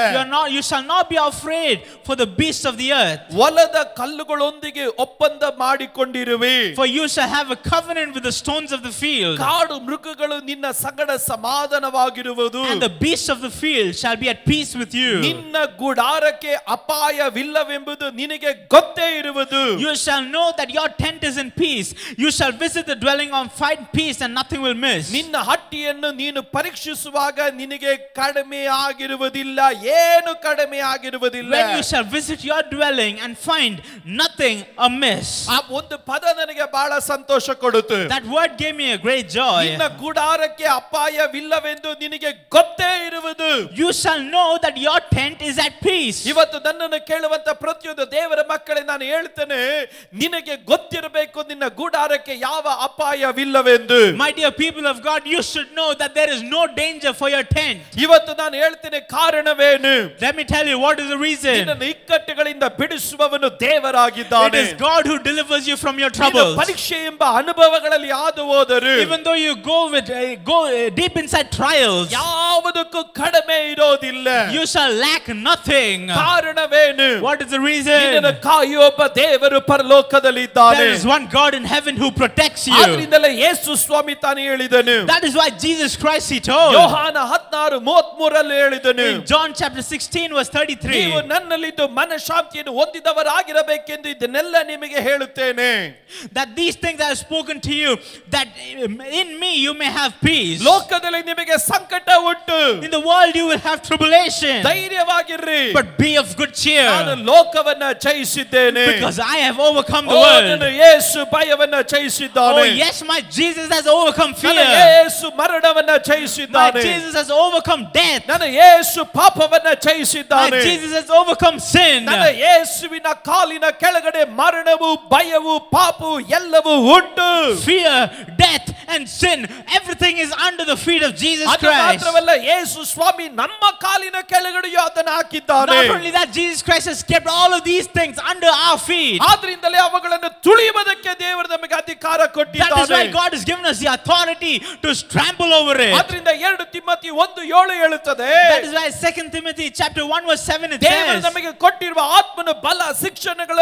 You shall not be afraid for the beasts of the earth. ಹೊಲದ ಕಲ್ಲುಗಳೊಂದಿಗೆ ಒಪ್ಪಂದ ಮಾಡಿಕೊಂಡಿರುವೆ. For you shall have a covenant with the stones of the field. ಕಾಡು ಮೃಗಗಳು ನಿನ್ನ ಸಂಗಡ ಸಮಾಧಾನವಾಗಿರುವುದು. And the beasts of the field shall be at peace with you. ನಿನ್ನ ಗುಡಾರಕ್ಕೆ ಅಪಾಯವಿಲ್ಲವೆಂಬುದು ನಿನಗೆ ಗೊತ್ತೇ ಇರುವುದು. You shall know that your tent is in peace. You shall visit the dwelling on find peace and nothing will miss. ನಿನ್ನ ಹಟ್ಟಿಯನ್ನು ನೀನು ಪರೀಕ್ಷಿಸುವಾಗ ನಿನಗೆ ಕಡಿಮೆ ಆಗಿರುವುದಿಲ್ಲ, ಏನು ಕಡಿಮೆ ಆಗಿರುವುದಿಲ್ಲ. When you shall visit your dwelling and find nothing amiss. ಆ ಒಂದು ಪದ ನನಗೆ ಬಹಳ ಸಂತೋಷ ಕೊಡುತ್ತೆ. That word gave me a great joy. ನಿನ್ನ ಗುಡಾರಕ್ಕೆ ಅಪಾಯವಿಲ್ಲವೆಂದು ನಿನಗೆ ಗೊತ್ತೇ ಇರುವುದು. You shall know that your tent is at peace. ಇವತ್ತು ನನ್ನನ್ನು ಕೇಳುವಂತ ಪ್ರತಿಯೊಂದು ದೇವರ ಮಕ್ಕಳೇ ನಾನು ಹೇಳ್ತೇನೆ, ನಿನಗೆ ಗೊತ್ತಿರಬೇಕು ನಿನ್ನ ಗುಡಾರಕ್ಕೆ ಯಾವ ಅಪಾಯವಿಲ್ಲವೆಂದು. My dear people of God, you should know that there is no danger for your tent. ಇವತ್ತು ನಾನು ಹೇಳ್ತೇನೆ ಕಾರಣವೇನು? Let me tell you what is the reason. ನಿನ್ನನ್ನು ಇಕ್ಕಟ್ಟುಗಳಿಂದ ಬಿಡಿಸುವವನು ದೇವರಾಗಿದ್ದಾನೆ. It is God who delivers you from your troubles. ಪರೀಕ್ಷೆ ಎಂಬ ಅನುಭವಗಳಲ್ಲಿ ಹಾದು ಹೋದರು, Even though you go deep inside trials, ಯಾವುದಕ್ಕೂ ಕಡಿಮೆ ಇರೋದಿಲ್ಲ. you shall lack nothing. ಕಾರಣವೇನು? What is the reason? ನಿನ್ನನ್ನು ಕಾಯುವೊಬ್ಬ ದೇವರು ಪರಲೋಕದಲ್ಲಿದ್ದಾನೆ. There is one God in heaven who protects you. ಆದ್ರಿಂದಲೇ ಯೇಸು ಸ್ವಾಮಿ ತಾನೇ ಹೇಳಿದನು. That is why Jesus Christ he told. ಯೋಹಾನ 16:33 ಹೇಳಿದನು. In John chapter 16 verse 33. ನೀವು ನನ್ನಲ್ಲಿದ್ದು ಮನಃಶಾಂತಿಯನ್ನು ಹೊಂದಿದವರಾಗಿರಬೇಕೆಂದು ಇದನ್ನೆಲ್ಲ ನಿಮಗೆ ಹೇಳುತ್ತೇನೆ. That these things I have spoken to you, that in me you may have peace. ಲೋಕದಲ್ಲಿ ನಿಮಗೆ ಸಂಕಟ ಉಂಟು. In the world you will have tribulation. ಧೈರ್ಯವಾಗಿರ್ರಿ. But be of good cheer. ನಾನು ಲೋಕವನ್ನ ಜಯಿಸಿದ್ದೇನೆ. Because I have overcome the world. ನನ್ನ ಯೇಸು ಭಯವನ್ನ ಜಯಿಸಿದ್ದಾನೆ. Oh yes, my Jesus has overcome fear. ನನ್ನ ಯೇಸು ಮರಣವನ್ನ ಜಯಿಸಿದ್ದಾನೆ. My Jesus has overcome death. ನನ್ನ ಯೇಸು ಪಾಪವನ್ನ ಜಯಿಸಿದ್ದಾನೆ. My Jesus has overcome sin. ನನ್ನ ಯೇಸುವಿನ ಕಾಲಿನ ಕೆಳಗಡೆ ಮರಣವು ಭಯವು ಪಾಪವು ಎಲ್ಲವೂ ಉಂಟು. Fear, death and sin, everything is under the feet of Jesus ಅದು Christ. ಮಾತ್ರವಲ್ಲ, ಯೇಸು ಸ್ವಾಮಿ ನಮ್ಮ ಕಾಲಿನ ಕೆಳಗಡೆಯೂ ಅದನ್ನು ಹಾಕಿದ್ದಾನೆ. Not only that, Jesus Christ has kept all of these things under our feet. ಆದ್ರಿಂದಲೇ ಅವುಗಳನ್ನು ತುಳಿಯುವುದಕ್ಕೆ ದೇವರು ನಮಗೆ ಅಧಿಕಾರ ಕೊಟ್ಟಿದ್ದಾನೆ. That is why God has given us the authority to trample over it. ಆದ್ರಿಂದ 2 ತಿಮೋಥಿ 1:7 ಹೇಳುತ್ತದೆ. That is why 2 Timothy chapter 1 verse 7 it ದೇವರು says, ನಮಗೆ ಕೊಟ್ಟಿರುವ ಆತ್ಮನು ಬಲ ಶಿಕ್ಷಣಗಳ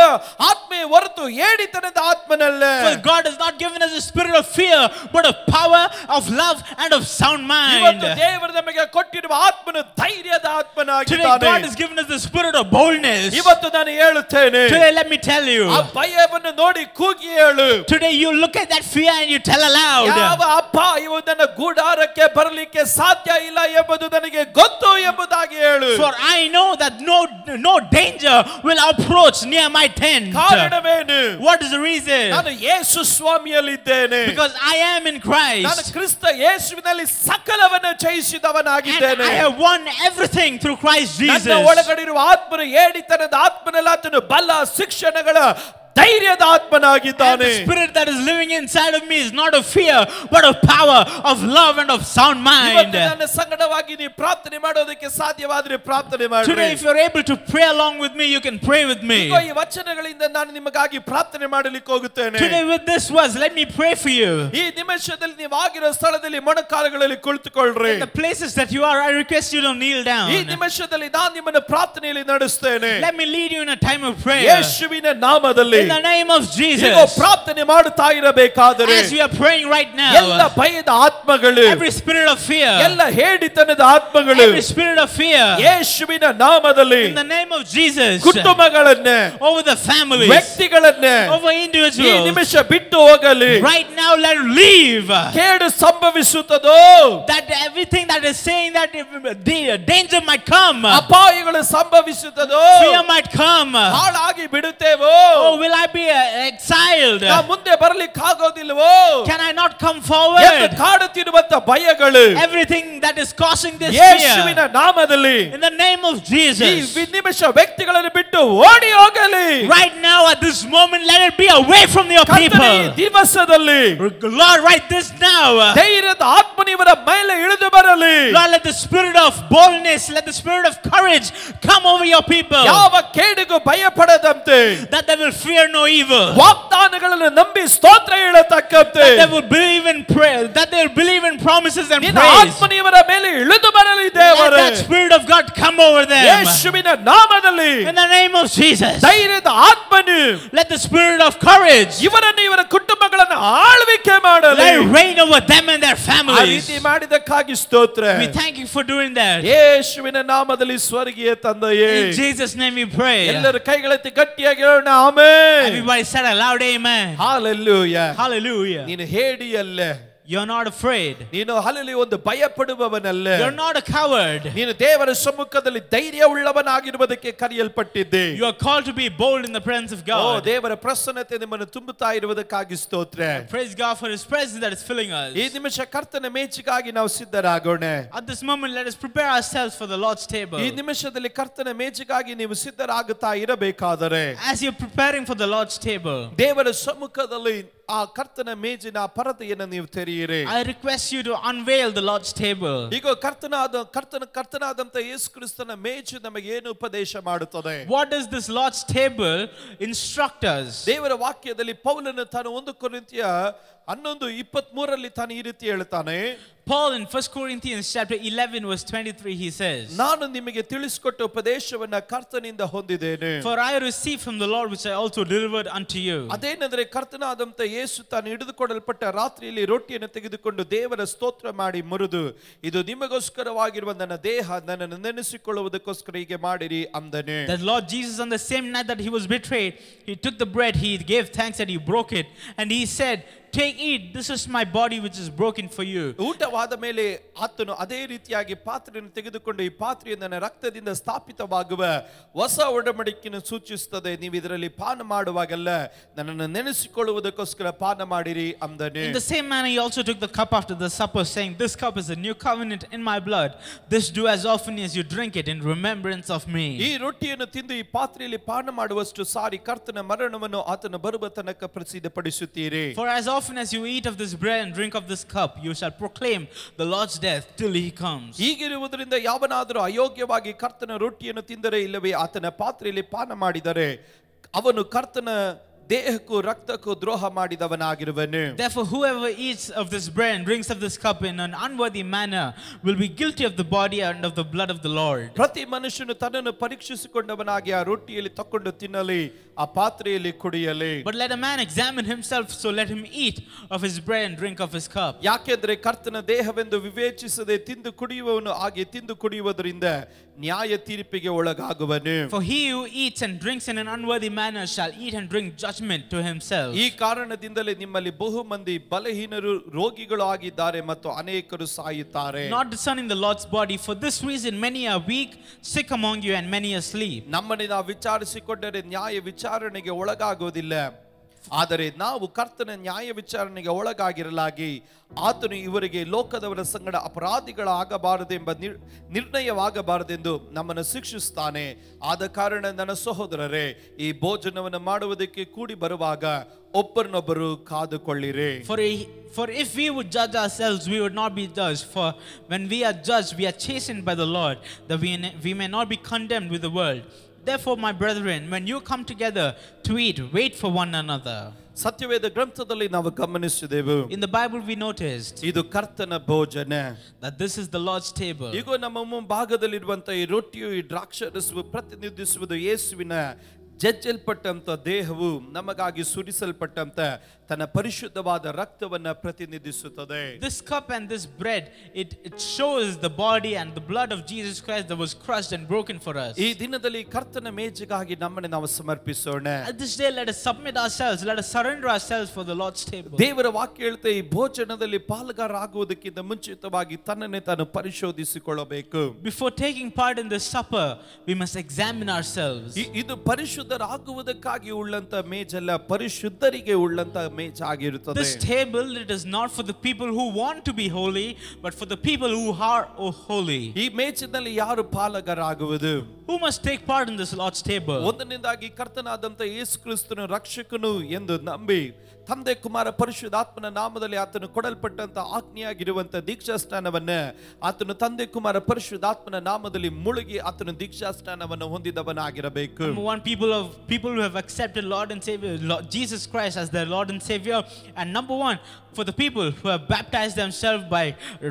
ಆತ್ಮೆ ಹೊರತು ಏಡಿತನದ ಆತ್ಮನಲ್ಲ. for God has not given us a spirit of fear, but of power, of love, and of sound mind. ಇವತ್ತು ದೇವರು ನಮಗೆ ಕೊಟ್ಟಿರುವ ಆತ್ಮನು ಧೈರ್ಯದ Today ಆತ್ಮನಾಗಿದ್ದಾನೆ. God has given us the spirit of boldness. ಇವತ್ತು ನಾನು ಹೇಳುತ್ತೇನೆ, Today let me tell you. ಆ ಭಯವನ್ನು ನೋಡಿ ಕೂಗಿ ಹೇಳು. Today you look at that fear and you tell aloud. ಯಾವ ಅಪಾಯವು ನನ್ನ ಗೂಡಾರಕ್ಕೆ ಬರಲಿಕ್ಕೆ ಸಾಧ್ಯ ಇಲ್ಲ ಎಂಬುದು ನನಗೆ ಗೊತ್ತು ಎಂಬುದಾಗಿ ಹೇಳು. For I know that no danger will approach near my tent. ಕಾರಣವೇನು? What is the reason? ನಾನು ಯೇಸು ಸ್ವಾಮಿಯಲ್ಲಿದ್ದೇನೆ. Because I am in Christ. ನಾನು ಕ್ರಿಸ್ತ ಯೇಸುವಿನಲ್ಲಿ ಸಕಲವನ್ನು ಜಯಿಸಿದವನಾಗಿದ್ದೇನೆ. And I have won everything through Christ Jesus. ನನ್ನ ಒಳಗಡೆ ಇರುವ ಆತ್ಮನು ಏಡಿತನದ ಆತ್ಮನಲ್ಲ, ಆತನು ಬಲ ಶಿಕ್ಷಣಗಳ ಧೈರ್ಯದ ಆತ್ಮನಾಗಿದ್ದಾನೆ. And the spirit that is living inside of me is not of fear but of power, of love, and of sound mind. ಇವತ್ತು ನನ್ನ ಸಂಗಡವಾಗಿ ನೀವು ಪ್ರಾರ್ಥನೆ ಮಾಡೋದಕ್ಕೆ ಸಾಧ್ಯವಾದರೆ ಪ್ರಾರ್ಥನೆ ಮಾಡಿ. Today if you are able to pray along with me, you can pray with me. ಈಗ ಈ ವಚನಗಳಿಂದ ನಾನು ನಿಮಗಾಗಿ ಪ್ರಾರ್ಥನೆ ಮಾಡಲಿಕ್ಕೆ ಹೋಗುತ್ತೇನೆ. Today with this words let me pray for you. ಈ ನಿಮಿಷದಲ್ಲಿ ನೀವು ಆಗಿರೋ ಸ್ಥಳದಲ್ಲಿ ಮೊಣಕಾಲುಗಳಲ್ಲಿ ಕುಳಿತುಕೊಳ್ಳ್ರಿ. In the places that you are, I request you to kneel down. ಈ ನಿಮಿಷದಲ್ಲಿ ನಾನು ನಿಮ್ಮನ್ನು ಪ್ರಾರ್ಥನೆಯಲ್ಲಿ ನಡೆಸ್ತೇನೆ. Let me lead you in a time of prayer. ಯೇಸುವಿನ ನಾಮದಲ್ಲಿ In the name of Jesus. ನೀವು ಪ್ರಾರ್ಥನೆ ಮಾಡುತ್ತಾ ಇರಬೇಕಾದರೆ As we are praying right now, ಎಲ್ಲ ಭಯದ ಆತ್ಮಗಳು, every spirit of fear, ಎಲ್ಲ ಹೇಡಿತನದ ಆತ್ಮಗಳು every spirit of fear, ಯೇಸುವಿನ ನಾಮದಲ್ಲಿ in the name of Jesus, ಕುಟುಂಬಗಳನ್ನೇ, over the families, ವ್ಯಕ್ತಿಗಳನ್ನೇ over ಈ individuals, ನಿಮಿಷ ಬಿಟ್ಟು ಹೋಗಲಿ. right now let it leave. ಕೇಡು ಸಂಭವಿಸುತ್ತದೋ, That everything that is saying that the danger might come, ಅಪಾಯಗಳು ಸಂಭವಿಸುತ್ತದೋ, fear might come, ಹಾಳಾಗಿ ಬಿಡುತ್ತೇವೋ, oh will I be exiled, ನಾ ಮುಂದೆ ಬರಲಿಕ್ಕೆ ಆಗೋದಿಲ್ವೋ, can I not come ಎಂದು forward, ಕಾಡುತ್ತಿರುವಂತ ಭಯಗಳು everything that is causing this ಯೇಸುವಿನ fear, ನಾಮದಲ್ಲಿ in the name of ಈ Jesus, ನಿಮಿಷ ವ್ಯಕ್ತಿಗಳನ್ನು ಬಿಟ್ಟು ಓಡಿ ಹೋಗಲಿ. right now at this moment let it be away from your ಕರ್ತನ ಈ people. ದಿವಸದಲ್ಲಿ Lord, right this now, ಧೈರ್ಯದ ಆತ್ಮನಿವರ ಮೇಲೆ ಇಳಿದು ಬರಲಿ. Lord, let the spirit of boldness, let the spirit of courage come over your people, ಯಾವ ಕೇಡಿಗೂ ಭಯಪಡದಂತೆ, that they will fear no evil, ವಾಗ್ದಾನಗಳನ್ನು ನಂಬಿ ಸ್ತೋತ್ರ ಹೇಳತಕ್ಕಂತೆ that they will believe in prayer, that they will believe in promises and ನಿನ್ನ praise. ಆತ್ಮನಿವರ ಮೇಲೆ ಇಳಿದು ಬರಲಿ Let ದೇವರೇ. that spirit of God come over them. ಯೇಸುವಿನ ನಾಮದಲ್ಲಿ In the name of Jesus, ಧೈರ್ಯದ ಆತ್ಮನು let the spirit of courage ಇವರನ್ನು ಇವರ ಕುಟುಂಬಗಳನ್ನು ಆಳ್ವಿಕೆ ಮಾಡಲಿ. let it reign over them and their ಆ families. ರೀತಿ ಮಾಡಿದಕ್ಕಾಗಿ ಸ್ತೋತ್ರ. We thank you for doing that. ಯೇಸುವಿನ ನಾಮದಲ್ಲಿ ಸ್ವರ್ಗೀಯ ತಂದೆಯೇ, In Jesus' name we pray. ಎಲ್ಲರೂ ಕೈಗಳೆತ್ತಿ ಗಟ್ಟಿಯಾಗಿ ಹೇಳೋಣ amen. Everybody said aloud, amen. Hallelujah. Hallelujah. ನೀನು ಹೇಡಿಯಲ್ಲ, You're not afraid. ನೀನು ಹಲಲಿ ಒಂದು ಭಯ ಪಡುವವನಲ್ಲ, You're not a coward. ನೀನು ದೇವರ ಸಮ್ಮುಖದಲ್ಲಿ ಧೈರ್ಯ ಉಳ್ಳವನಾಗಿರುವುದಕ್ಕೆ ಕರೆಯಲ್ಪಟ್ಟಿದ್ದೆ. You are called to be bold in the presence of O God. ದೇವರ ಪ್ರಸನ್ನತೆ ನಿಮ್ಮನ್ನು ತುಂಬುತ್ತಾ ಇರುವುದಕ್ಕಾಗಿ ಸ್ತೋತ್ರ. Praise God for His presence that is filling us. ಈ ನಿಮಿಷ ಕರ್ತನ ಮೇಜಿಗಾಗಿ ನಾವು ಸಿದ್ಧರಾಗೋಣ. At this moment, let us prepare ourselves for the Lord's table. ಈ ನಿಮಿಷದಲ್ಲಿ ಕರ್ತನ ಮೇಜಿಗಾಗಿ ನೀವು ಸಿದ್ಧರಾಗುತ್ತಾ ಇರಬೇಕಾದರೆ, As you're preparing for the Lord's table, ದೇವರ ಸಮ್ಮುಖದಲ್ಲಿ ಆ ಕರ್ತನ ಮೇಜಿನ ಪರದೆಯನ್ನು ನೀವು ತೆರೆಯಿರಿ. I request you to unveil the Lord's table. ಈಗ ಕರ್ತನಾದಂತ ಯೇಸು ಕ್ರಿಸ್ತನ ಮೇಜು ನಮಗೆ ಏನು ಉಪದೇಶ ಮಾಡುತ್ತದೆ? What does this Lord's table instruct us? ದೇವರ ವಾಕ್ಯದಲ್ಲಿ ಪೌಲನು ತಾನು 1 ಕೊರಿಂಥಿಯ 11:23 ತಾನು ಈ ರೀತಿ ಹೇಳ್ತಾನೆ. Paul in 1 Corinthians chapter 11 verse 23 he says, ನಾನು ನಿಮಗೆ ತಿಳಿಸಿಕೊಟ್ಟ ಉಪದೇಶವನ್ನ ಕರ್ತನಿಂದ ಹೊಂದಿದ್ದೇನೆ. For I received from the Lord which I also delivered unto you. ಅದೇನೆಂದರೆ ಕರ್ತನಾದಂತ ಯೇಸು ತಾನು ಹಿಡಿದುಕೊಳ್ಳಲ್ಪಟ್ಟ ರಾತ್ರಿಯಲ್ಲಿ ರೊಟ್ಟಿಯನ್ನು ತೆಗೆದುಕೊಂಡು ದೇವರ ಸ್ತೋತ್ರ ಮಾಡಿ ಮುರಿದು, ಇದು ನಿಮಗೋಸ್ಕರವಾಗಿರುವ ನನ್ನ ದೇಹ, ನನ್ನನ್ನು ನೆನೆಸಿಕೊಳ್ಳುವುದಕ್ಕೋಸ್ಕರ ಹೀಗೆ ಮಾಡಿರಿ ಅಂದನೆ. That Lord Jesus on the same night that he was betrayed, he took the bread, he gave thanks and he broke it, and he said, Take, eat, this is my body which is broken for you. ಊಟವಾದ ಮೇಲೆ ಆತನು ಅದೇ ರೀತಿಯಾಗಿ ಪಾತ್ರೆಯನ್ನು ತೆಗೆದುಕೊಂಡು, ಈ ಪಾತ್ರೆಯು ನನ್ನ ರಕ್ತದಿಂದ ಸ್ಥಾಪಿತವಾಗುವ ಹೊಸ ಒಡಂಬಡಿಕೆಯನ್ನು ಸೂಚಿಸುತ್ತದೆ, ನೀವು ಇದರಲ್ಲಿ ಪಾನ ಮಾಡುವಾಗೆಲ್ಲ ನನ್ನನ್ನು ನೆನೆಸಿಕೊಳ್ಳುವುದಕ್ಕೋಸ್ಕರ ಪಾನ ಮಾಡಿರಿ ಅಂದನೆ. In the same manner he also took the cup after the supper, saying, This cup is a new covenant in my blood. This do as often as you drink it in remembrance of me. ಈ ರೊಟ್ಟಿಯನ್ನು ತಿಂದು ಈ ಪಾತ್ರೆಯಲ್ಲಿ ಪಾನ ಮಾಡುವಷ್ಟು ಸಾರಿ ಕರ್ತನ ಮರಣವನ್ನು ಆತನ ಬರುವ ತನಕ ಪ್ರಸಿದ್ಧಪಡಿಸುತ್ತೀರಿ. For as often as you eat of this bread and drink of this cup, you shall proclaim the Lord's death till he comes. ಹೀಗಿರುವುದರಿಂದ ಯಾವನಾದರೂ ಅಯೋಗ್ಯವಾಗಿ ಕರ್ತನ ರೊಟ್ಟಿಯನ್ನು ತಿಂದರೆ ಇಲ್ಲವೇ ಆತನ ಪಾತ್ರೆಯಲ್ಲಿ ಪಾನ ಮಾಡಿದರೆ ಅವನು ಕರ್ತನ ದೇಹಕ್ಕೂ ರಕ್ತಕ್ಕೂ ದ್ರೋಹ ಮಾಡಿದವನಾಗಿರುವನು. Therefore, whoever eats of this bread and drinks of this cup in an unworthy manner will be guilty of the body and of the blood of the Lord. ಪ್ರತಿ ಮನುಷ್ಯನು ತನ್ನನ್ನು ಪರೀಕ್ಷಿಸಿಕೊಂಡವನಾಗಿ ಆ ರೊಟ್ಟಿಯಲ್ಲಿ ತಕೊಂಡು ತಿನ್ನಲಿ, ಆ ಪಾತ್ರೆಯಲ್ಲಿ ಕುಡಿಯಲಿ. But let a man examine himself, so let him eat of his bread and drink of his cup. ಯಾಕೆಂದ್ರೆ ಕರ್ತನ ದೇಹವೆಂದು ವಿವೇಚಿಸದೆ ತಿಂದು ಕುಡಿಯುವವನು ಹಾಗೆ ತಿಂದು ಕುಡಿಯುವುದರಿಂದ ನ್ಯಾಯ ತೀರ್ಪಿಗೆ ಒಳಗಾಗುವನು. For he who eats and drinks in an unworthy manner shall eat and drink judgment to himself. ಈ ಕಾರಣದಿಂದಲೇ ನಿಮ್ಮಲ್ಲಿ ಬಹು ಮಂದಿ ಬಲಹೀನರು ರೋಗಿಗಳು ಆಗಿದ್ದಾರೆ ಮತ್ತು ಅನೇಕರು ಸಾಯುತ್ತಾರೆ. Not discerning the Lord's body, for this reason many are weak, sick among you, and many asleep. ನಮ್ಮನ್ನು ನಾವು ವಿಚಾರಿಸಿಕೊಂಡರೆ ನ್ಯಾಯ ವಿಚಾರಣೆಗೆ ಒಳಗಾಗುವುದಿಲ್ಲ, ಆದರೆ ನಾವು ಕರ್ತನ ನ್ಯಾಯ ವಿಚಾರಣೆಗೆ ಒಳಗಾಗಿರಲಾಗಿ ಆತನು ಇವರಿಗೆ ಲೋಕದವರ ಸಂಗಡ ಅಪರಾಧಿಗಳಾಗಬಾರದೆಂಬ ನಿರ್ಣಯವಾಗಬಾರದೆಂದು ನಮ್ಮನ್ನು ಶಿಕ್ಷಿಸ್ತಾನೆ. ಆದ ಕಾರಣ ನನ್ನ ಸಹೋದರರೇ, ಈ ಭೋಜನವನ್ನು ಮಾಡುವುದಕ್ಕೆ ಕೂಡಿ ಬರುವಾಗ ಒಬ್ಬರನ್ನೊಬ್ಬರು ಕಾದುಕೊಳ್ಳಿರಿ. For if we would judge ourselves, we would not be judged. For when we are judged, we are chastened by the Lord, that we may not be condemned with the world. Therefore, my brethren, when you come together to eat, wait for one another. ಸತ್ಯವೇದ ಗ್ರಂಥದಲ್ಲಿ ನಾವು ಗಮನಿಸಿದೆವು, In the Bible we noticed ಇದು ಕರ್ತನ ಭೋಜನ, that this is the Lord's table. ಈಗ ನಮ್ಮ ಮುಂಭಾಗದಲ್ಲಿರುವಂತಹ ಈ ರೊಟ್ಟಿಯು ಈ ದ್ರಾಕ್ಷಾರಸವು ಪ್ರತಿನಿಧಿಸುವುದು ಯೇಸುವಿನ ಜಜ್ಜಲ್ಪಟ್ಟಂತ ದೇಹವು ನಮಗಾಗಿ ಸುರಿಸಲ್ಪಟ್ಟಂತ ತನ್ನ ಪರಿಶುದ್ಧವಾದ ರಕ್ತವನ್ನ ಪ್ರತಿನಿಧಿಸುತ್ತದೆ. This cup and this bread, it shows the body and the blood of Jesus Christ that was crushed and broken for us. ಈ ದಿನದಲ್ಲಿ ಕರ್ತನ ಮೇಜಿಗಾಗಿ ನಮ್ಮನ್ನು ನಾವು ಸಮರ್ಪಿಸೋಣ. At this day, let us submit ourselves, let us surrender ourselves for the Lord's table. ದೇವರ ವಾಕ್ಯ ಹೇಳುತ್ತೆ, ಈ ಭೋಜನದಲ್ಲಿ ಪಾಲ್ಗಾರಾಗುವುದಕ್ಕಿಂತ ಮುಂಚಿತವಾಗಿ ತನ್ನನ್ನೇ ತಾನು ಪರಿಶೋಧಿಸಿಕೊಳ್ಳಬೇಕು. Before taking part in this supper, we must examine ourselves. ಇದು ಪರಿಶುದ್ಧರಾಗುವುದಕ್ಕಾಗಿ ಉಳ್ಳಂತ ಮೇಜಲ್ಲ, ಪರಿಶುದ್ಧರಿಗೆ ಉಳ್ಳಂತ ಮೇಜಾಗಿರುತ್ತದೆ. This table, it is not for the people who want to be holy, but for the people who are holy. ಈ ಮೇಜಿನಲ್ಲಿ ಯಾರು ಪಾಲುಗಾರರಾಗುವುದು? Who must take part in this Lord's table? ಒಂದನೇದಾಗಿ ಕರ್ತನಾದಂತ ಯೇಸು ಕ್ರಿಸ್ತನು ರಕ್ಷಕನು ಎಂದು ನಂಬಿ ತಂದೆ ಕುಮಾರ ಪರಿಶುದ್ಧಾತ್ಮನ ನಾಮದಲ್ಲಿ ಆತನು ಕೊಡಲ್ಪಟ್ಟಂತ ಆಜ್ಞೆಯಾಗಿರುವಂತ ದೀಕ್ಷಾ ಸ್ನಾನವನ್ನ ಆತನು ತಂದೆ ಕುಮಾರ ಪರಿಶುದ್ಧಾತ್ಮನ ನಾಮದಲ್ಲಿ ಮುಳುಗಿ ಆತನು ದೀಕ್ಷಾ ಸ್ನಾನವನ್ನು ಹೊಂದಿದವನಾಗಿರಬೇಕು. Number one, people who have accepted Lord and Savior Jesus Christ as their Lord and Savior, and number one, for the people who have baptized themselves by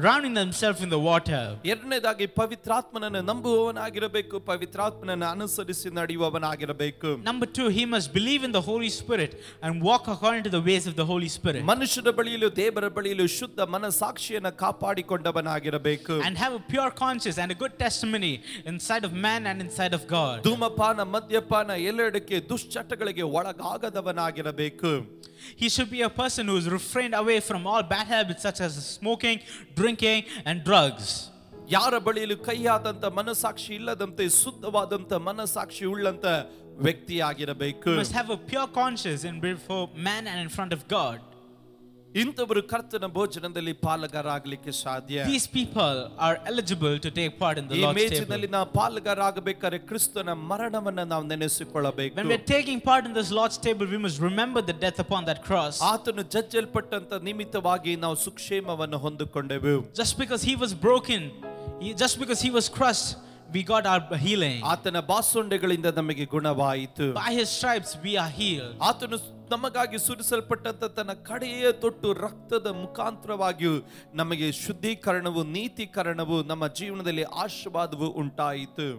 drowning themselves in the water. ಎರಡನೇದಾಗಿ ಪವಿತ್ರಾತ್ಮನನ್ನು ನಂಬುವವನಾಗಿರಬೇಕು, ಪವಿತ್ರಾತ್ಮನನ್ನು ಅನುಸರಿಸಿ ನಡೆಯುವವನಾಗಿರಬೇಕು. Number two, he must believe in the Holy Spirit and walk according to the ways of the Holy Spirit. ಮನುಷ್ಯರ ಬಳಿಯಲು ದೇವರ ಬಳಿಯಲು ಶುದ್ಧ ಮನಸಾಕ್ಷಿಯನ್ನು ಕಾಪಾಡಿಕೊಂಡವನಾಗಿರಬೇಕು. And have a pure conscience and a good testimony inside of man and inside of God. ಧೂಮಪಾನ, ಮದ್ಯಪಾನ, ಎಲ್ಲೆಡಕ್ಕೆ ದುಶ್ಚಟಗಳಿಗೆ ಒಳಗಾಗದವನಾಗಿರಬೇಕು. He should be a person who is refrained away from all bad habits such as smoking, drinking, and drugs. ಯಾರ ಬಳಿಯಲು ಕೈಯಾದಂತ ಮನಸಾಕ್ಷಿ ಇಲ್ಲದಂತೆ ಶುದ್ಧವಾದಂತ ಮನಸಾಕ್ಷಿ ಉಳ್ಳಂತ ವ್ಯಕ್ತಿಯಾಗಿರಬೇಕು. Must have a pure conscience in before man and in front of God. ಇಂಥವರು ಕರ್ತನ ಭೋಜನದಲ್ಲಿ ಪಾಲುಗಾರರಾಗಲಿಕ್ಕೆ ಸಾಧ್ಯ. These people are eligible to take part in the ಈ Lord's ಮೇಜಿನಲ್ಲಿ table. ನಾವು ಪಾಲುಗಾರರಾಗಬೇಕಾದ್ರೆ ಕ್ರಿಸ್ತನ ಮರಣವನ್ನ ನಾವು ನೆನೆಸಿಕೊಳ್ಳಬೇಕು. When we're taking part in this Lord's table, we must remember the death upon that cross. ಆತನು ಜಜ್ಜಲ್ಪಟ್ಟಂತ ನಿಮಿತ್ತವಾಗಿ ನಾವು ಸುಕ್ಷೇಮವನ್ನು ಹೊಂದಿಕೊಂಡೆವು. Just because he was broken, just because he was crushed, we got our healing. ಆತನ ಬಾಸುಂಡೆಗಳಿಂದ ನಮಗೆ ಗುಣವಾಯಿತು. By his stripes we are healed. ಆತನು ನಮಗಾಗಿ ಸುರಿಸಲ್ಪಟ್ಟಂತ ತನ್ನ ಕಡೆಯ ತೊಟ್ಟು ರಕ್ತದ ಮುಖಾಂತರವಾಗಿಯೂ ನಮಗೆ ಶುದ್ಧೀಕರಣವು, ನೀತೀಕರಣವು, ನಮ್ಮ ಜೀವನದಲ್ಲಿ ಆಶೀರ್ವಾದವು ಉಂಟಾಯಿತು.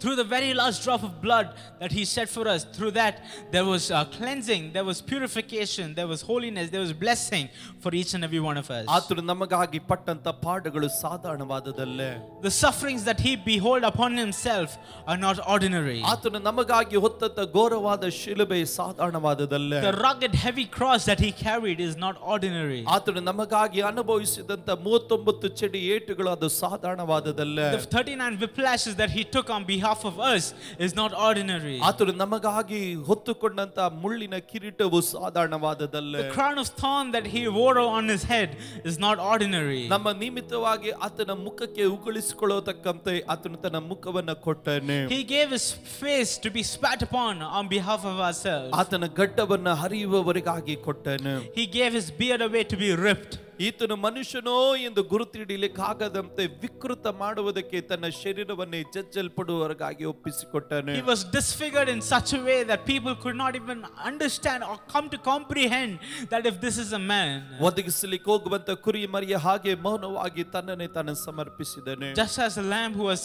Through the very last drop of blood that he shed for us, through that there was cleansing, there was purification, there was holiness, there was blessing for each and every one of us. ಆತನು ನಮಗಾಗಿ ಪಟ್ಟಂತ ಪಾಠಗಳು ಸಾಧಾರಣವಾದದಲ್ಲ. The sufferings that he behold upon himself are not ordinary. ಆತನು ನಮಗಾಗಿ ಹೊತ್ತಂತ ಘೋರವಾದ ಶಿಲುಬೆ ಸಾಧಾರಣವಾದದಲ್ಲ. The rugged heavy cross that he carried is not ordinary. ಆತನು ನಮಗಾಗಿ ಅನುಭವಿಸಿದಂತ 39 ಚಡಿ ಏಟುಗಳು ಅದು ಸಾಧಾರಣವಾದದಲ್ಲ. The 39 whiplashes that he took on behalf of us is not ordinary. ಆತನು ನಮಗಾಗಿ ಹೊತ್ತುಕೊಂಡಂತ ಮುಳ್ಳಿನ ಕಿರೀಟವು ಸಾಧಾರಣವಾದದಲ್ಲ. The crown of thorn that he wore on his head is not ordinary. ನಮ್ಮ ನಿಮಿತ್ತವಾಗಿ ಆತನ ಮುಖಕ್ಕೆ ಉಗುಳಿಸಿಕೊಳ್ಳತಕ್ಕಂತೆ ಆತನು ತನ್ನ ಮುಖವನ್ನು ಕೊಟ್ಟನು. He gave his face to be spat upon on behalf of ourselves. ಆತನ ಗಡ್ಡವನ್ನು ಹರಿಯುವವರಿಗಾಗಿ ಕೊಟ್ಟನು. He gave his beard away to be ripped. ಈತನು ಮನುಷ್ಯನೋ ಎಂದು ಗುರುತಿಡಲಿಕ್ಕಾಗದಂತೆ ವಿಕೃತ ಮಾಡುವುದಕ್ಕೆ ತನ್ನ ಶರೀರವನ್ನೇ ಜಜ್ಜಲ್ಪಡುವವರೆಗಾಗಿ ಒಪ್ಪಿಸಿಕೊಟ್ಟನು. He was disfigured in such a way that people could not even understand or come to comprehend that if this is a man. ಒದಗಿಸಲಿಕ್ಕೆ ಹೋಗುವಂತ ಕುರಿ ಮರಿಯ ಹಾಗೆ ಮೌನವಾಗಿ ತನ್ನನ್ನೇ ತಾನು ಸಮರ್ಪಿಸಿದನು. Just as a lamb who was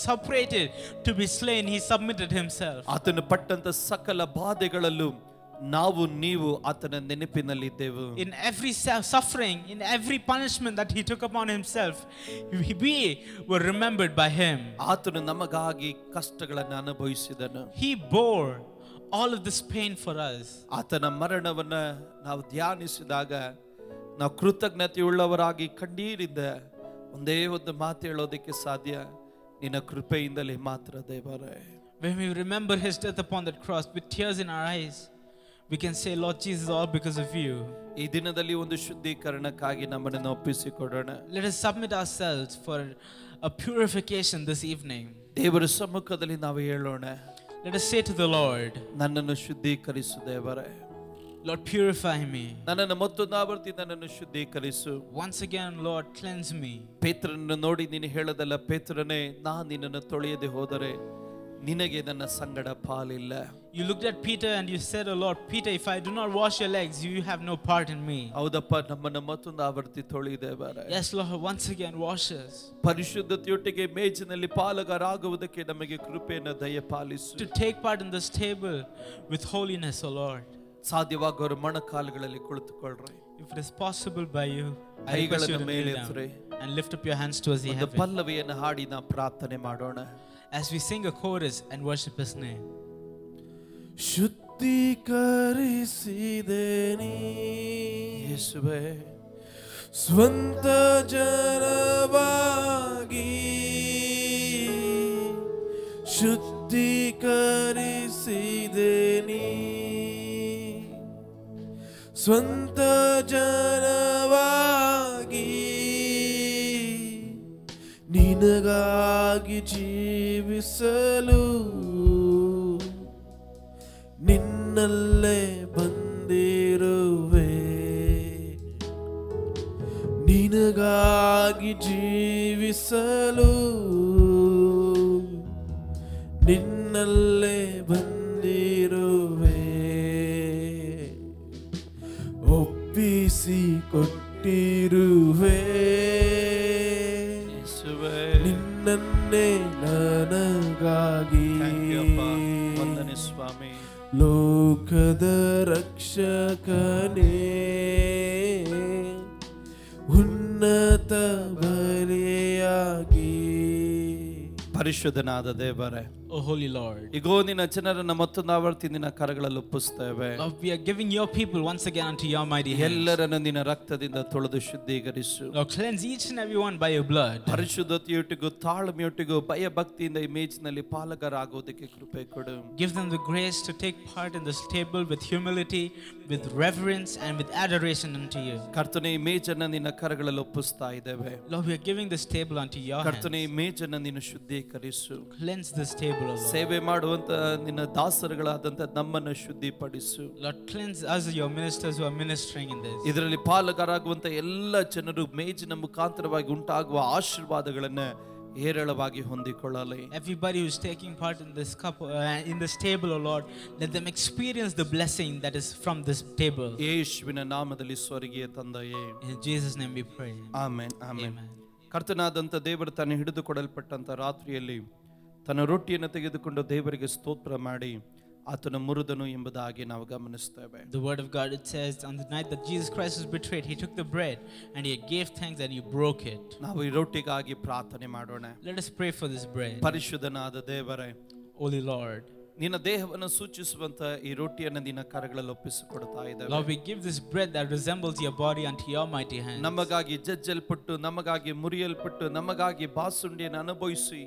separated to be slain, he submitted himself. ಆತನು ಪಟ್ಟಂತ ಸಕಲ ಬಾಧೆಗಳಲ್ಲೂ ನಾವು ನೀವು ಆತನ ನೆನಪಿನಲ್ಲಿದ್ದೆವು. In every suffering, in every punishment that he took upon himself, we were remembered by him. ಆತನು ನಮಗಾಗಿ ಕಷ್ಟಗಳನ್ನು ಅನುಭವಿಸಿದನು. He bore all of this pain for us. ಆತನ ಮರಣವನ್ನ ನಾವು ಧ್ಯಾನಿಸಿದಾಗ ನಾವು ಕೃತಜ್ಞತೆಯುಳ್ಳವರಾಗಿ ಕಣ್ಣೀರಿಂದ ಒಂದೇ ಒಂದು ಮಾತು ಹೇಳೋದಕ್ಕೆ ಸಾಧ್ಯ, ನಿನ್ನ ಕೃಪೆಯಿಂದಲೇ ಮಾತ್ರ ದೇವರೇ. When we remember his death upon that cross with tears in our eyes, we can say, Lord Jesus, all because of you. ಈ ದಿನದಲ್ಲಿ ಒಂದು ಶುದ್ಧೀಕರಣಕ್ಕಾಗಿ ನಮ್ಮನ್ನು ಒಪ್ಪಿಸಿಕೊಡೋಣ. Let us submit ourselves for a purification this evening. ದೇವರ ಸಮ್ಮುಖದಲ್ಲಿ ನಾವು ಹೇಳೋಣ, Let us say to the Lord, ನನ್ನನ್ನು ಶುದ್ಧೀಕರಿಸು ದೇವರೇ. Lord, purify me. ನನ್ನನ್ನು ಮತ್ತೊಂದಾವರ್ತಿ ನನ್ನನ್ನು ಶುದ್ಧೀಕರಿಸು. Once again, Lord, cleanse me. ಪೇತ್ರನನ್ನು ನೋಡಿ ನೀನು ಹೇಳದಲ್ಲ, ಪೇತ್ರನೇ, ನಾನು ನಿನ್ನನ್ನು ತೊಳೆಯದೆ ಹೋದರೆ ನಿನಗೆ ನನ್ನ ಸಂಗಡ ಪಾಲಿಲ್ಲ. You looked at Peter and you said, Oh Lord, Peter, if I do not wash your legs, you have no part in me. ಹೌದಪ್ಪ, ನಮ್ಮನ್ನು ಮತ್ತೊಂದು ಆವರ್ತಿ ತೊಳೆಯಿದೇವರೇ. Yes, Lord, once again wash us. ಪರಿಶುದ್ಧತೆಯೊಟ್ಟಿಗೆ ಮೇಜಿನಲ್ಲಿ ಪಾಲುಗಾರಾಗುವುದಕ್ಕೆ ನಮಗೆ ಕೃಪೆಯನ್ನು ದಯಪಾಲಿಸು. To take part in this table with holiness, O Lord. ಸಾಧ್ಯವಾಗೋರು ಮೊಣಕಾಲುಗಳಲ್ಲಿ ಕುಳಿತುಕೊಳ್ಳ್ರಿ. If it is possible by you, I request you ಕೈಗಳನ್ನು to ಮೇಲೆ kneel ಎತ್ತರಿ. down and lift up your hands towards the ಒಂದು heaven ಪಲ್ಲವಿಯನ್ನು ಹಾಡಿ ನಾವು ಪ್ರಾರ್ಥನೆ ಮಾಡೋಣ. as we sing a chorus and worship his name. ಶುದ್ಧೀಕರಿಸಿದೆ ನೀ ಯೇಸುವೇ, ಸ್ವಂತ ಜನವಾಗಿ ಶುದ್ಧೀಕರಿಸಿದೆ ನೀ, ಸ್ವಂತ ಜನವಾಗಿ ನಿನಗಾಗಿ ಜೀವಿಸಲು ನಿನ್ನಲ್ಲೇ ಬಂದಿರುವೆ, ನಿನಗಾಗಿ ಜೀವಿಸಲು ನಿನ್ನಲ್ಲೇ ಬಂದಿರುವೆ, ಒಪ್ಪಿಸಿ ಕೊಟ್ಟಿರುವೆ ನಿನ್ನನ್ನೇ ನನಗಾಗಿ. ವಂದನೆ ಸ್ವಾಮಿ. ಲೋಕದ ರಕ್ಷಕನೇ ಉನ್ನತ ಬಲಿಯಾಗಿ. ಪರಿಶುದ್ಧನಾದ ದೇವರೇ, O holy Lord, ಇಗೋ ನಿನ್ನ ಜನರನ್ನ ಮತ್ತೊಂದು ಆವರ್ತಿ ನಿನ್ನ ಕರಗಳಲ್ಲಿ ಒಪ್ಪಿಸ್ತೇವೆ. Lord, we are giving your people once again unto your mighty hands. ಎಲ್ಲರನ್ನು ನಿನ್ನ ರಕ್ತದಿಂದ ತೊಳೆದು ಶುದ್ಧೀಕರಿಸು. Lord, cleanse each and every one by your blood. ಪರಿಶುದ್ಧತೆಯೊಟ್ಟಿಗೂ ತಾಳ್ಮೆಯೊಟ್ಟಿಗೂ ಭಯ ಭಕ್ತಿಯಿಂದ ಈ ಮೇಜಿನಲ್ಲಿ ಪಾಲುಗಾರಾಗುವುದಕ್ಕೆ ಕೃಪೆ ಕೊಡು. Give them the grace to take part in this table with humility, with reverence and with adoration unto you. ಕರ್ತನೇ, ಈ ಮೇಜನ್ನು ನಿನ್ನ ಕರಗಳಲ್ಲಿ ಒಪ್ಪಿಸ್ತಾ ಇದ್ದೇವೆ. Lord, we are giving this table unto your ಕರ್ತನೇ, ಈ hands. ಮೇಜನ್ನು ನೀನು ಶುದ್ಧೀಕರಿಸು. Cleanse this table, O Lord. ಸೇವೆ ಮಾಡುವಂತ ನಿನ್ನ ದಾಸರುಗಳಾದಂತ ನಮ್ಮನ್ನು ಶುದ್ಧಿಪಡಿಸು. Lord, cleanse us, your ministers who are ministering in this. ಇದರಲ್ಲಿ ಪಾಲುಗಾರಾಗುವಂತ ಎಲ್ಲ ಜನರು ಮೇಜಿನ ಮುಖಾಂತರವಾಗಿ ಉಂಟಾಗುವ ಆಶೀರ್ವಾದಗಳನ್ನ ಹೇರಳವಾಗಿ ಹೊಂದಿಕೊಳ್ಳಲಿ. Everybody who is taking part in this cup, in this table, O Lord, let them experience the blessing that is from this table. ಯೇಸುವಿನ ನಾಮದಲ್ಲಿ ಸ್ವರ್ಗೀಯ ತಂದೆಯೇ, In Jesus' name we pray. Amen, amen. Amen. ಕರ್ತನಾದಂತ ದೇವರು ತಾನು ಹಿಡಿದುಕೊಡಲ್ಪಟ್ಟಂತ ರಾತ್ರಿಯಲ್ಲಿ ತನ್ನ ರೊಟ್ಟಿಯನ್ನು ತೆಗೆದುಕೊಂಡು ದೇವರಿಗೆ ಸ್ತೋತ್ರ ಮಾಡಿ ಆತನ ಮುರಿದನು ಎಂಬುದಾಗಿ ನಾವು ಗಮನಿಸ್ತೇವೆ. The word of God, it says, on the night that Jesus Christ was betrayed, he took the bread and he gave thanks and he broke it. ನಾವು ಈ ರೊಟ್ಟಿಗಾಗಿ ಪ್ರಾರ್ಥನೆ ಮಾಡೋಣ. Let us pray for this bread. ಪರಿಶುದ್ಧನಾದ ದೇವರೇ, Holy Lord, ನಿನ್ನ ದೇಹವನ್ನು ಸೂಚಿಸುವಂತ ಈ ರೊಟ್ಟಿಯನ್ನು ನಿನ್ನ ಕರಗಳಲ್ಲಿ ಒಪ್ಪಿಸಿಕೊಡ್ತಾ ಇದ್ದೇವೆ. Lord, we give this bread that resembles your body unto your mighty hands. ನಮಗಾಗಿ ಜಜ್ಜಲ್ಪಟ್ಟು, ನಮಗಾಗಿ ಮುರಿಯಲ್ಪಟ್ಟು, ನಮಗಾಗಿ ಬಾಸುಂಡಿಯನ್ನು ಅನುಭವಿಸಿ,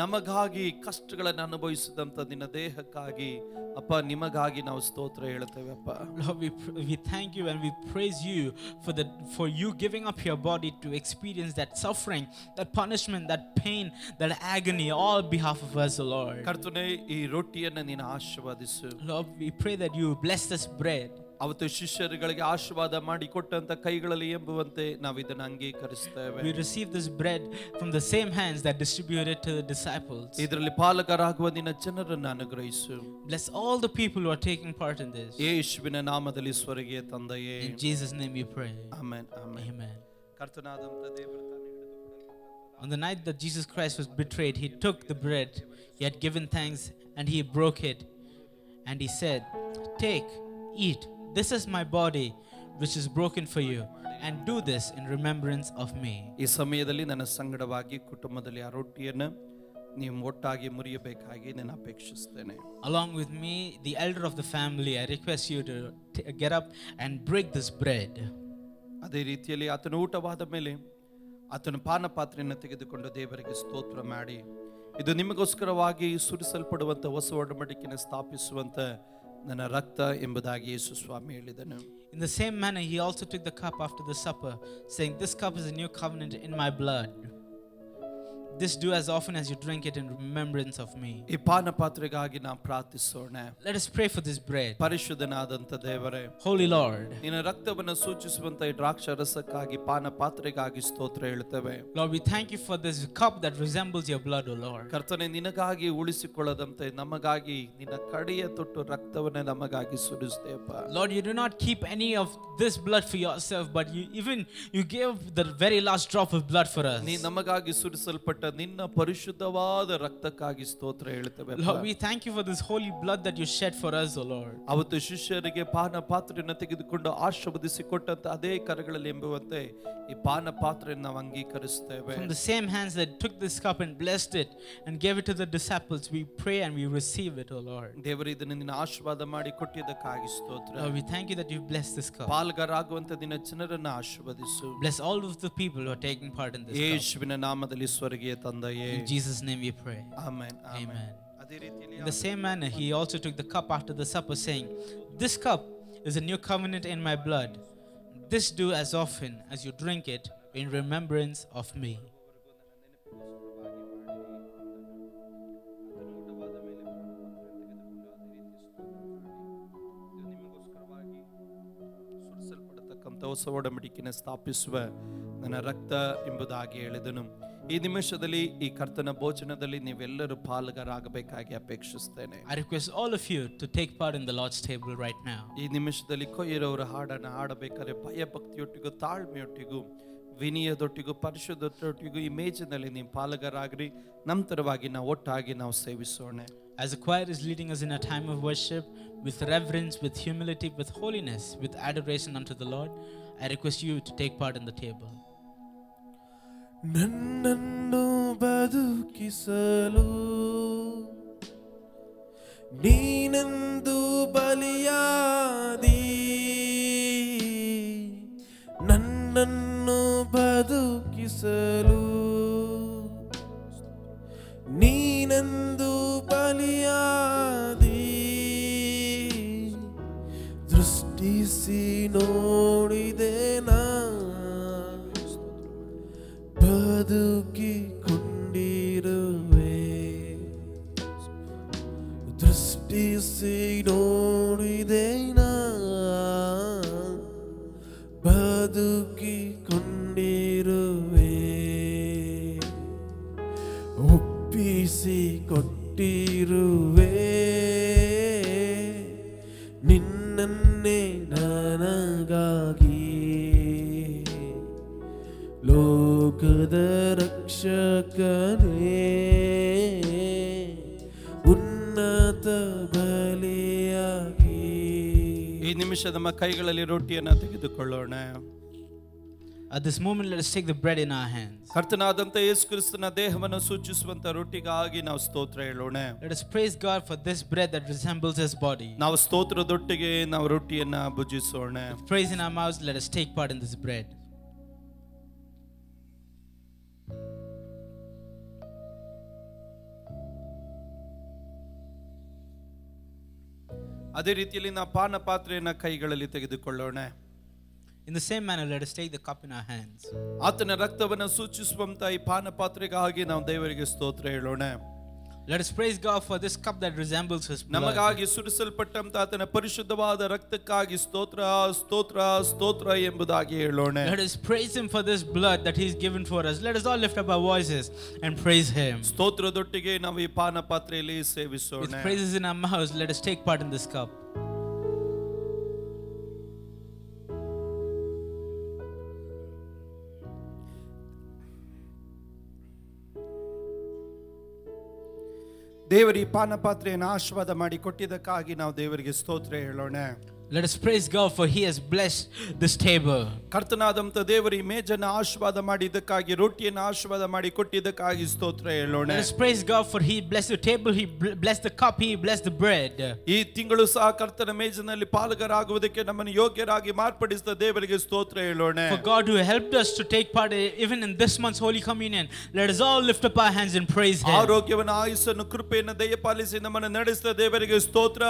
ನಮಗಾಗಿ ಕಷ್ಟಗಳನ್ನು ಅನುಭವಿಸಿದಂತ ನಿನ್ನ ದೇಹಕ್ಕಾಗಿ ಅಪ್ಪ, ನಿಮಗಾಗಿ ನಾವು ಸ್ತೋತ್ರ ಹೇಳ್ತೇವೆ ಅಪ್ಪ. Lord, we thank you and we praise you for you giving up your body to experience that suffering, that punishment, that pain, that agony, all behalf of us, O Lord. ಕರ್ತನೇ, ಈ ರೊಟ್ಟಿಯನ್ನು ನೀನು ಆಶೀರ್ವದಿಸು. Lord, we pray that you bless this bread. ಅವತ್ತು ಶಿಷ್ಯರುಗಳಿಗೆ ಆಶೀರ್ವಾದ ಮಾಡಿ ಕೊಟ್ಟಂತ ಕೈಗಳಲ್ಲಿ ಎಂಬುವಂತೆ ನಾವು ಇದನ್ನು ಅಂಗೀಕರಿಸ್ತೇವೆ. We receive this bread from the same hands that distributed to the disciples. ಇದರಲ್ಲಿ ಪಾಲಕರಾಗುವ ನಿನ್ನ ಜನರನ್ನು ಅನುಗ್ರಹಿಸು. Bless all the people who are taking part in this. ಯೇಸುವಿನ ನಾಮದಲ್ಲಿ ಸ್ವರ್ಗೀಯ ತಂದೆಯೇ. In Jesus' name we pray. Amen amen. Amen. ಕರ್ತನಾದಂತ ದೇವರು ತಾನೇ On the night that Jesus Christ was betrayed, he took the bread, he had given thanks, and he broke it. And he said, "Take, eat. This is my body, which is broken for you. And do this in remembrance of me." ಈ ಸಮಯದಲ್ಲಿ ನನ್ನ ಸಂಗಡವಾಗಿ ಕುಟುಂಬದಲ್ಲಿ ಆ ರೊಟ್ಟಿಯನ್ನು ನೀವು ಒಟ್ಟಾಗಿ ಮುರಿಯಬೇಕಾಗಿ ನಾನು ಅಪೇಕ್ಷಿಸ್ತೇನೆ. Along with me, the elder of the family, I request you to get up and break this bread. ಅದೇ ರೀತಿಯಲ್ಲಿ ಆತನ ಊಟವಾದ ಮೇಲೆ ಆತನ ಪಾನ ಪಾತ್ರೆಯನ್ನು ತೆಗೆದುಕೊಂಡು ದೇವರಿಗೆ ಸ್ತೋತ್ರ ಮಾಡಿ, ಇದು ನಿಮಗೋಸ್ಕರವಾಗಿ ಸುರಿಸಲ್ಪಡುವಂತ ಹೊಸ ಒಡಂಬಡಿಕೆಯನ್ನು ಸ್ಥಾಪಿಸುವಂತ ನನ್ನ ರಕ್ತ ಎಂಬುದಾಗಿ ಯೇಸು ಸ್ವಾಮಿ ಹೇಳಿದನು. In the same manner, he also took the cup after the supper, saying, "This cup is a new covenant in my blood. This do as often as you drink it in remembrance of me." ಈ ಪಾನ ಪಾತ್ರೆಗಾಗಿ ನಾವು ಪ್ರಾರ್ಥಿಸೋಣ. Let us pray for this bread. ಪರಿಶುದ್ಧನಾದಂತ ದೇವರೇ, Holy Lord, ನಿನ್ನ ರಕ್ತವನ್ನು ಸೂಚಿಸುವಂತ ಈ ದ್ರಾಕ್ಷಾರಸಕ್ಕಾಗಿ ಪಾನ ಪಾತ್ರೆಗಾಗಿ ಸ್ತೋತ್ರ ಹೇಳ್ತೇವೆ. Lord, we thank you for this cup that resembles your blood, O Lord. ಕರ್ತನೆ, ನಿನಗಾಗಿ ಉಳಿಸಿಕೊಳ್ಳದಂತೆ ನಮಗಾಗಿ ನಿನ್ನ ಕಡೆಯ ತೊಟ್ಟು ರಕ್ತವನ್ನೇ ನಮಗಾಗಿ ಸುರಿಸ್ತೇಪ್ಪ. Lord, you do not keep any of this blood for yourself, but you gave the very last drop of blood for us. ನೀ ನಮಗಾಗಿ ಸುರಿಸಲ್ಪಟ್ಟ ನಿನ್ನ ಪರಿಶುದ್ಧವಾದ ರಕ್ತಕ್ಕಾಗಿ ಸ್ತೋತ್ರ ಹೇಳ್ತೇವೆ. Lord, we thank you for this holy blood that you shed for us, O Lord. ಅವತ್ತು ಶಿಷ್ಯರಿಗೆ ಪಾನ ಪಾತ್ರೆಯನ್ನು ತೆಗೆದುಕೊಂಡು ಆಶೀರ್ವದಿಸಿ ಕೊಟ್ಟಂತ ಅದೇ ಕರಗಳಲ್ಲಿ ಎಂಬುವಂತೆ ಈ ಪಾನ ಪಾತ್ರೆಯನ್ನು ನಾವು ಅಂಗೀಕರಿಸ್ತೇವೆ. From the same hands that took this cup and blessed it and gave it to the disciples, we pray and we receive it, O Lord. ದೇವರು ಇದನ್ನು ನಿನ್ನ ಆಶೀರ್ವಾದ ಮಾಡಿ ಕೊಟ್ಟಿದ್ದಕ್ಕಾಗಿ ಸ್ತೋತ್ರ. Lord, we thank you that you blessed this cup. ಪಾಲ್ಗಾರಾಗುವಂತ ನಿನ್ನ ಜನರನ್ನು ಆಶೀರ್ವದಿಸು. Bless all of the people who are taking part in this cup. ಯೇಸುವಿನ ನಾಮದಲ್ಲಿ ಸ್ವರ್ಗೀಯ ತಂದೆಯೇ. In Jesus' name we pray. Amen amen. Amen. ಅದೇ ರೀತಿಯಲ್ಲಿ In the same manner, he also took the cup after the supper, saying, "This cup is a new covenant in my blood. This do as often as you drink it in remembrance of me." ಹೊಸ ಒಡಂಬಡಿಕೆಯನ್ನು ಸ್ಥಾಪಿಸುವ ನನ್ನ ರಕ್ತ ಎಂಬುದಾಗಿ ಹೇಳಿದನು. ಈ ನಿಮಿಷದಲ್ಲಿ ಈ ಕರ್ತನ ಭೋಜನದಲ್ಲಿ ನೀವೆಲ್ಲರೂ ಪಾಲುಗಾರಾಗಬೇಕಾಗಿ ಅಪೇಕ್ಷಿಸ್ತೇನೆ. I request all of you to take part in the Lord's table right now. ಈ ನಿಮಿಷದಲ್ಲಿ ಕೊಯ್ಯರವರ ಹಾಡನ್ನು ಹಾಡಬೇಕಾದ್ರೆ ಭಯಭಕ್ತಿಯೊಟ್ಟಿಗೂ ತಾಳ್ಮೆಯೊಟ್ಟಿಗೂ ವಿನಯದೊಟ್ಟಿಗೂ ಪರಿಶುದ್ಧತೆಯೊಟ್ಟಿಗೂ ಈ ಮೇಜಿನಲ್ಲಿ ನೀವು ಪಾಲುಗಾರಾಗ್ರಿ. ನಂತರವಾಗಿ ನಾವು ಒಟ್ಟಾಗಿ ನಾವು ಸೇವಿಸೋಣ. As the choir is leading us in a time of worship, with reverence, with humility, with holiness, with adoration unto the Lord, I request you to take part in the table. ನನ್ನನ್ನು ಬದುಕಿಸಲು ನೀನೆಂದು ಬಲಿಯಾದಿ, ನನ್ನನ್ನು ಬದುಕಿಸಲು ನೀನೆಂದು ಬಲಿಯಾದಿ, ದೃಷ್ಟಿಸಿ ನೋಡಿದೆ ನಾ ಬದುಕಿಕೊಂಡಿರುವೆ, ದೃಷ್ಟಿಸಿ ನೋಡಿದೆ ನಾ ಬದುಕಿಕೊಂಡಿರುವೆ, ಒಪ್ಪಿಸಿ ಕೊಟ್ಟಿರುವೆ ನಿನ್ನನ್ನೇ ನನಗಾಗಿ, ಲೋಕದ ರಕ್ಷಕನೇ ಉನ್ನತ ಬಲಿಯಾಗಿ. ಈ ನಿಮಿಷ ನಮ್ಮ ಕೈಗಳಲ್ಲಿ ರೊಟ್ಟಿಯನ್ನು ತೆಗೆದುಕೊಳ್ಳೋಣ. At this moment, let us take the bread in our hands. ಕರ್ತನಾದಂತ ಯೇಸು ಕ್ರಿಸ್ತನ ದೇಹವನ್ನು ಸೂಚಿಸುವಂತ ರೊಟ್ಟಿಗಾಗಿ ನಾವು ಸ್ತೋತ್ರ ಹೇಳೋಣ. Let us praise God for this bread that resembles His body. ನಾವು ಸ್ತೋತ್ರದೊಟ್ಟಿಗೆ ನಾವು ರೊಟ್ಟಿಯನ್ನ ಭುಜಿಸೋಣ. With praise in our mouths, let us take part in this bread. ಅದೇ ರೀತಿಯಲ್ಲಿ ನಾವು ಪಾನ ಪಾತ್ರೆಯನ್ನ ಕೈಗಳಲ್ಲಿ ತೆಗೆದುಕೊಳ್ಳೋಣ. In the same manner, let us take the cup in our hands. ಆತನ ರಕ್ತವನ್ನು ಸೂಚಿಸುವಂತ ಈ ಪಾನ ಪಾತ್ರೆಗಾಗಿ ನಾವು ದೇವರಿಗೆ ಸ್ತೋತ್ರ ಹೇಳೋಣ. Let us praise God for this cup that resembles His blood. ನಮಗಾಗಿ ಸುರಿಸಲ್ಪಟ್ಟಂತ ಆತನ ಪರಿಶುದ್ಧವಾದ ರಕ್ತಕ್ಕಾಗಿ ಸ್ತೋತ್ರ ಸ್ತೋತ್ರ ಸ್ತೋತ್ರ ಎಂಬುದಾಗಿ ಹೇಳೋಣ. Let us praise Him for this blood that He's given for us. Let us all lift up our voices and praise Him. ಸ್ತೋತ್ರದೊಟ್ಟಿಗೆ ನಾವು ಈ ಪಾನ ಪಾತ್ರೆಯಲ್ಲಿ ಸೇವಿಸೋಣ. With praises in our mouths, let us take part in this cup. ದೇವರ ಈ ಪಾನ ಪಾತ್ರೆಯನ್ನು ಆಶೀರ್ವಾದ ಮಾಡಿ ಕೊಟ್ಟಿದ್ದಕ್ಕಾಗಿ ನಾವು ದೇವರಿಗೆ ಸ್ತೋತ್ರ ಹೇಳೋಣ. Let us praise God for He has blessed this table. ಕರ್ತನಾದಂತ ದೇವರು ಈ ಮೇಜನ್ನು ಆಶೀರ್ವಾದ ಮಾಡಿದ್ದಕ್ಕಾಗಿ, ರೊಟ್ಟಿಯನ್ನು ಆಶೀರ್ವಾದ ಮಾಡಿ ಕೊಟ್ಟಿದ್ದಕ್ಕಾಗಿ ಸ್ತೋತ್ರ ಹೇಳೋಣ. Let us praise God for He blessed the table, He blessed the cup, He blessed the bread. ಈ ತಿಂಗಳು ಸಹ ಕರ್ತನ ಮೇಜಿನಲ್ಲಿ ಪಾಲುಗಾರಾಗುವುದಕ್ಕೆ ನಮ್ಮನ್ನು ಯೋಗ್ಯರಾಗಿ ಮಾರ್ಪಡಿಸಿದ ದೇವರಿಗೆ ಸ್ತೋತ್ರ ಹೇಳೋಣ. For God who helped us to take part even in this month's Holy Communion, let us all lift up our hands and praise Him. ಆರೋಗ್ಯವನ್ನು, ಆಯುಸ್ಸನ್ನು, ಕೃಪೆಯನ್ನು ದಯಪಾಲಿಸಿ ನಮ್ಮನ್ನು ನಡೆಸಿದ ದೇವರಿಗೆ ಸ್ತೋತ್ರ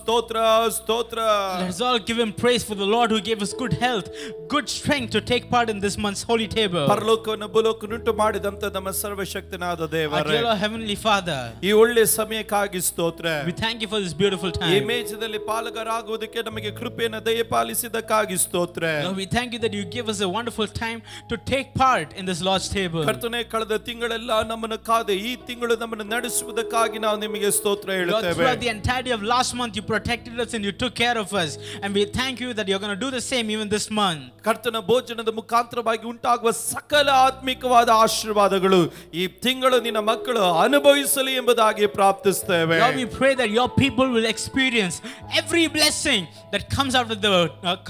ಸ್ತೋತ್ರ ಸ್ತೋತ್ರ. Let us all give Him praise for the Lord who gave us good health, good strength to take part in this month's holy table. ಪರಲೋಕವನ್ನು ಭೂಲೋಕವನ್ನುಂಟು ಮಾಡಿದಂತ ನಮ್ಮ ಸರ್ವಶಕ್ತನಾದ Our ದೇವರೇ, dear Heavenly Father, ಈ ಒಳ್ಳೆ ಸಮಯಕ್ಕಾಗಿ ಸ್ತೋತ್ರ. we thank You for this beautiful ಈ time. ಮೇಜದಲ್ಲಿ ಪಾಲುಗಾರಾಗುವುದಕ್ಕೆ ನಮಗೆ ಕೃಪೆಯನ್ನು ದಯಪಾಲಿಸಿದ್ದಕ್ಕಾಗಿ ಸ್ತೋತ್ರ. Lord, we thank You that You give us a wonderful time to take part in this Lord's table. ಕರ್ತನೇ, ಕಳೆದ ತಿಂಗಳೆಲ್ಲ ನಮ್ಮನ್ನು ಕಾದೆ ಈ ತಿಂಗಳು ನಮ್ಮನ್ನು ನಡೆಸುವುದಕ್ಕಾಗಿ ನಾವು ನಿಮಗೆ ಸ್ತೋತ್ರ Lord, ಹೇಳುತ್ತೇವೆ. throughout the entirety of last month, You protected us and You took care of us. And we thank You that You're going to do the same even this month. ಕರ್ತನ ಭೋಜನದ ಮುಖಾಂತರವಾಗಿ ಉಂಟಾಗುವ ಸಕಲ ಆತ್ಮಿಕವಾದ ಆಶೀರ್ವಾದಗಳು ಈ ತಿಂಗಳು ನಿನ್ನ ಮಕ್ಕಳು ಅನುಭವಿಸಲಿ ಎಂಬುದಾಗಿ ಪ್ರಾರ್ಥಿಸುತ್ತೇವೆ. Lord, we pray that Your people will experience every blessing that comes out of the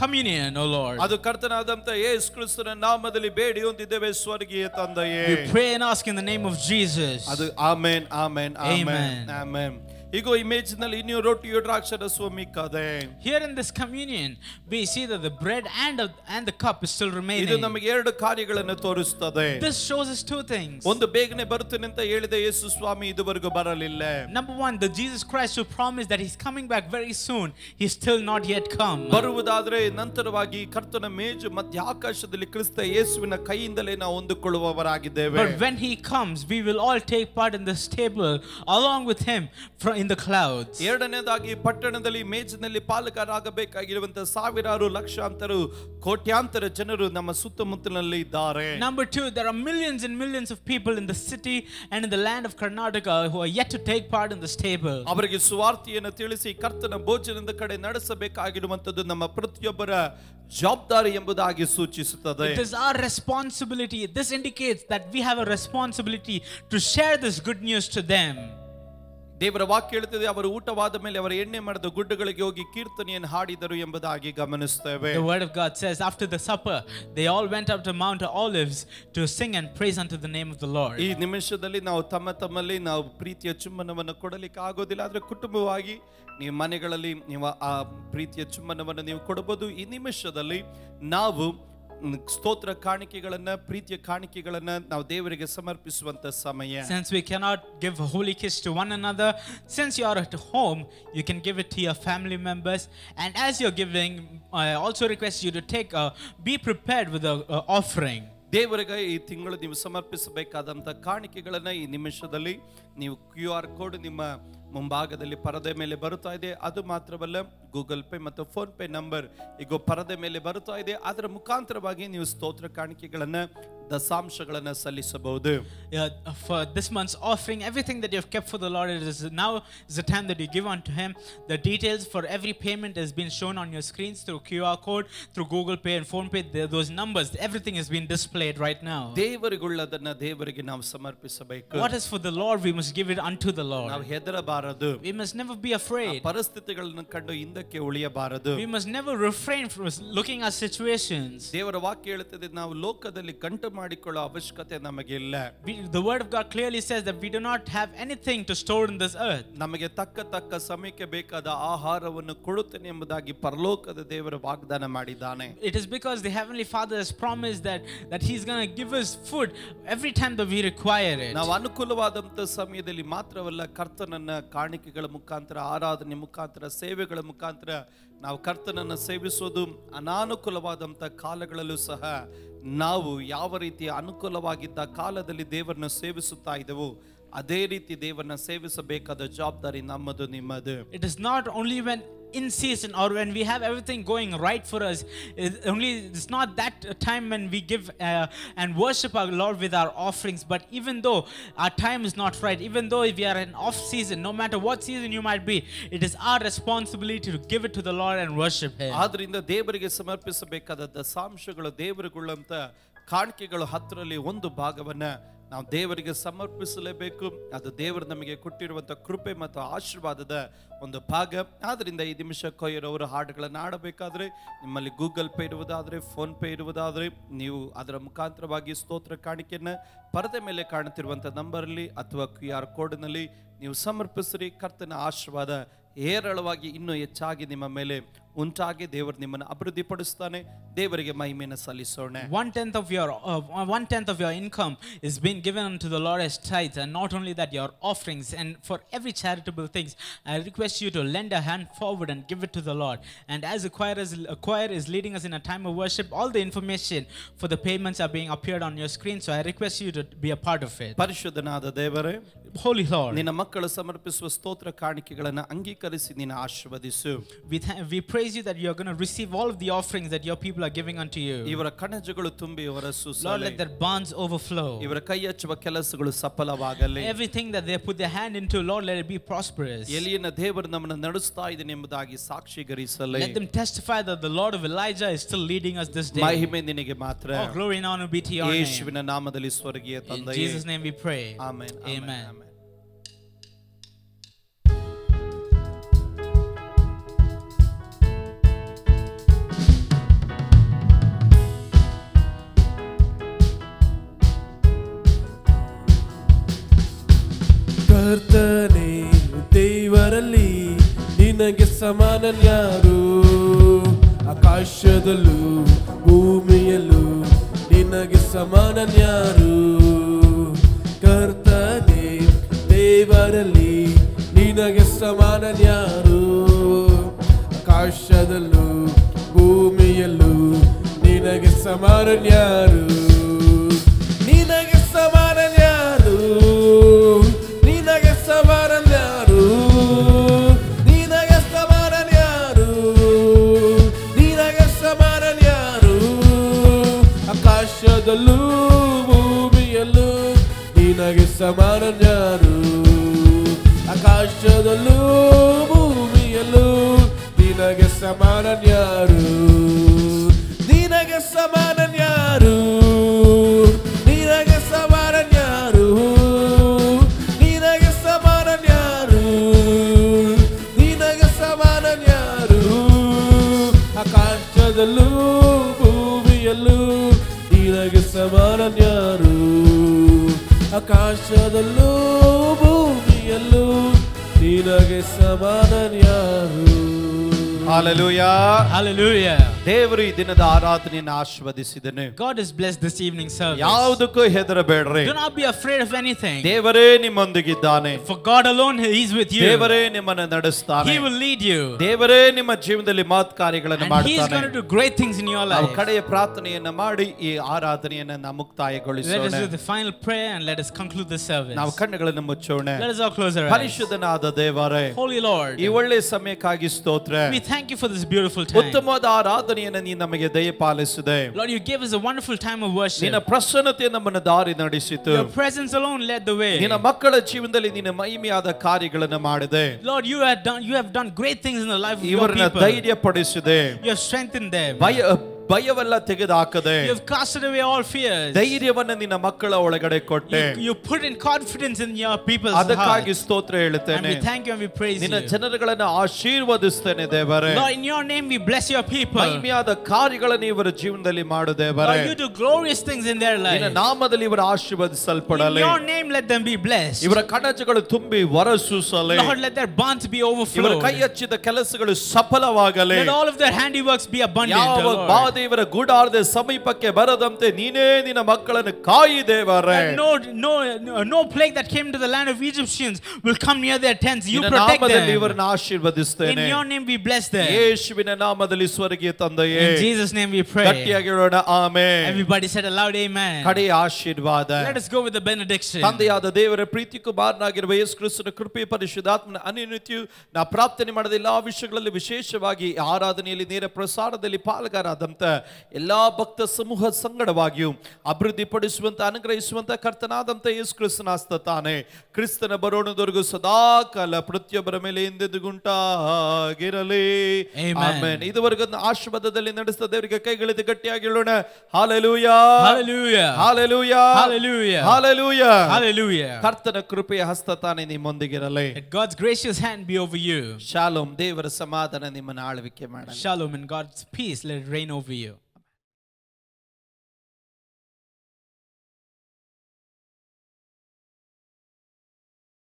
communion, oh Lord. ಅದು ಕರ್ತನಾದಂತ ಯೇಸು ಕ್ರಿಸ್ತನ ನಾಮದಲ್ಲಿ ಬೇಡಿ ಹೊಂದಿದ್ದೇವೆ ಸ್ವರ್ಗೀಯ ತಂದೆಯೇ. We pray and ask in the name of Jesus. ಅದು ಆಮೆನ್ ಆಮೆನ್ ಆಮೆನ್ ಆಮೆನ್. ಈಗ ಈ ಮೇಜಿನಲ್ಲಿ ಇನ್ನೂ ರೊಟ್ಟಿಯು ದ್ರಾಕ್ಷಾರಸವು ಮಿಕ್ಕದೆ. Here in this communion, we see that the bread and the cup is still remaining. ಇದು ನಮಗೆ ಎರಡು ಕಾರ್ಯಗಳನ್ನು ತೋರಿಸುತ್ತದೆ. This shows us two things. ಒಂದು, ಬೇಗನೆ ಬರುತ್ತೇನೆ ಅಂತ ಹೇಳಿದ ಯೇಸು ಸ್ವಾಮಿ ಇದುವರೆಗೂ ಬರಲಿಲ್ಲ. Number one, the Jesus Christ who promised that He's coming back very soon, He's still not yet come. ಬರುವುದಾದ್ರೆ ನಂತರವಾಗಿ ಕರ್ತನ ಮೇಜು ಮಧ್ಯ ಆಕಾಶದಲ್ಲಿ ಕ್ರಿಸ್ತ ಯೇಸುವಿನ ಕೈಯಿಂದಲೇ ನಾವು ಹೊಂದಿಕೊಳ್ಳುವವರಾಗಿದ್ದೇವೆ. But when He comes, we will all take part in this table along with Him in the clouds. ಎರಡನೇದಾಗಿ, ಪಟ್ಟಣದಲ್ಲಿ ಮೇಜಿನಲ್ಲಿ ಪಾಲುಗಾರಾಗಬೇಕಾಗಿರುವಂತಹ ಸಾವಿರಾರು ಲಕ್ಷಾಂತರ ಕೋಟ್ಯಾಂತರ ಜನರು ನಮ್ಮ ಸುತ್ತಮುತ್ತಲಿನಲ್ಲಿ ಇದ್ದಾರೆ. Number two, there are millions and millions of people in the city and in the land of Karnataka who are yet to take part in this table. ಅವರಿಗೆ ಸುವಾರ್ತೆಯನ್ನು ತಿಳಿಸಿ ಕರ್ತನ ಭೋಜನದ ಕಡೆ ನಡೆಸಬೇಕಾಗಿರುವಂತದ್ದು ನಮ್ಮ ಪ್ರತಿಯೊಬ್ಬರ ಜವಾಬ್ದಾರಿ ಎಂಬುದಾಗಿ ಸೂಚಿಸುತ್ತದೆ. It is our responsibility. This indicates that we have a responsibility to share this good news to them. ದೇವರ ವಾಕ್ಯ ಹೇಳುತ್ತದೆ, ಅವರು ಊಟವಾದ ಮೇಲೆ ಅವರ ಎಣ್ಣೆ ಮರದ ಗುಡ್ಡಗಳಿಗೆ ಹೋಗಿ ಕೀರ್ತನೆಯನ್ನು ಹಾಡಿದರು ಎಂಬುದಾಗಿ ಗಮನಿಸುತ್ತೇವೆ. The word of God says, after the supper, they all went up to Mount Olives to sing and praise unto the name of the Lord. ಈ ನಿಮಿಷದಲ್ಲಿ ನಾವು ತಮ್ಮಲ್ಲಿ ನಾವು ಪ್ರೀತಿಯ ಚುಂಬನವನ್ನು ಕೊಡಲಿಕ್ಕೆ ಆಗೋದಿಲ್ಲ. ಆದ್ರೆ ಕುಟುಂಬವಾಗಿ ನೀವು ಮನೆಗಳಲ್ಲಿ ನೀವು ಆ ಪ್ರೀತಿಯ ಚುಂಬನವನ್ನು ನೀವು ಕೊಡಬಹುದು. ಈ ನಿಮಿಷದಲ್ಲಿ ನಾವು ಸ್ತೋತ್ರ ಕಾಣಿಕೆಗಳನ್ನ, ಪ್ರೀತಿಯ ಕಾಣಿಕೆಗಳನ್ನ ನಾವು ದೇವರಿಗೆ ಸಮರ್ಪಿಸುವಂತ ಸಮಯ. Since we cannot give a holy kiss to one another, since you are at home, you can give it to your family members. And as you're giving, I also request you to be prepared with an offering. ದೇವರಿಗೆ ಈ ತಿಂಗಳು ನೀವು ಸಮರ್ಪಿಸಬೇಕಾದಂತ ಕಾಣಿಕೆಗಳನ್ನ ಈ ನಿಮಿಷದಲ್ಲಿ ನೀವು QR code ನಿಮ್ಮ ಮುಂಭಾಗದಲ್ಲಿ ಪರದೆ ಮೇಲೆ ಬರುತ್ತಾ ಇದೆ. ಅದು ಮಾತ್ರವಲ್ಲ, ಗೂಗಲ್ ಪೇ ಮತ್ತು ಫೋನ್ ಪೇ ನಂಬರ್ ಈಗ ಪರದೆ ಮೇಲೆ ಬರುತ್ತಾ ಇದೆ. ಅದರ ಮುಖಾಂತರವಾಗಿ ನೀವು ಸ್ತೋತ್ರ ಕಾಣಿಕೆಗಳನ್ನ, ದಶಾಂಶಗಳನ್ನ ಸಲ್ಲಿಸಬಹುದು. For this month's offering, everything that you have kept for the Lord, it is now is the time that you give unto Him. The details for every payment has been shown on your screens through QR code, through Google Pay and Phone Pay. Those numbers, everything has been displayed right now. ದೇವರಿಗುಳ್ಳದನ್ನ ದೇವರಿಗೆ ನಾವು ಸಮರ್ಪಿಸಬೇಕು. What is for the Lord, we must give it unto the Lord. ನಾವು ಹೆದರಬಾರದು. We must never be afraid. ಪರಿಸ್ಥಿತಿಗಳನ್ನು ಕಂಡು ಹಿಂದಕ್ಕೆ ಉಳಿಯಬಾರದು. We must never refrain from looking at situations. ದೇವರ ವಾಕ್ಯ ಹೇಳುತ್ತದೆ, ನಾವು ಲೋಕದಲ್ಲಿ ಗಂಟು ಮಾಡಿಕೊಳ್ಳೋ ಅವಶ್ಯಕತೆ ನಮಗೆ ಇಲ್ಲ. The word of God clearly says that we do not have anything to store in this earth. ನಮಗೆ ತಕ್ಕ ಸಮಯಕ್ಕೆ ಬೇಕಾದ ಆಹಾರವನ್ನು ಕೊಡುತ್ತೇನೆ ಎಂಬುದಾಗಿ ಪರಲೋಕದ ದೇವರು ವಾಗ್ದಾನ ಮಾಡಿದ್ದಾನೆ. It is because the Heavenly Father has promised that He's going to give us food every time that we require it. ನಾವು ಅನುಕೂಲವಾದಂತ ಸಮಯದಲ್ಲಿ ಮಾತ್ರವಲ್ಲ, ಕರ್ತನನ್ನ ಕಾಣಿಕೆಗಳ ಮುಖಾಂತರ, ಆರಾಧನೆ ಮುಖಾಂತರ, ಸೇವೆಗಳ ಮುಖಾಂತರ ನಾವು ಕರ್ತನನ್ನ ಸೇವಿಸೋದು. ಅನಾನುಕೂಲವಾದಂತ ಕಾಲಗಳಲ್ಲೂ ಸಹ ನಾವು ಯಾವ ರೀತಿ ಅನುಕೂಲವಾಗಿದ್ದ ಕಾಲದಲ್ಲಿ ದೇವರನ್ನು ಸೇವಿಸುತ್ತಾ ಇದ್ದೆವು ಅದೇ ರೀತಿ ದೇವರನ್ನ ಸೇವಿಸಬೇಕಾದ ಜವಾಬ್ದಾರಿ ನಮ್ಮದು ನಿಮ್ಮದು. It is not only when in season or when we have everything going right for us, it's not that time when we give and worship our Lord with our offerings, but even though our time is not right, even though if we are in off season, no matter what season you might be, it is our responsibility to give it to the Lord and worship Him. ಆದ್ರಿಂದ ದೇವರಿಗೆ ಸಮರ್ಪಿಸಬೇಕಾದ ದಶಾಂಶಗಳು, ದೇವರುಗಳಂತ ಕಾಣಿಕೆಗಳು 10ರಲ್ಲಿ 1 ಭಾಗವನ್ನ ನಾವು ದೇವರಿಗೆ ಸಮರ್ಪಿಸಲೇಬೇಕು. ಅದು ದೇವರು ನಮಗೆ ಕೊಟ್ಟಿರುವಂಥ ಕೃಪೆ ಮತ್ತು ಆಶೀರ್ವಾದದ ಒಂದು ಭಾಗ. ಆದ್ದರಿಂದ ಈ ನಿಮಿಷ ಕೊಯ್ಯರವರು ಹಾಡುಗಳನ್ನು ಆಡಬೇಕಾದ್ರೆ, ನಿಮ್ಮಲ್ಲಿ ಗೂಗಲ್ ಪೇ ಇರುವುದಾದರೆ, ಫೋನ್ ಪೇ ಇರುವುದಾದರೆ, ನೀವು ಅದರ ಮುಖಾಂತರವಾಗಿ ಸ್ತೋತ್ರ ಕಾಣಿಕೆಯನ್ನು ಪರದೆ ಮೇಲೆ ಕಾಣುತ್ತಿರುವಂಥ ನಂಬರಲ್ಲಿ ಅಥವಾ QR ಕೋಡ್ನಲ್ಲಿ ನೀವು ಸಮರ್ಪಿಸ್ರಿ. ಕರ್ತನ ಆಶೀರ್ವಾದ ಹೇರಳವಾಗಿ ಇನ್ನೂ ಹೆಚ್ಚಾಗಿ ನಿಮ್ಮ ಮೇಲೆ ಉಂಟಾಗಿ ದೇವರು ನಿಮ್ಮನ್ನು ಅಭಿವೃದ್ಧಿಪಡಿಸ್ತಾನೆ. ದೇವರಿಗೆ ಮಹಿಮೆಯನ್ನು ಸಲ್ಲಿಸೋಣ. 1/10 of your income is being given unto the Lord as tithes, and not only that, your offerings, and for every charitable things I request you to lend a hand forward and give it to the Lord. And as a choir is leading us in a time of worship, all the information for the payments are being appeared on your screen, so I request you to be a part of it. ಪರಿಶುದ್ಧನಾದ ದೇವರೇ, Holy Lord, ನಿನ್ನ ಮಕ್ಕಳು ಸಮರ್ಪಿಸುವ ಸ್ತೋತ್ರ ಕಾಣಿಕೆಗಳನ್ನು ಅಂಗೀಕರಿಸಿ ನೀನು ಆಶೀರ್ವದಿಸು. we praise you that you are going to receive all of the offerings that your people are giving unto you. ಇವರ ಕಣಜಗಳು ತುಂಬಿ ಹೊರಸು. Lord, let their barns overflow. ಇವರ ಕೈ ಹಚ್ಚುವ ಕೆಲಸಗಳು ಸಫಲವಾಗಲಿ. Everything that they put their hand into, Lord, let it be prosperous. ಎಲಿಯನ ದೇವರು ನಮ್ಮನ್ನು ನಡೆಸ್ತಾ ಇದ್ದಾನೆ ಎಂಬುದಾಗಿ ಸಾಕ್ಷೀಕರಿಸಲಿ. Let them testify that the Lord of Elijah is still leading us this day. ಮಹಿಮೆ ನಿನಗೆ ಮಾತ್ರ. Oh, glory and honor be to your name. ಯೇಸುವಿನ ನಾಮದಲ್ಲಿ ಸ್ವರ್ಗೀಯ In ತಂದೆಯೇ, Jesus' name we pray. Amen. Amen. ಕರ್ತನೇ, ದೇವರಲ್ಲಿ ನಿನಗೆ ಸಮಾನನ್ಯಾರು? ಆಕಾಶದಲ್ಲೂ ಭೂಮಿಯಲ್ಲೂ ನಿನಗೆ ಸಮಾನನ್ಯಾರು? ಕರ್ತನೇ, ದೇವರಲ್ಲಿ ನಿನಗೆ ಸಮಾನನ್ಯಾರು? ಆಕಾಶದಲ್ಲೂ ಭೂಮಿಯಲ್ಲೂ ನಿನಗೆ ಸಮಾನನ್ಯಾರು? ನಿನಗೆ ಸಮಾನನ್ಯಾರು? ನಿನಗೆ ಸಮಾನನ್ಯಾರು? ನಿನಗೆ ಸಮಾನನ್ಯಾರು? ನಿನಗೆ ಸಮಾನನ್ಯಾರು? ಆಕಾಶದಲ್ಲೂ ಭೂಮಿಯಲ್ಲೂ ನಿನಗೆ ಸಮಾನನ್ಯಾರು? ಆಕಾಶದಲ್ಲೂ ಭೂಮಿಯಲ್ಲೂ ನಿನಗೆ ಸಮಾನನ್ಯಾರು? ನಿನಗೆ ಸಮಾನನ್ಯಾರು? ನಿನಗೆ ಸಮಾನನ್ಯಾರು? ನಿನಗೆ ಸಮಾನನ್ಯಾರು? ನಿನಗೆ ಸಮಾನನ್ಯಾರು? ಆಕಾಶದಲ್ಲೂ ಭೂಮಿಯಲ್ಲೂ ನಿನಗೆ ಸಮಾನನ್ಯಾರು? ಆಕಾಶದಲ್ಲೂ ಭೂಮಿಯಲ್ಲೂ ನಿನಗೆ ಸಮಾನನ್ಯಾರು? Hallelujah. Hallelujah. ದೇವರು ಈ ದಿನದ ಆರಾಧನೆಯನ್ನು ಆಶೀರ್ವದಿಸಿದನು. God has blessed this evening service. ಯಾವುದಕ್ಕೂ ಹೆದರಬೇಡ್ರಿ. Do not be afraid of anything. ದೇವರೇ ನಿಮ್ಮೊಂದಿಗಿದ್ದಾನೆ. For God alone He is with you. ದೇವರೇ ನಿಮ್ಮನ್ನು ನಡೆಸ್ತಾನೆ. He will lead you. ದೇವರೇ ನಿಮ್ಮ ಜೀವನದಲ್ಲಿ ಮಹತ್ ಕಾರ್ಯಗಳನ್ನು And He is ಮಾಡುತ್ತಾನೆ. going to do great things in your ನಾವು life. ಕಡೆಯ ಪ್ರಾರ್ಥನೆಯನ್ನ ಮಾಡಿ ಈ ಆರಾಧನೆಯನ್ನ ನಾವು Let us ಮುಕ್ತಾಯಗೊಳಿಸೋಣ. do the final prayer and let us conclude the service. ನಾವು ಕಣ್ಣುಗಳನ್ನು ಮುಚ್ಚೋಣ. Let us all close our eyes. ಪರಿಶುದ್ಧನಾದ ದೇವರೇ, Holy Lord, ಈ ಒಳ್ಳೆ ಸಮಯಕ್ಕಾಗಿ ಸ್ತೋತ್ರ. we thank you for this beautiful time. ಉತ್ತಮವಾದ ಆರಾಧನೆಯನ್ನು ನೀನು ನಮಗೆ ದಯಪಾಲಿಸಿದೆ. Lord, you gave us a wonderful time of worship. ನಿನ್ನ ಪ್ರಸನ್ನತೆ ನಮ್ಮನ್ನು ದಾರಿ ನಡೆಸಿತು. Your presence alone led the way. ನಿನ್ನ ಮಕ್ಕಳ ಜೀವನದಲ್ಲಿ ನಿನ್ನ ಮಹಿಮೆಯಾದ ಕಾರ್ಯಗಳನ್ನು ಮಾಡಿದೆ. Lord, you have done great things in the life of your ಇವರನ್ನ people. ಧೈರ್ಯಪಡಿಸಿದೆ. You have strengthened them. ಭಯವೆಲ್ಲ ತೆಗೆದುಹಾಕದೆ You have casted away all fears. ಧೈರ್ಯವನ್ನು ನಿನ್ನ ಮಕ್ಕಳ ಒಳಗಡೆ ಕೊಟ್ಟೆ. You put in confidence in your people's heart. ಅದಕ್ಕಾಗಿ ಸ್ತೋತ್ರ ಹೇಳುತ್ತೇನೆ. And we thank you and we praise you. ನಿನ್ನ ಜನರುಗಳನ್ನು ಆಶೀರ್ವದಿಸ್ತೇನೆ ದೇವರೇ. Lord, in your name we bless your people. ಮಹಿಮೆಯಾದ ಕಾರ್ಯಗಳನ್ನು ಇವರ ಜೀವನದಲ್ಲಿ ಮಾಡು ದೇವರೇ. Lord, you do glorious things in their life. ನಿನ್ನ ನಾಮದಲ್ಲಿ ಇವರು ಆಶೀರ್ವದಿಸಲ್ಪಡಲಿ. In your name let them be blessed. ಇವರ ಕಣಜಗಳು ತುಂಬಿ ಹೊರಸೂಸಲಿ. Lord, let their barns be ಇವರ overflowed. ಕೈ ಹಚ್ಚಿದ ಕೆಲಸಗಳು ಸಫಲವಾಗಲಿ. Let all of their handiworks be abundant. ಯಾವ Lord. ಬಾಧೆ ದೇವರ ಗುಡಾರದ ಸಮೀಪಕ್ಕೆ ಬರದಂತೆ ನೀನೇ ನಿನ್ನ ಮಕ್ಕಳನ್ನು ಕಾಯಿ ದೇವರೇ. No plague that came to the land of Egyptians will come near their tents. You ನಿನ್ನ protect ನಾಮದಲ್ಲಿ them. ಇವರನ್ನು ಆಶೀರ್ವದಿಸ್ತೇನೆ. In your name we bless them. ಯೇಸುವಿನ ನಾಮದಲ್ಲಿ ಸ್ವರ್ಗೀಯ ತಂದೆಯೇ. In Jesus' name we pray. ಗಟ್ಟಿಯಾಗಿ ಹೇಳೋಣ amen. Everybody said aloud amen. ಕಡೆಯ ಆಶೀರ್ವಾದ. Let us go with the benediction. ತಂದೆಯಾದ ದೇವರ ಪ್ರೀತಿ ಕುಮಾರನಾಗಿರುವ ಯೇಸು ಕ್ರಿಸ್ತನ ಕೃಪೆ ಪರಿಶುದ್ಧಾತ್ಮನ ಅನ್ಯೋನ್ಯತೆಯು ನಾ ಪ್ರಾರ್ಥನೆ ಮಾಡಿದ ಎಲ್ಲಾ ವಿಷಯಗಳಲ್ಲಿ ವಿಶೇಷವಾಗಿ ಆರಾಧನೆಯಲ್ಲಿ ನೇರ ಪ್ರಸಾರದಲ್ಲಿ ಪಾಲ್ಗಾರಾದಂತ ಎಲ್ಲಾ ಭಕ್ತ ಸಮೂಹ ಸಂಗಡವಾಗಿಯೂ ಅಭಿವೃದ್ಧಿಪಡಿಸುವಂತ ಅನುಗ್ರಹಿಸುವಂತ ಕರ್ತನಾದಂತ ಯೇಸು ಕ್ರಿಸ್ತನ ತಾನೆ ಕ್ರಿಸ್ತನ ಬರೋಣದವರೆಗೂ ಸದಾ ಕಾಲ ಪ್ರತಿಯೊಬ್ಬರ ಮೇಲೆ ಎಂದೆಂದಿಗುಂಟಾಗಿರಲಿ ಆಮೆನ್. ಇದುವರೆಗೂ ಆಶೀರ್ವಾದದಲ್ಲಿ ನಡೆಸಿದ ದೇವರಿಗೆ ಕೈಗಳಿದ್ದು ಗಟ್ಟಿಯಾಗಿ ಹೇಳೋಣ hallelujah Hallelujah. Hallelujah Hallelujah. Hallelujah. Hallelujah. ಕರ್ತನ ಕೃಪೆಯ ಹಸ್ತ ತಾನೆ ನಿಮ್ಮೊಂದಿಗಿರಲಿ. Let God's gracious hand be over you. Shalom, ದೇವರ ಸಮಾಧಾನ ನಿಮ್ಮನ್ನು ಆಳ್ವಿಕೆ ಮಾಡಲಿ. Shalom, and God's peace let it reign over you.